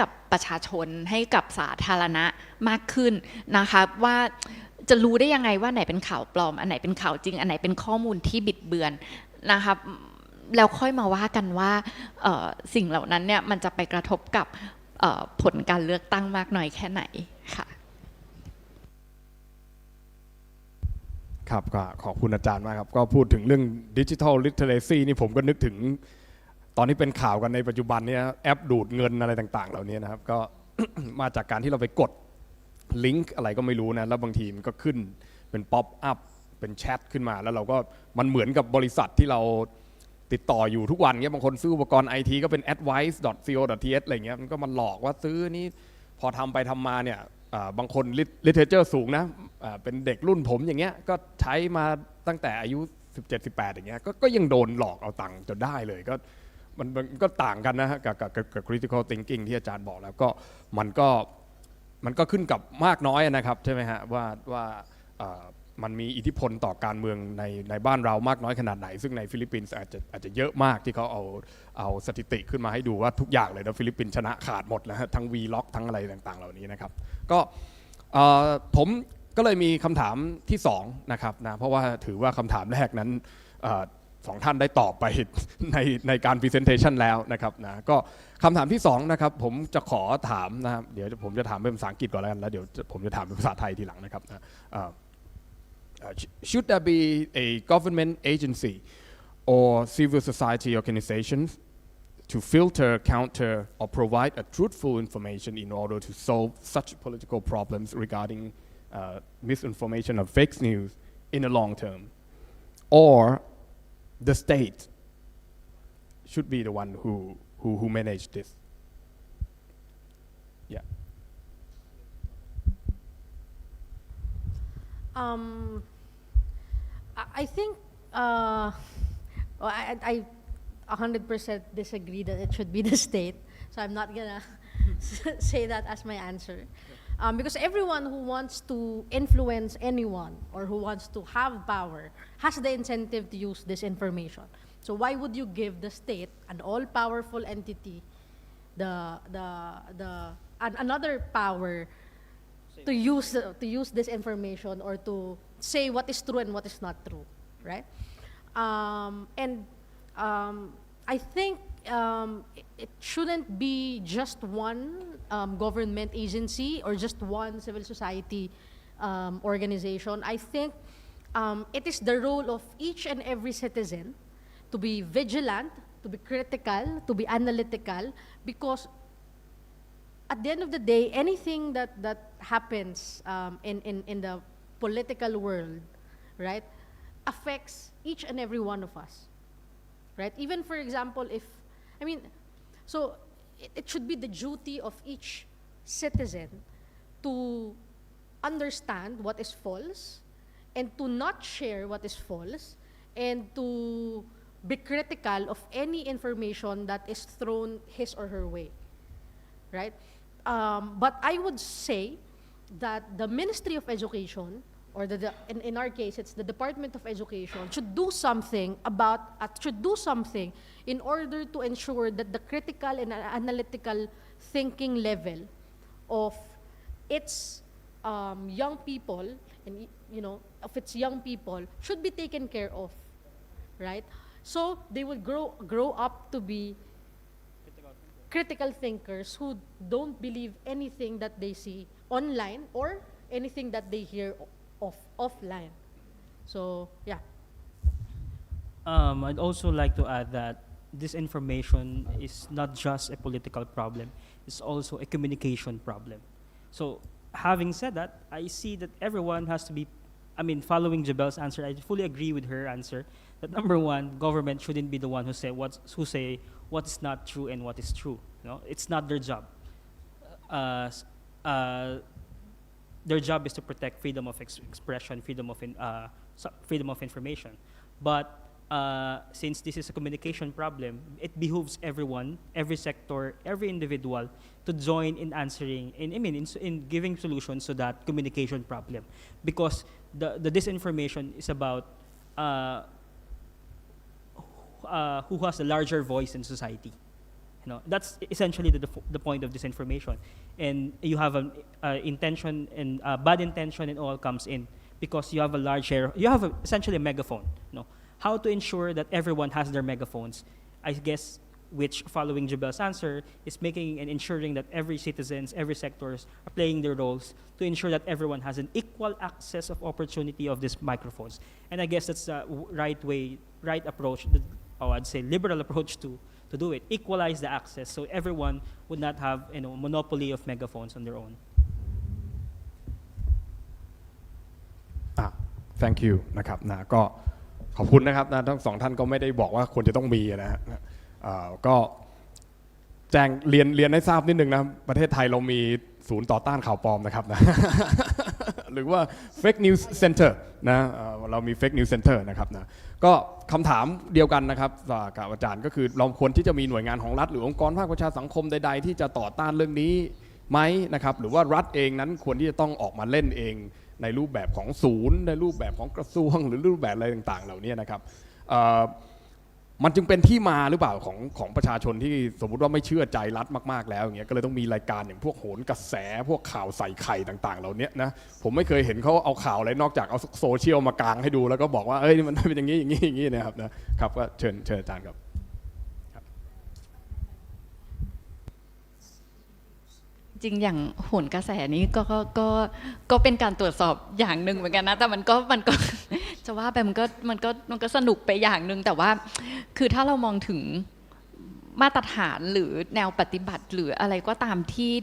กับประชาชนให้กับสาธารณะมากขึ้นนะคะว่าจะรู้ได้ยังไงว่าไหนเป็นข่าวปลอมอันไหนเป็นข่าวจริงอันไหนเป็นข้อมูลที่บิดเบือนนะคะแล้วค่อยมาว่ากันว่าสิ่งเหล่านั้นเนี่ยมันจะไปกระทบกับผลการเลือกตั้งมากน้อยแค่ไหนค่ะครับก็ขอบคุณอาจารย์มากครับก็พูดถึงเรื่อง Digital Literacy นี่ผมก็นึกถึงตอนนี้เป็นข่าวกันในปัจจุบันเนี่ยแอปดูดเงินอะไรต่างๆเหล่านี้นะครับก็ มาจากการที่เราไปกดลิงก์อะไรก็ไม่รู้นะแล้วบางทีมันก็ขึ้นเป็นป๊อปอัพเป็นแชทขึ้นมาแล้วเราก็มันเหมือนกับบริษัทที่เราติดต่ออยู่ทุกวันเงี้ยบางคนซื้ออุปกรณ์ไอทีก็เป็น advice.co.th อะไรเงี้ยมันก็มันหลอกว่าซื้อนี่พอทำไปทำมาเนี่ยบางคน literature สูงนะเป็นเด็กรุ่นผมอย่างเงี้ยก็ใช้มาตั้งแต่อายุ 17-18 อย่างเงี้ยก็ยังโดนหลอกเอาตังค์จนได้เลยก็มันก็ต่างกันนะฮะกับ critical thinking ที่อาจารย์บอกแล้วก็มันก็ขึ้นกับมากน้อยนะครับใช่ไหมฮะว่ามันมีอิทธิพลต่อการเมืองในบ้านเรามากน้อยขนาดไหนซึ่งในฟิลิปปินส์อาจจะเยอะมากที่เขาเอาสถิติขึ้นมาให้ดูว่าทุกอย่างเลยนะฟิลิปปินส์ชนะขาดหมดแล้วทั้ง V-Lock ทั้งอะไรต่างๆเหล่านี้นะครับก็ผมก็เลยมีคำถามที่2นะครับนะเพราะว่าถือว่าคำถามแรกนั้น2ท่านได้ตอบไปในการ presentation แล้วนะครับนะก็คำถามที่2นะครับผมจะขอถามนะครับเดี๋ยวผมจะถามเป็นภาษาอังกฤษก่อนแล้วกันแล้วเดี๋ยวผมจะถามเป็นภาษาไทยทีหลังนะครับshould there be a government agency or civil society organizations to filter, counter, or provide a truthful information in order to solve such political problems regarding misinformation or fake news in the long term? Or the state should be the one who manage this? Yeah. I think I 100% disagree that it should be the state, so I'm not gonna say that as my answer. Because everyone who wants to influence anyone or who wants to have power has the incentive to use this information. So why would you give the state, an all-powerful entity, another power to use this information or to say what is true and what is not true, right? I think it shouldn't be just one government agency or just one civil society organization. I think it is the role of each and every citizen to be vigilant, to be critical, to be analytical, because at the end of the day, anything that happens in the political world, right, affects each and every one of us, right? Even, for example, so it should be the duty of each citizen to understand what is false and to not share what is false and to be critical of any information that is thrown his or her way, right? But I would say that the Ministry of Education, or in our case, it's the Department of Education, should do something in order to ensure that the critical and analytical thinking level of its young people, and of its young people, should be taken care of, right? So they will grow up to be critical thinkers who don't believe anything that they see online or anything that they hear offline. So yeah. I'd also like to add that disinformation is not just a political problem, it's also a communication problem. So having said that, I see that everyone has to be, following Jobelle's answer, I fully agree with her answer that number one, government shouldn't be the one who say what's not true and what is true. No, it's not their job. Their job is to protect freedom of expression, freedom of information. But since this is a communication problem, it behooves everyone, every sector, every individual to join in answering, in giving solutions to that communication problem. Because the disinformation is about who has a larger voice in society. That's essentially the point of disinformation. And you have an intention and bad intention and all comes in because you have a large share, you have essentially a megaphone. How to ensure that everyone has their megaphones, I guess, which following Jobelle's answer is making and ensuring that every citizens, every sectors are playing their roles to ensure that everyone has an equal access of opportunity of these microphones. And I guess that's the right approach, or I'd say liberal approach to do it, equalize the access so everyone would not have monopoly of megaphones on their own. Thank you นะครับก็ขอบคุณนะครับทั้งสองท่านก็ไม่ได้บอกว่าควรจะต้องมีนะฮะก็แจ้งเรียนให้ทราบนิดนึงนะประเทศไทยเรามีศูนย์ต่อต้านข่าวปลอมนะครับนะ หรือว่า fake news center นะเรามี fake news center นะครับนะก็คำถามเดียวกันนะครับกับอาจารย์ก็คือเราควรที่จะมีหน่วยงานของรัฐหรือองค์กรภาคประชาสังคมใดๆที่จะต่อต้านเรื่องนี้ไหมนะครับหรือว่ารัฐเองนั้นควรที่จะต้องออกมาเล่นเองในรูปแบบของศูนย์ในรูปแบบของกระทรวงหรือรูปแบบอะไรต่างๆเหล่านี้นะครับมันจึงเป็นที่มาหรือเปล่าของประชาชนที่สมมุติว่าไม่เชื่อใจรัฐมากๆแล้วอย่างเงี้ยก็เลยต้องมีรายการอย่างพวกโหนกระแสพวกข่าวใส่ไข่ต่างๆเหล่านี้นะผมไม่เคยเห็นเขาเอาข่าวอะไรนอกจากเอาโซเชียลมากางให้ดูแล้วก็บอกว่าเอ้ยมันเป็นอย่างนี้อย่างนี้อย่างนี้นะครับนะครับก็เชิญอาจารย์ครับจริงอย่างโหนกระแสนี้ก็เป็นการตรวจสอบอย่างหนึ่งเหมือนกันนะแต่มันก็จะว่าไปมันก็สนุกไปอย่างหนึ่งแต่ว่าคือถ้าเรามองถึงมาตรฐานหรือแนวปฏิบัติหรืออะไรก็ตาม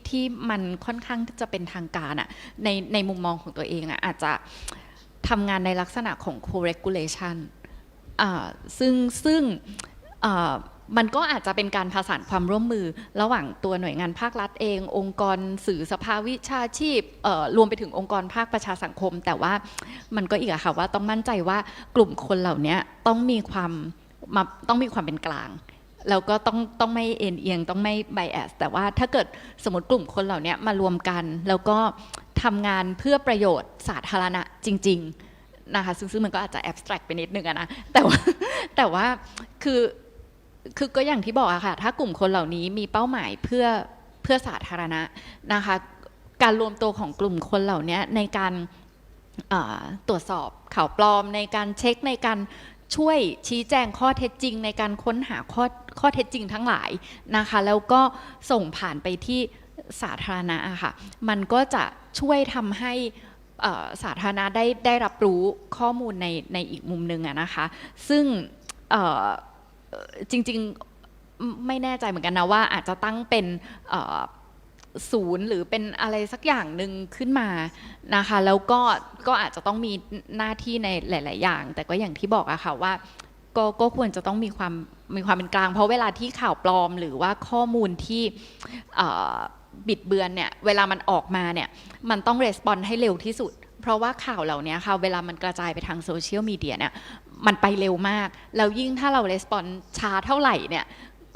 ที่มันค่อนข้างจะเป็นทางการอ่ะในมุมมองของตัวเองอ่ะอาจจะทำงานในลักษณะของ co-regulation ซึ่งมันก็อาจจะเป็นการผสานความร่วมมือระหว่างตัวหน่วยงานภาครัฐเององค์กรสื่อสภาวิชาชีพรวมไปถึงองค์กรภาคประชาสังคมแต่ว่ามันก็อีกอะค่ะว่าต้องมั่นใจว่ากลุ่มคนเหล่านี้ต้องมีความเป็นกลางแล้วก็ต้องไม่เอ็นเอียงต้องไม่ไบแอสแต่ว่าถ้าเกิดสมมติกลุ่มคนเหล่านี้มารวมกันแล้วก็ทำงานเพื่อประโยชน์สาธารณะจริงๆนะคะซึ่งมันก็อาจจะแอบสแตรกไปนิดนึงนะแต่ว่าคือก็อย่างที่บอกอะค่ะถ้ากลุ่มคนเหล่านี้มีเป้าหมายเพื่อสาธารณะนะคะการรวมตัวของกลุ่มคนเหล่านี้ในการตรวจสอบข่าวปลอมในการเช็คในการช่วยชี้แจงข้อเท็จจริงในการค้นหาข้อเท็จจริงทั้งหลายนะคะแล้วก็ส่งผ่านไปที่สาธารณะอะค่ะมันก็จะช่วยทำให้สาธารณะได้รับรู้ข้อมูลในอีกมุมนึงอะนะคะซึ่งจริงๆไม่แน่ใจเหมือนกันนะว่าอาจจะตั้งเป็นศูนย์หรือเป็นอะไรสักอย่างหนึ่งขึ้นมานะคะแล้วก็อาจจะต้องมีหน้าที่ในหลายๆอย่างแต่ก็อย่างที่บอกอะค่ะว่าก็ควรจะต้องมีความเป็นกลางเพราะเวลาที่ข่าวปลอมหรือว่าข้อมูลที่บิดเบือนเนี่ยเวลามันออกมาเนี่ยมันต้องรีสปอนส์ให้เร็วที่สุดเพราะว่าข่าวเหล่านี้ค่ะเวลามันกระจายไปทางโซเชียลมีเดียเนี่ยมันไปเร็วมากแล้วยิ่งถ้าเรารีสปอนส์ช้าเท่าไหร่เนี่ย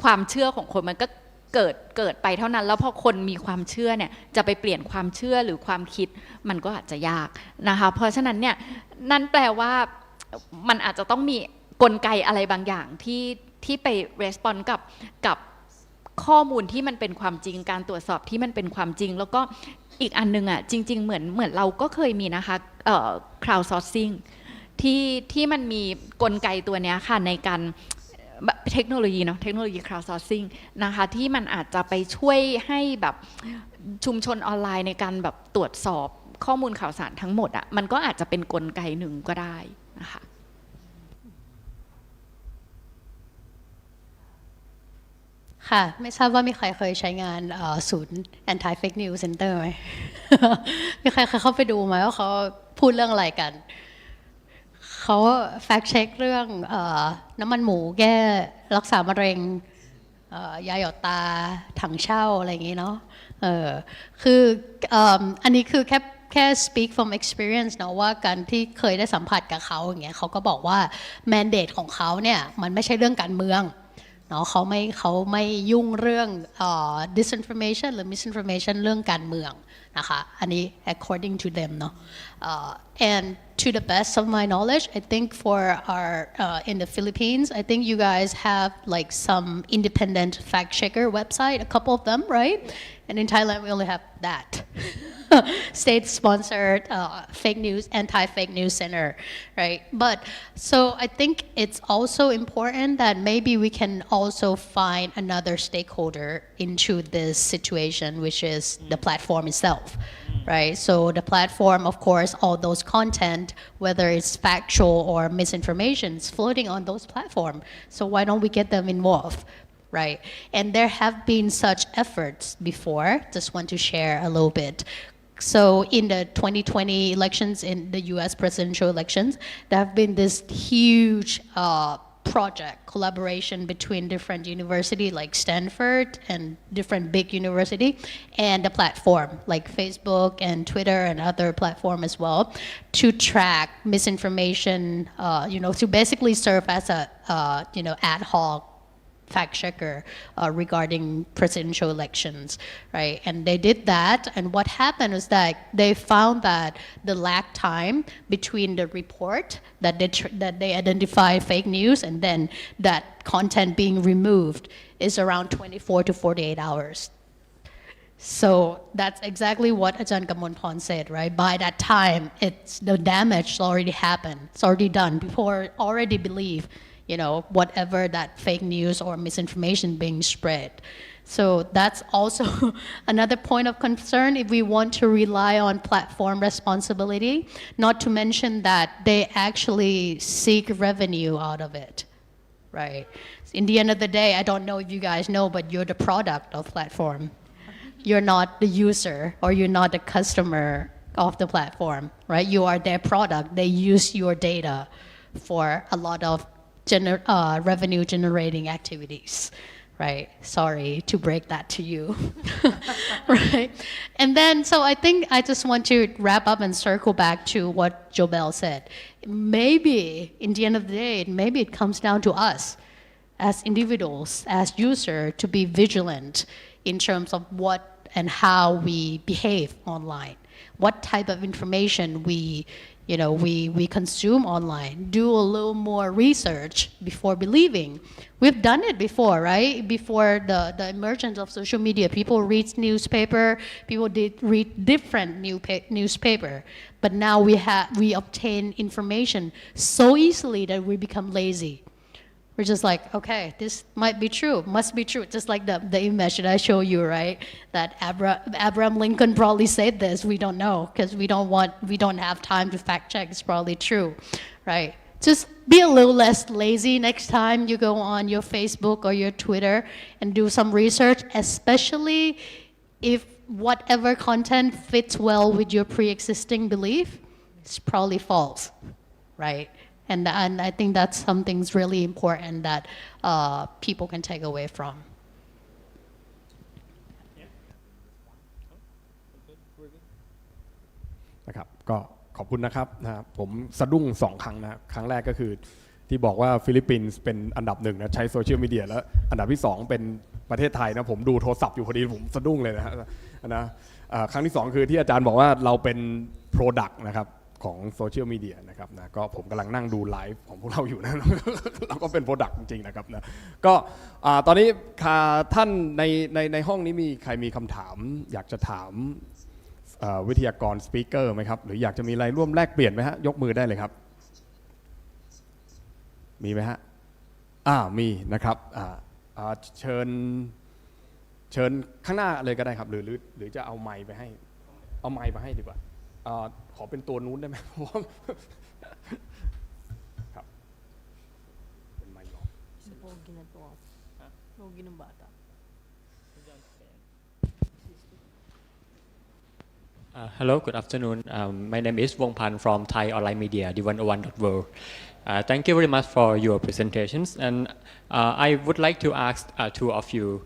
ความเชื่อของคนมันก็เกิดไปเท่านั้นแล้วพอคนมีความเชื่อเนี่ยจะไปเปลี่ยนความเชื่อหรือความคิดมันก็อาจจะยากนะคะเพราะฉะนั้นเนี่ยนั่นแปลว่ามันอาจจะต้องมีกลไกอะไรบางอย่างที่ไปรีสปอนส์กับข้อมูลที่มันเป็นความจริงการตรวจสอบที่มันเป็นความจริงแล้วก็อีกอันนึงอ่ะจริงๆเหมือนเราก็เคยมีนะคะcrowd sourcing ที่มันมีกลไกตัวนี้ค่ะในการ เทคโนโลยีเนาะเทคโนโลยี crowdsourcing นะคะที่มันอาจจะไปช่วยให้แบบชุมชนออนไลน์ในการแบบตรวจสอบข้อมูลข่าวสารทั้งหมดอ่ะมันก็อาจจะเป็นกลไกหนึ่งก็ได้นะคะค่ะไม่ทราบว่ามีใครเคยใช้งานศูนย์ anti fake news center ไหม มีใครเคยเข้าไปดูไหมว่าเขาพูดเรื่องอะไรกันเขา fact check เรื่องน้ำมันหมูแก้รักษามะเร็งยาหยอดตาถังเช่าอะไรอย่างนี้เนาะคืออันนี้คือแค่ speak from experience เนาะว่าการที่เคยได้สัมผัสกับเขาอย่างเงี้ยเขาก็บอกว่า mandate ของเขาเนี่ยมันไม่ใช่เรื่องการเมืองเนาะเขาไม่ยุ่งเรื่องdisinformation หรือ misinformation เรื่องการเมืองนะคะอันนี้ according to them เนาะand to the best of my knowledge I think for our in the Philippines I think you guys have like some independent fact checker website a couple of them right and in Thailand we only have that state sponsored fake news anti-fake news center right but so I think it's also important that maybe we can also find another stakeholder into this situation which is the platform itself right so the platform of course all those content whether it's factual or misinformation is floating on those platforms so why don't we get them involved right and there have been such efforts before just want to share a little bit so in the 2020 elections in the US presidential elections there have been this huge project collaboration between different university like Stanford and different big university and the platform like Facebook and Twitter and other platform as well to track misinformation to basically serve as a ad hoc fact checker regarding presidential elections, right? And they did that, and what happened was that they found that the lag time between the report that they identify fake news and then that content being removed is around 24 to 48 hours. So that's exactly what Ajahn Kamonpon said, right? By that time, the damage already happened. It's already done. People already believe whatever that fake news or misinformation being spread. So that's also another point of concern if we want to rely on platform responsibility, not to mention that they actually seek revenue out of it, right? In the end of the day, I don't know if you guys know, but you're the product of platform. You're not the user or you're not the customer of the platform, right? You are their product. They use your data for a lot of revenue generating activities, right? Sorry to break that to you, right? And then, so I think I just want to wrap up and circle back to what Jobelle said. Maybe, in the end of the day, maybe it comes down to us as individuals, as users, to be vigilant in terms of what and how we behave online, what type of information we consume online, do a little more research before believing. We've done it before, right? Before the emergence of social media, people read newspaper, people did read different newspaper, but now we obtain information so easily that we become lazy. We're just like, okay, this might be true, must be true. Just like the image that I show you, right? That Abraham Lincoln probably said this. We don't know because we don't have time to fact check. It's probably true, right? Just be a little less lazy next time you go on your Facebook or your Twitter and do some research, especially if whatever content fits well with your pre-existing belief, it's probably false, right? And I think that's something really important that people can take away from. นะครับก็ขอบคุณนะครับผมสะดุ้ง2 ครั้งนะครั้งแรกก็คือที่บอกว่าฟิลิปปินส์เป็นอันดับ1นะใช้โซเชียลมีเดียแล้วอันดับที่2เป็นประเทศไทยนะผมดูโทรศัพท์อยู่พอดีผมสะดุ้งเลยนะครั้งที่2คือที่อาจารย์บอกว่าเราเป็น product นะครับของโซเชียลมีเดียนะครับนะก็ผมกำลังนั่งดูไลฟ์ของพวกเราอยู่นะเราก็เป็นโปรดักต์จริงๆนะครับนะก็ตอนนี้ท่านในห้องนี้มีใครมีคำถามอยากจะถามวิทยากรสปีกเกอร์ไหมครับหรืออยากจะมีอะไรร่วมแลกเปลี่ยนไหมฮะยกมือได้เลยครับมีไหมฮะ มีนะครับเชิญข้างหน้าเลยก็ได้ครับหรือจะเอาไมค์ไปให้เอาไมค์ไปให้ดีกว่าขอเป็นตัวนู้นได้ไหมเพราะว่าครับเป็นไมค์รอ Hello, good afternoon. My name is Wong Pan from Thai Online Media, the101.world. Thank you very much for your presentations, and I would like to ask two of you.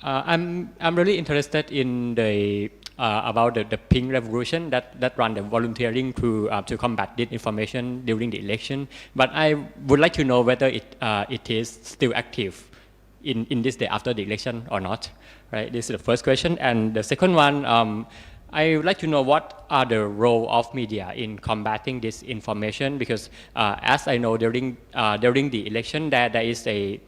I'm really interested in the about the Pink Revolution that run the volunteering to combat disinformation during the election. But I would like to know whether it is still active in this day after the election or not. Right. This is the first question, and the second one. I would like to know what are the role of media in combating this information, because as I know during the election there is a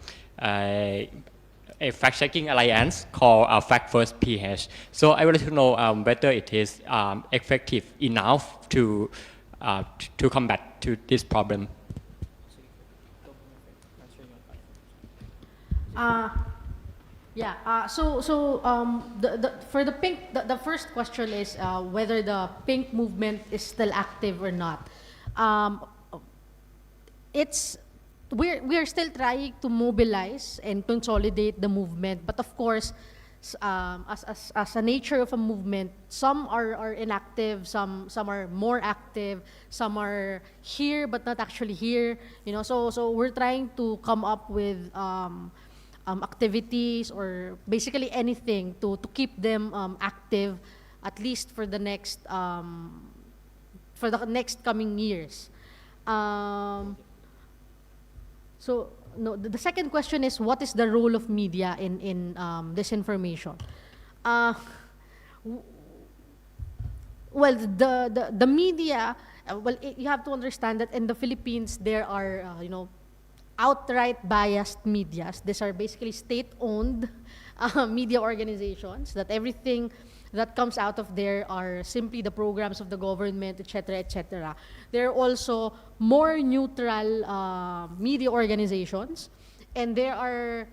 fact-checking alliance called Fact First PH. So I would like to know whether it is effective enough to combat this problem. For the pink, the first question is whether the pink movement is still active or not. We are still trying to mobilize and consolidate the movement, but of course, as a nature of a movement, some are inactive, some are more active, some are here but not actually here. So we're trying to come up with activities or basically anything to keep them active, at least for the next coming years. The second question is, what is the role of media in disinformation? Well, the media. You have to understand that in the Philippines there are outright biased medias. These are basically state-owned media organizations, that everything that comes out of there are simply the programs of the government, etc., etc. There are also more neutral media organizations, and there are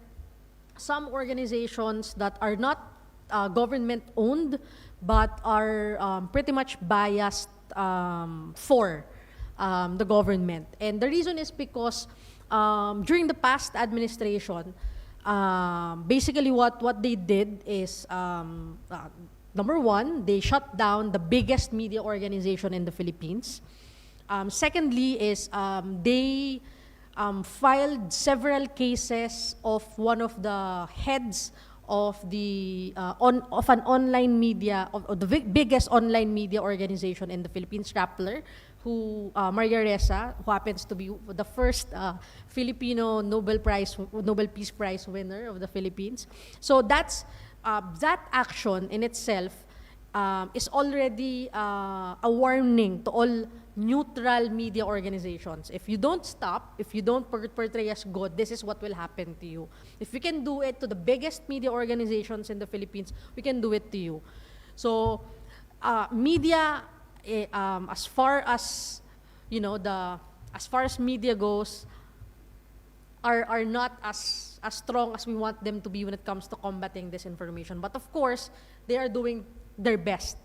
some organizations that are not government-owned, but are pretty much biased for the government. And the reason is because during the past administration, basically what they did is, number one, they shut down the biggest media organization in the Philippines. Secondly is they filed several cases of one of the heads of an online media, of the biggest online media organization in the Philippines, Rappler, Maria Ressa, who happens to be the first Filipino Nobel Peace Prize winner of the Philippines. So that action in itself is already a warning to all neutral media organizations. If you don't stop, if you don't portray as good, this is what will happen to you. If we can do it to the biggest media organizations in the Philippines, we can do it to you. So media, as far as media goes, are not as strong as we want them to be when it comes to combating disinformation. But of course, they are doing their best.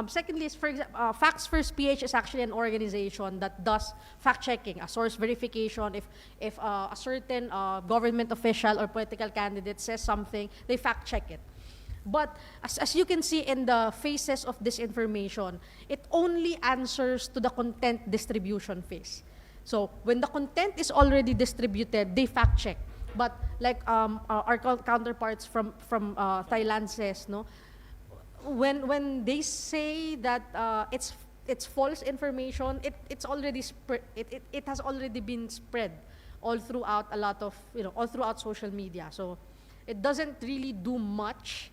Secondly, is, for example, Facts First PH is actually an organization that does fact-checking, a source verification. If a certain government official or political candidate says something, they fact-check it. But as you can see in the phases of disinformation, it only answers to the content distribution phase. So when the content is already distributed, they fact-check. But like our counterparts from Thailand says, when they say that it's false information, it's already it has already been spread all throughout all throughout social media. So it doesn't really do much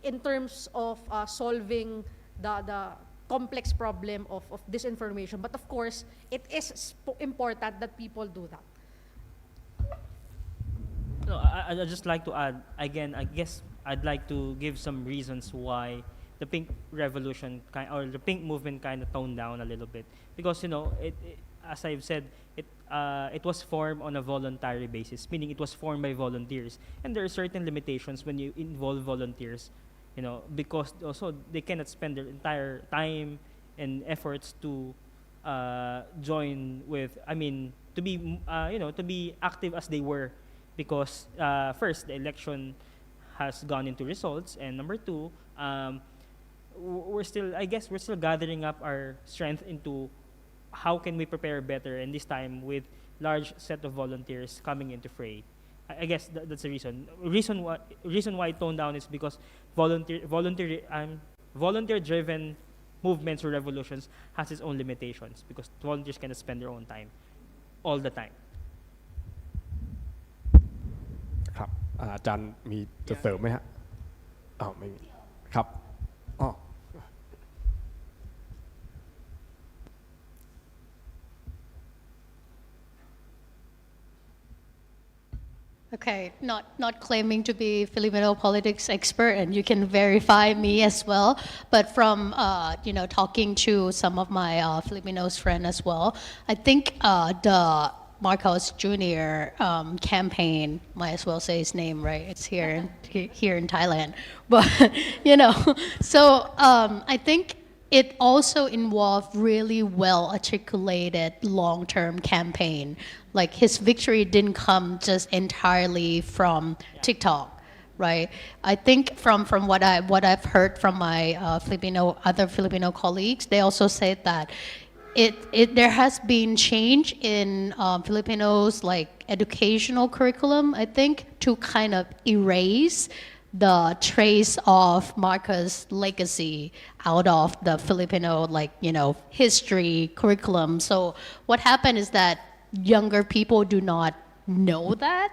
in terms of solving the complex problem of disinformation. But of course, it is important that people do that. No, I'd just like to add, again, I guess I'd like to give some reasons why the Pink Revolution or the Pink movement kind of toned down a little bit. Because, as I've said, it was formed on a voluntary basis, meaning it was formed by volunteers. And there are certain limitations when you involve volunteers, because also they cannot spend their entire time and efforts to join with, to be active as they were, because first, the election has gone into results, and number two, we're still gathering up our strength into how can we prepare better, and this time with large set of volunteers coming into fray. I guess that's the reason. Reason why toned down is because volunteer-driven movements or revolutions has its own limitations, because volunteers cannot spend their own time all the time. ครับอาจารย์มีจะเสริมไหมฮะไม่มีครับOkay, not claiming to be Filipino politics expert, and you can verify me as well. But from talking to some of my Filipinos friends as well, I think the Marcos Jr. Campaign, might as well say his name, right? It's here in Thailand, but so I think it also involved really well articulated long-term campaign. Like his victory didn't come just entirely from TikTok, right? I think from what I've heard from my other Filipino colleagues, they also said that there has been change in Filipinos like educational curriculum, I think, to kind of erase the trace of Marcos' legacy out of the Filipino history curriculum. So what happened is that younger people do not know that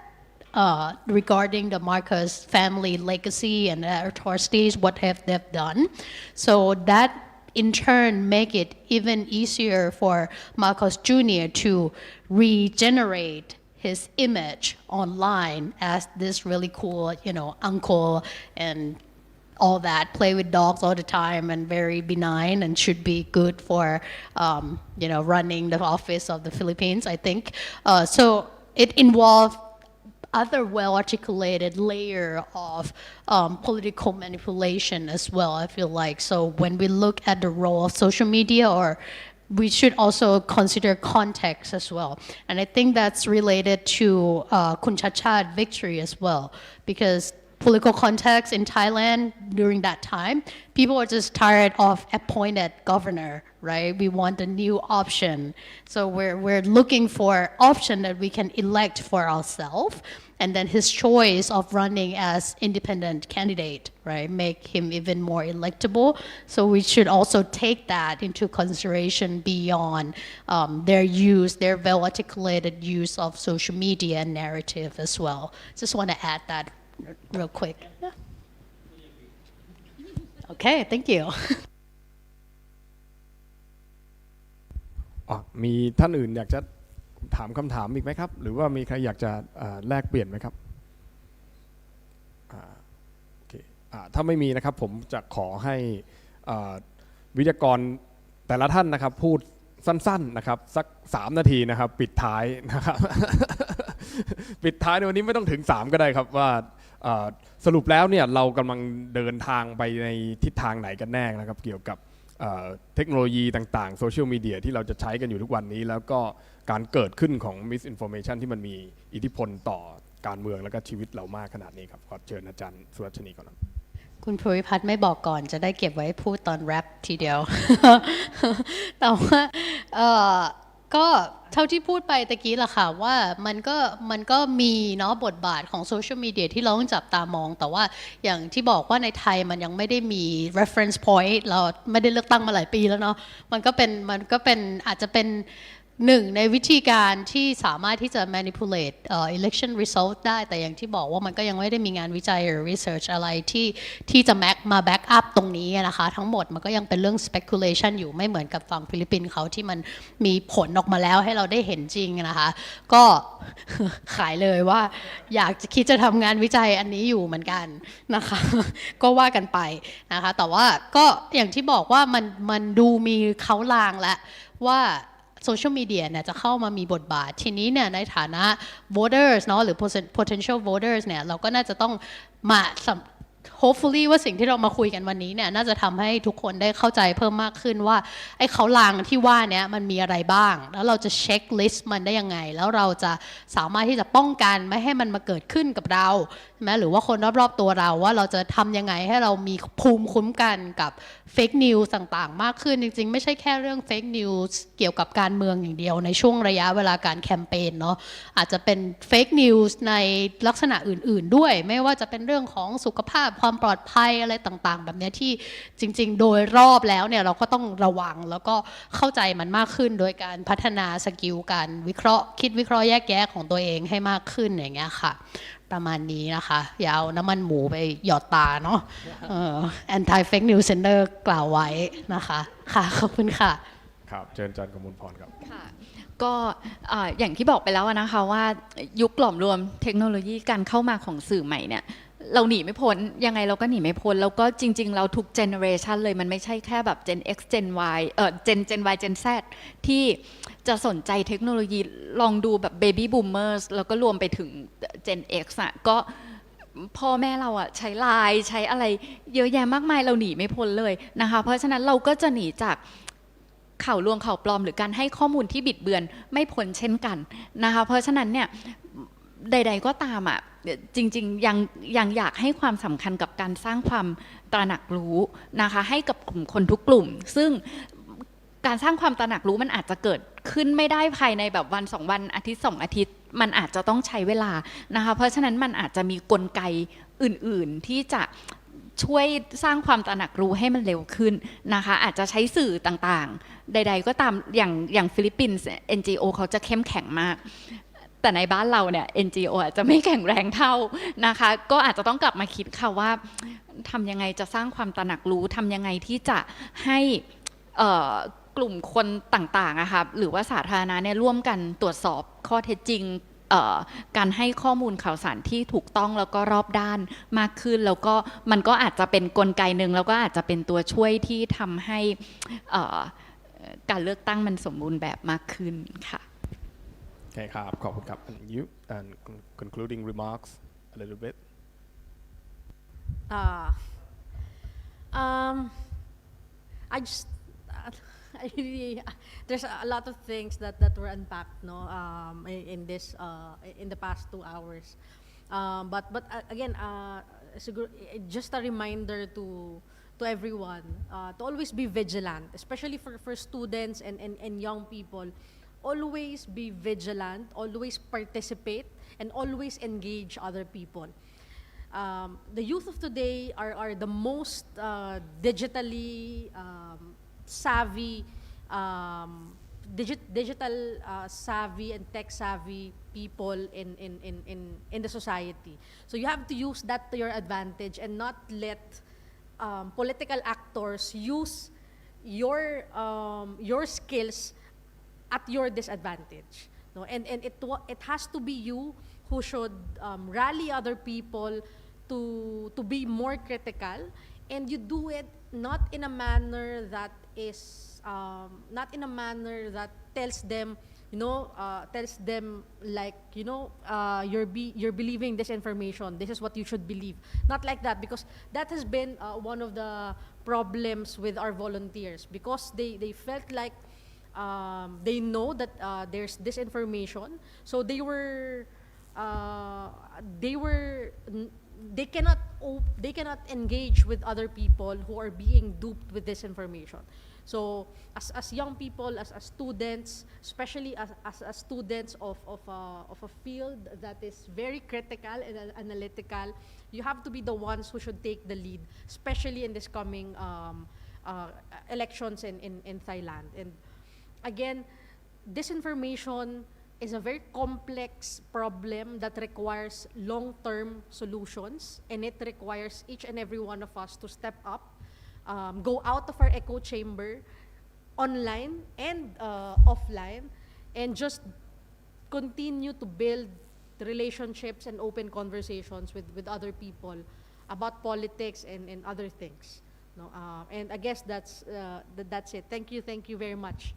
regarding the Marcos family legacy and atrocities, what have they done. So that in turn make it even easier for Marcos Jr. to regenerate his image online as this really cool, uncle and all that, play with dogs all the time and very benign and should be good for, running the office of the Philippines, I think. So it involved other well-articulated layer of political manipulation as well, I feel like. So when we look at the role of social media, we should also consider context as well. And I think that's related to Kun Chachad victory as well, because political context in Thailand during that time, people are just tired of appointed governor, right? We want a new option. So we're looking for option that we can elect for ourselves. And then his choice of running as independent candidate, right, make him even more electable. So we should also take that into consideration beyond their well-articulated use of social media and narrative as well. Just want to add that real quick. Yeah. Okay, thank you. มีท่านอื่นอยากจะถามคำถามอีกไหมครับหรือว่ามีใครอยากจะแลกเปลี่ยนไหมครับโอเคถ้าไม่มีนะครับผมจะขอให้วิทยากรแต่ละท่านนะครับพูดสั้นๆนะครับสัก3 นาทีนะครับปิดท้ายนะครับ ปิดท้ายในวันนี้ไม่ต้องถึง3ก็ได้ครับว่าสรุปแล้วเนี่ยเรากำลังเดินทางไปในทิศทางไหนกันแน่นะครับเกี่ยวกับเทคโนโลยีต่างๆโซเชียลมีเดียที่เราจะใช้กันอยู่ทุกวันนี้แล้วก็การเกิดขึ้นของ Misinformation ที่มันมีอิทธิพลต่อการเมืองและก็ชีวิตเรามากขนาดนี้ครับขอเชิญอาจารย์สุรัชนีก่อนครับคุณภูริพัฒน์ไม่บอกก่อนจะได้เก็บไว้พูดตอนแรปทีเดียว แต่ว่าก็เท่าที่พูดไปตะกี้ล่ะค่ะว่ามันก็มีเนาะบทบาทของโซเชียลมีเดียที่เราต้องจับตามองแต่ว่าอย่างที่บอกว่าในไทยมันยังไม่ได้มี reference point เราไม่ได้เลือกตั้งมาหลายปีแล้วเนาะมันก็เป็นอาจจะเป็นหนึ่งในวิธีการที่สามารถที่จะ manipulate election result ได้แต่อย่างที่บอกว่ามันก็ยังไม่ได้มีงานวิจัยหรือ research อะไรที่จะมา back up ตรงนี้นะคะทั้งหมดมันก็ยังเป็นเรื่อง speculation อยู่ไม่เหมือนกับฝั่งฟิลิปปินส์เขาที่มันมีผลออกมาแล้วให้เราได้เห็นจริงนะคะก็ ขายเลยว่าอยากจะคิดจะทำงานวิจัยอันนี้อยู่เหมือนกันนะคะ ก็ว่ากันไปนะคะแต่ว่าก็อย่างที่บอกว่ามันดูมีเขาลางแล้วว่า โซเชียลมีเดียเนี่ยจะเข้ามามีบทบาททีนี้เนี่ยในฐานะ voters เนาะหรือ potential voters เนี่ยเราก็น่าจะต้องมา hopefully ว่าสิ่งที่เรามาคุยกันวันนี้เนี่ยน่าจะทำให้ทุกคนได้เข้าใจเพิ่มมากขึ้นว่าไอ้เขาลางที่ว่าเนี่ยมันมีอะไรบ้างแล้วเราจะเช็คลิสต์มันได้ยังไงแล้วเราจะสามารถที่จะป้องกันไม่ให้มันมาเกิดขึ้นกับเราใช่ไหมหรือว่าคนรอบๆตัวเราว่าเราจะทำยังไงให้เรามีภูมิคุ้มกันกับเฟกนิวส์ต่างๆมากขึ้นจริงๆไม่ใช่แค่เรื่องเฟกนิวส์เกี่ยวกับการเมืองอย่างเดียวในช่วงระยะเวลาการแคมเปญเนาะอาจจะเป็นเฟกนิวส์ในลักษณะอื่นๆด้วยไม่ว่าจะเป็นเรื่องของสุขภาพความปลอดภัยอะไรต่างๆแบบนี้ที่จริงๆโดยรอบแล้วเนี่ยเราก็ต้องระวังแล้วก็เข้าใจมันมากขึ้นโดยการพัฒนาสกิลการวิเคราะห์คิดวิเคราะห์แยกแยะของตัวเองให้มากขึ้นอย่างเงี้ยค่ะประมาณนี้นะคะอย่าเอาน้ำมันหมูไปหยอดตาเนาะanti fake news center กล่าวไว้นะคะค่ะขอบคุณค่ะครับเชิญอาจารย์กมลพรครับค่ะก็อย่างที่บอกไปแล้วนะคะว่ายุคหลอมรวมเทคโนโลยีการเข้ามาของสื่อใหม่เนี่ยเราหนีไม่พ้นยังไงเราก็หนีไม่พ้นแล้วก็จริงๆเราทุกเจเนอเรชันเลยมันไม่ใช่แค่แบบ Gen X Gen Y Gen Y Gen Z ที่จะสนใจเทคโนโลยีลองดูแบบ Baby Boomers แล้วก็รวมไปถึง Gen X อะก็พ่อแม่เราอะใช้ไลน์ใช้อะไรเยอะแยะมากมายเราหนีไม่พ้นเลยนะคะเพราะฉะนั้นเราก็จะหนีจากข่าวลวงข่าวปลอมหรือการให้ข้อมูลที่บิดเบือนไม่พ้นเช่นกันนะคะเพราะฉะนั้นเนี่ยใดๆก็ตามอ่ะจริงๆยังอยากให้ความสำคัญกับการสร้างความตระหนักรู้นะคะให้กับกลุ่มคนทุกกลุ่มซึ่งการสร้างความตระหนักรู้มันอาจจะเกิดขึ้นไม่ได้ภายในแบบวัน2วันอาทิตย์2อาทิตย์มันอาจจะต้องใช้เวลานะคะเพราะฉะนั้นมันอาจจะมีกลไกอื่นๆที่จะช่วยสร้างความตระหนักรู้ให้มันเร็วขึ้นนะคะอาจจะใช้สื่อต่างๆใดๆก็ตามอย่างฟิลิปปินส์ NGO เขาจะเข้มแข็งมากแต่ในบ้านเราเนี่ย NGO อาจจะไม่แข็งแรงเท่านะคะก็อาจจะต้องกลับมาคิดค่ะว่าทำยังไงจะสร้างความตระหนักรู้ทำยังไงที่จะให้กลุ่มคนต่างๆอะค่ะหรือว่าสาธารณะเนี่ยร่วมกันตรวจสอบข้อเท็จจริงการให้ข้อมูลข่าวสารที่ถูกต้องแล้วก็รอบด้านมากขึ้นแล้วก็มันก็อาจจะเป็นกลไกหนึ่งแล้วก็อาจจะเป็นตัวช่วยที่ทำให้การเลือกตั้งมันสมบูรณ์แบบมากขึ้นค่ะโอเคครับขอบคุณครับ you and concluding remarks a little bit I just I really there's a lot of things that were unpacked in this in the past 2 hours but again just a reminder to everyone to always be vigilant especially for students and young people always be vigilant always participate and always engage other people the youth of today are the most digitally savvy, digital savvy and tech savvy people in the society. So you have to use that to your advantage and not let political actors use your skills at your disadvantage. No? And it has to be you who should rally other people to be more critical, and you do it not in a manner that is not in a manner that tells them like you're believing this information, this is what you should believe, not like that, because that has been one of the problems with our volunteers, because they felt like they know that there's disinformation, so they cannot engage with other people who are being duped with this information. So as young people, as students, especially as students of a field that is very critical and analytical, you have to be the ones who should take the lead, especially in this coming elections in Thailand. And again, disinformation is a very complex problem that requires long-term solutions, and it requires each and every one of us to step up, go out of our echo chamber, online and offline, and just continue to build relationships and open conversations with other people about politics and other things. No, and I guess that's it. Thank you very much.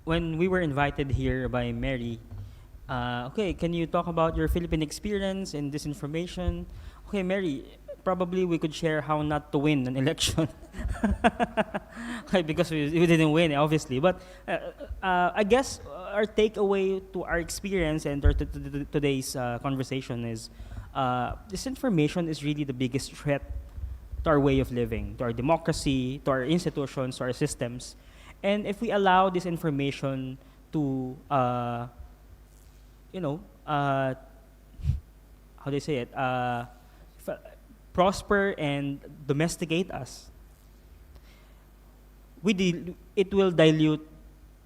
When we were invited here by Mary, okay, can you talk about your Philippine experience in disinformation? Okay, Mary, probably we could share how not to win an election. Okay, because we didn't win, obviously. But I guess our takeaway to our experience and to today's conversation is disinformation is really the biggest threat to our way of living, to our democracy, to our institutions, to our systems. And if we allow this information to, how do you say it, prosper and domesticate us, it will dilute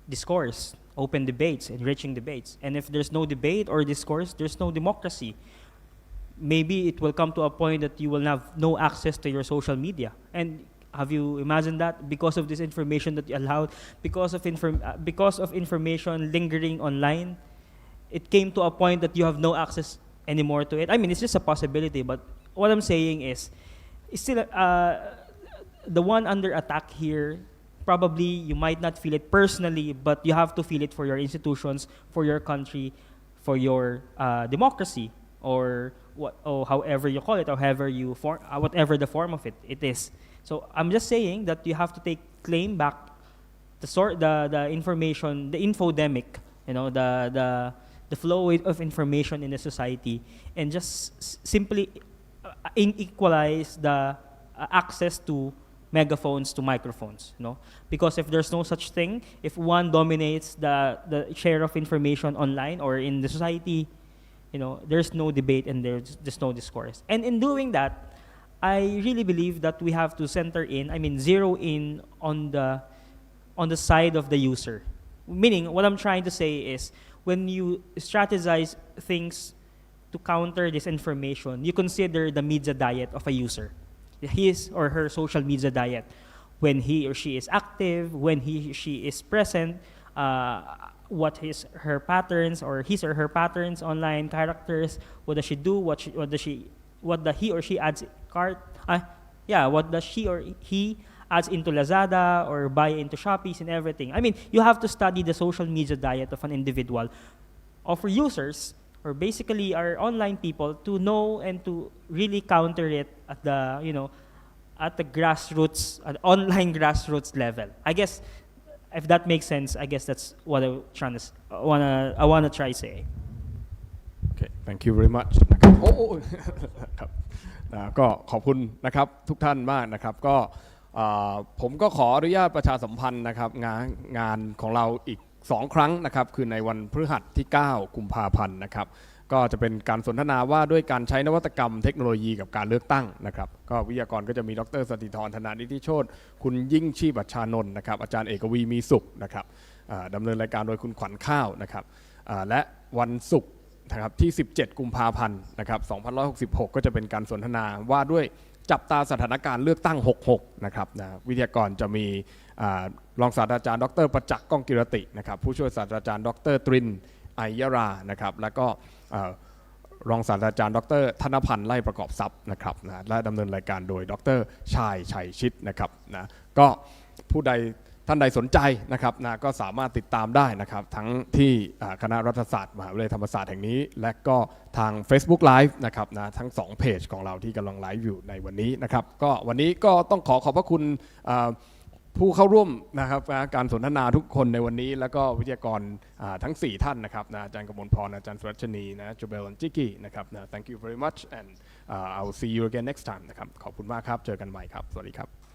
discourse, open debates, enriching debates. And if there's no debate or discourse, there's no democracy. Maybe it will come to a point that you will have no access to your social media. And have you imagined that? Because of this information that you allowed, because of information lingering online, it came to a point that you have no access anymore to it. I mean, it's just a possibility, but what I'm saying is, it's still the one under attack here. Probably you might not feel it personally, but you have to feel it for your institutions, for your country, for your democracy, or however you call it, or whatever the form of it is. So I'm just saying that you have to take claim back the information, the infodemic, the flow of information in the society, and just simply equalize the access to megaphones to microphones, because if there's no such thing, if one dominates the share of information online or in the society, there's no debate and there's no discourse. And in doing that, I really believe that we have to zero in on the side of the user. Meaning, what I'm trying to say is, when you strategize things to counter this information, you consider the media diet of a user, his or her social media diet, when he or she is active, when he or she is present, what his or her patterns, online characters, what does she do, what does he or she adds what does she or he adds into Lazada or buy into Shopee and everything. I mean, you have to study the social media diet of an individual, of users, or basically our online people, to know and to really counter it at the grassroots, at online grassroots level. I guess if that makes sense, I guess that's what I wanna try say. Okay, thank you very much นะครับครับก็ขอบคุณนะครับทุกท่านมากนะครับก็ผมก็ขออนุญาตประชาสัมพันธ์นะครับงานของเราอีก2ครั้งนะครับคือในวันพฤหัสที่9กุมภาพันธ์นะครับก็จะเป็นการสนทนาว่าด้วยการใช้นวัตกรรมเทคโนโลยีกับการเลือกตั้งนะครับก็วิทยากรก็จะมีดร.สติธร ธนานิธิโชติคุณยิ่งชีพอัชชานนท์นะครับอาจารย์เอกวีมีสุขนะครับดำเนินรายการโดยคุณขวัญข้าวนะครับและวันศุกร์นะครับที่17กุมภาพันธ์นะครับ2566ก็จะเป็นการสนทนาว่าด้วยจับตาสถานการณ์เลือกตั้ง66นะครับวิทยากรจะมีรองศาสตราจารย์ดร.ประจักษ์ก้องกิรตินะครับผู้ช่วยศาสตราจารย์ดร.ตรินไอยรานะครับแล้วก็รองศาสตราจารย์ดร.ธนพันธ์ไล่ประกอบทรัพย์นะครับและดำเนินรายการโดยดร.ชายชัยชิดนะครับก็ท่านใดสนใจนะครับก็สามารถติดตามได้นะครับทั้งที่คณะรัฐศาสตร์มหาวิทยาลัยธรรมศาสตร์แห่งนี้และก็ทาง Facebook Live นะครับทั้ง2เพจของเราที่กำลังไลฟ์อยู่ในวันนี้นะครับก็วันนี้ก็ต้องขอบพระคุณผู้เข้าร่วมนะครับการสนทนาทุกคนในวันนี้แล้วก็วิทยากรทั้ง4ท่านนะครับอาจารย์กมลพรอาจารย์สุรัชนีJobelle and Jiggy นะครับthank you very much and I will see you again next time นะครับขอบคุณมากครับเจอกันใหม่ครับสวัสดีครับ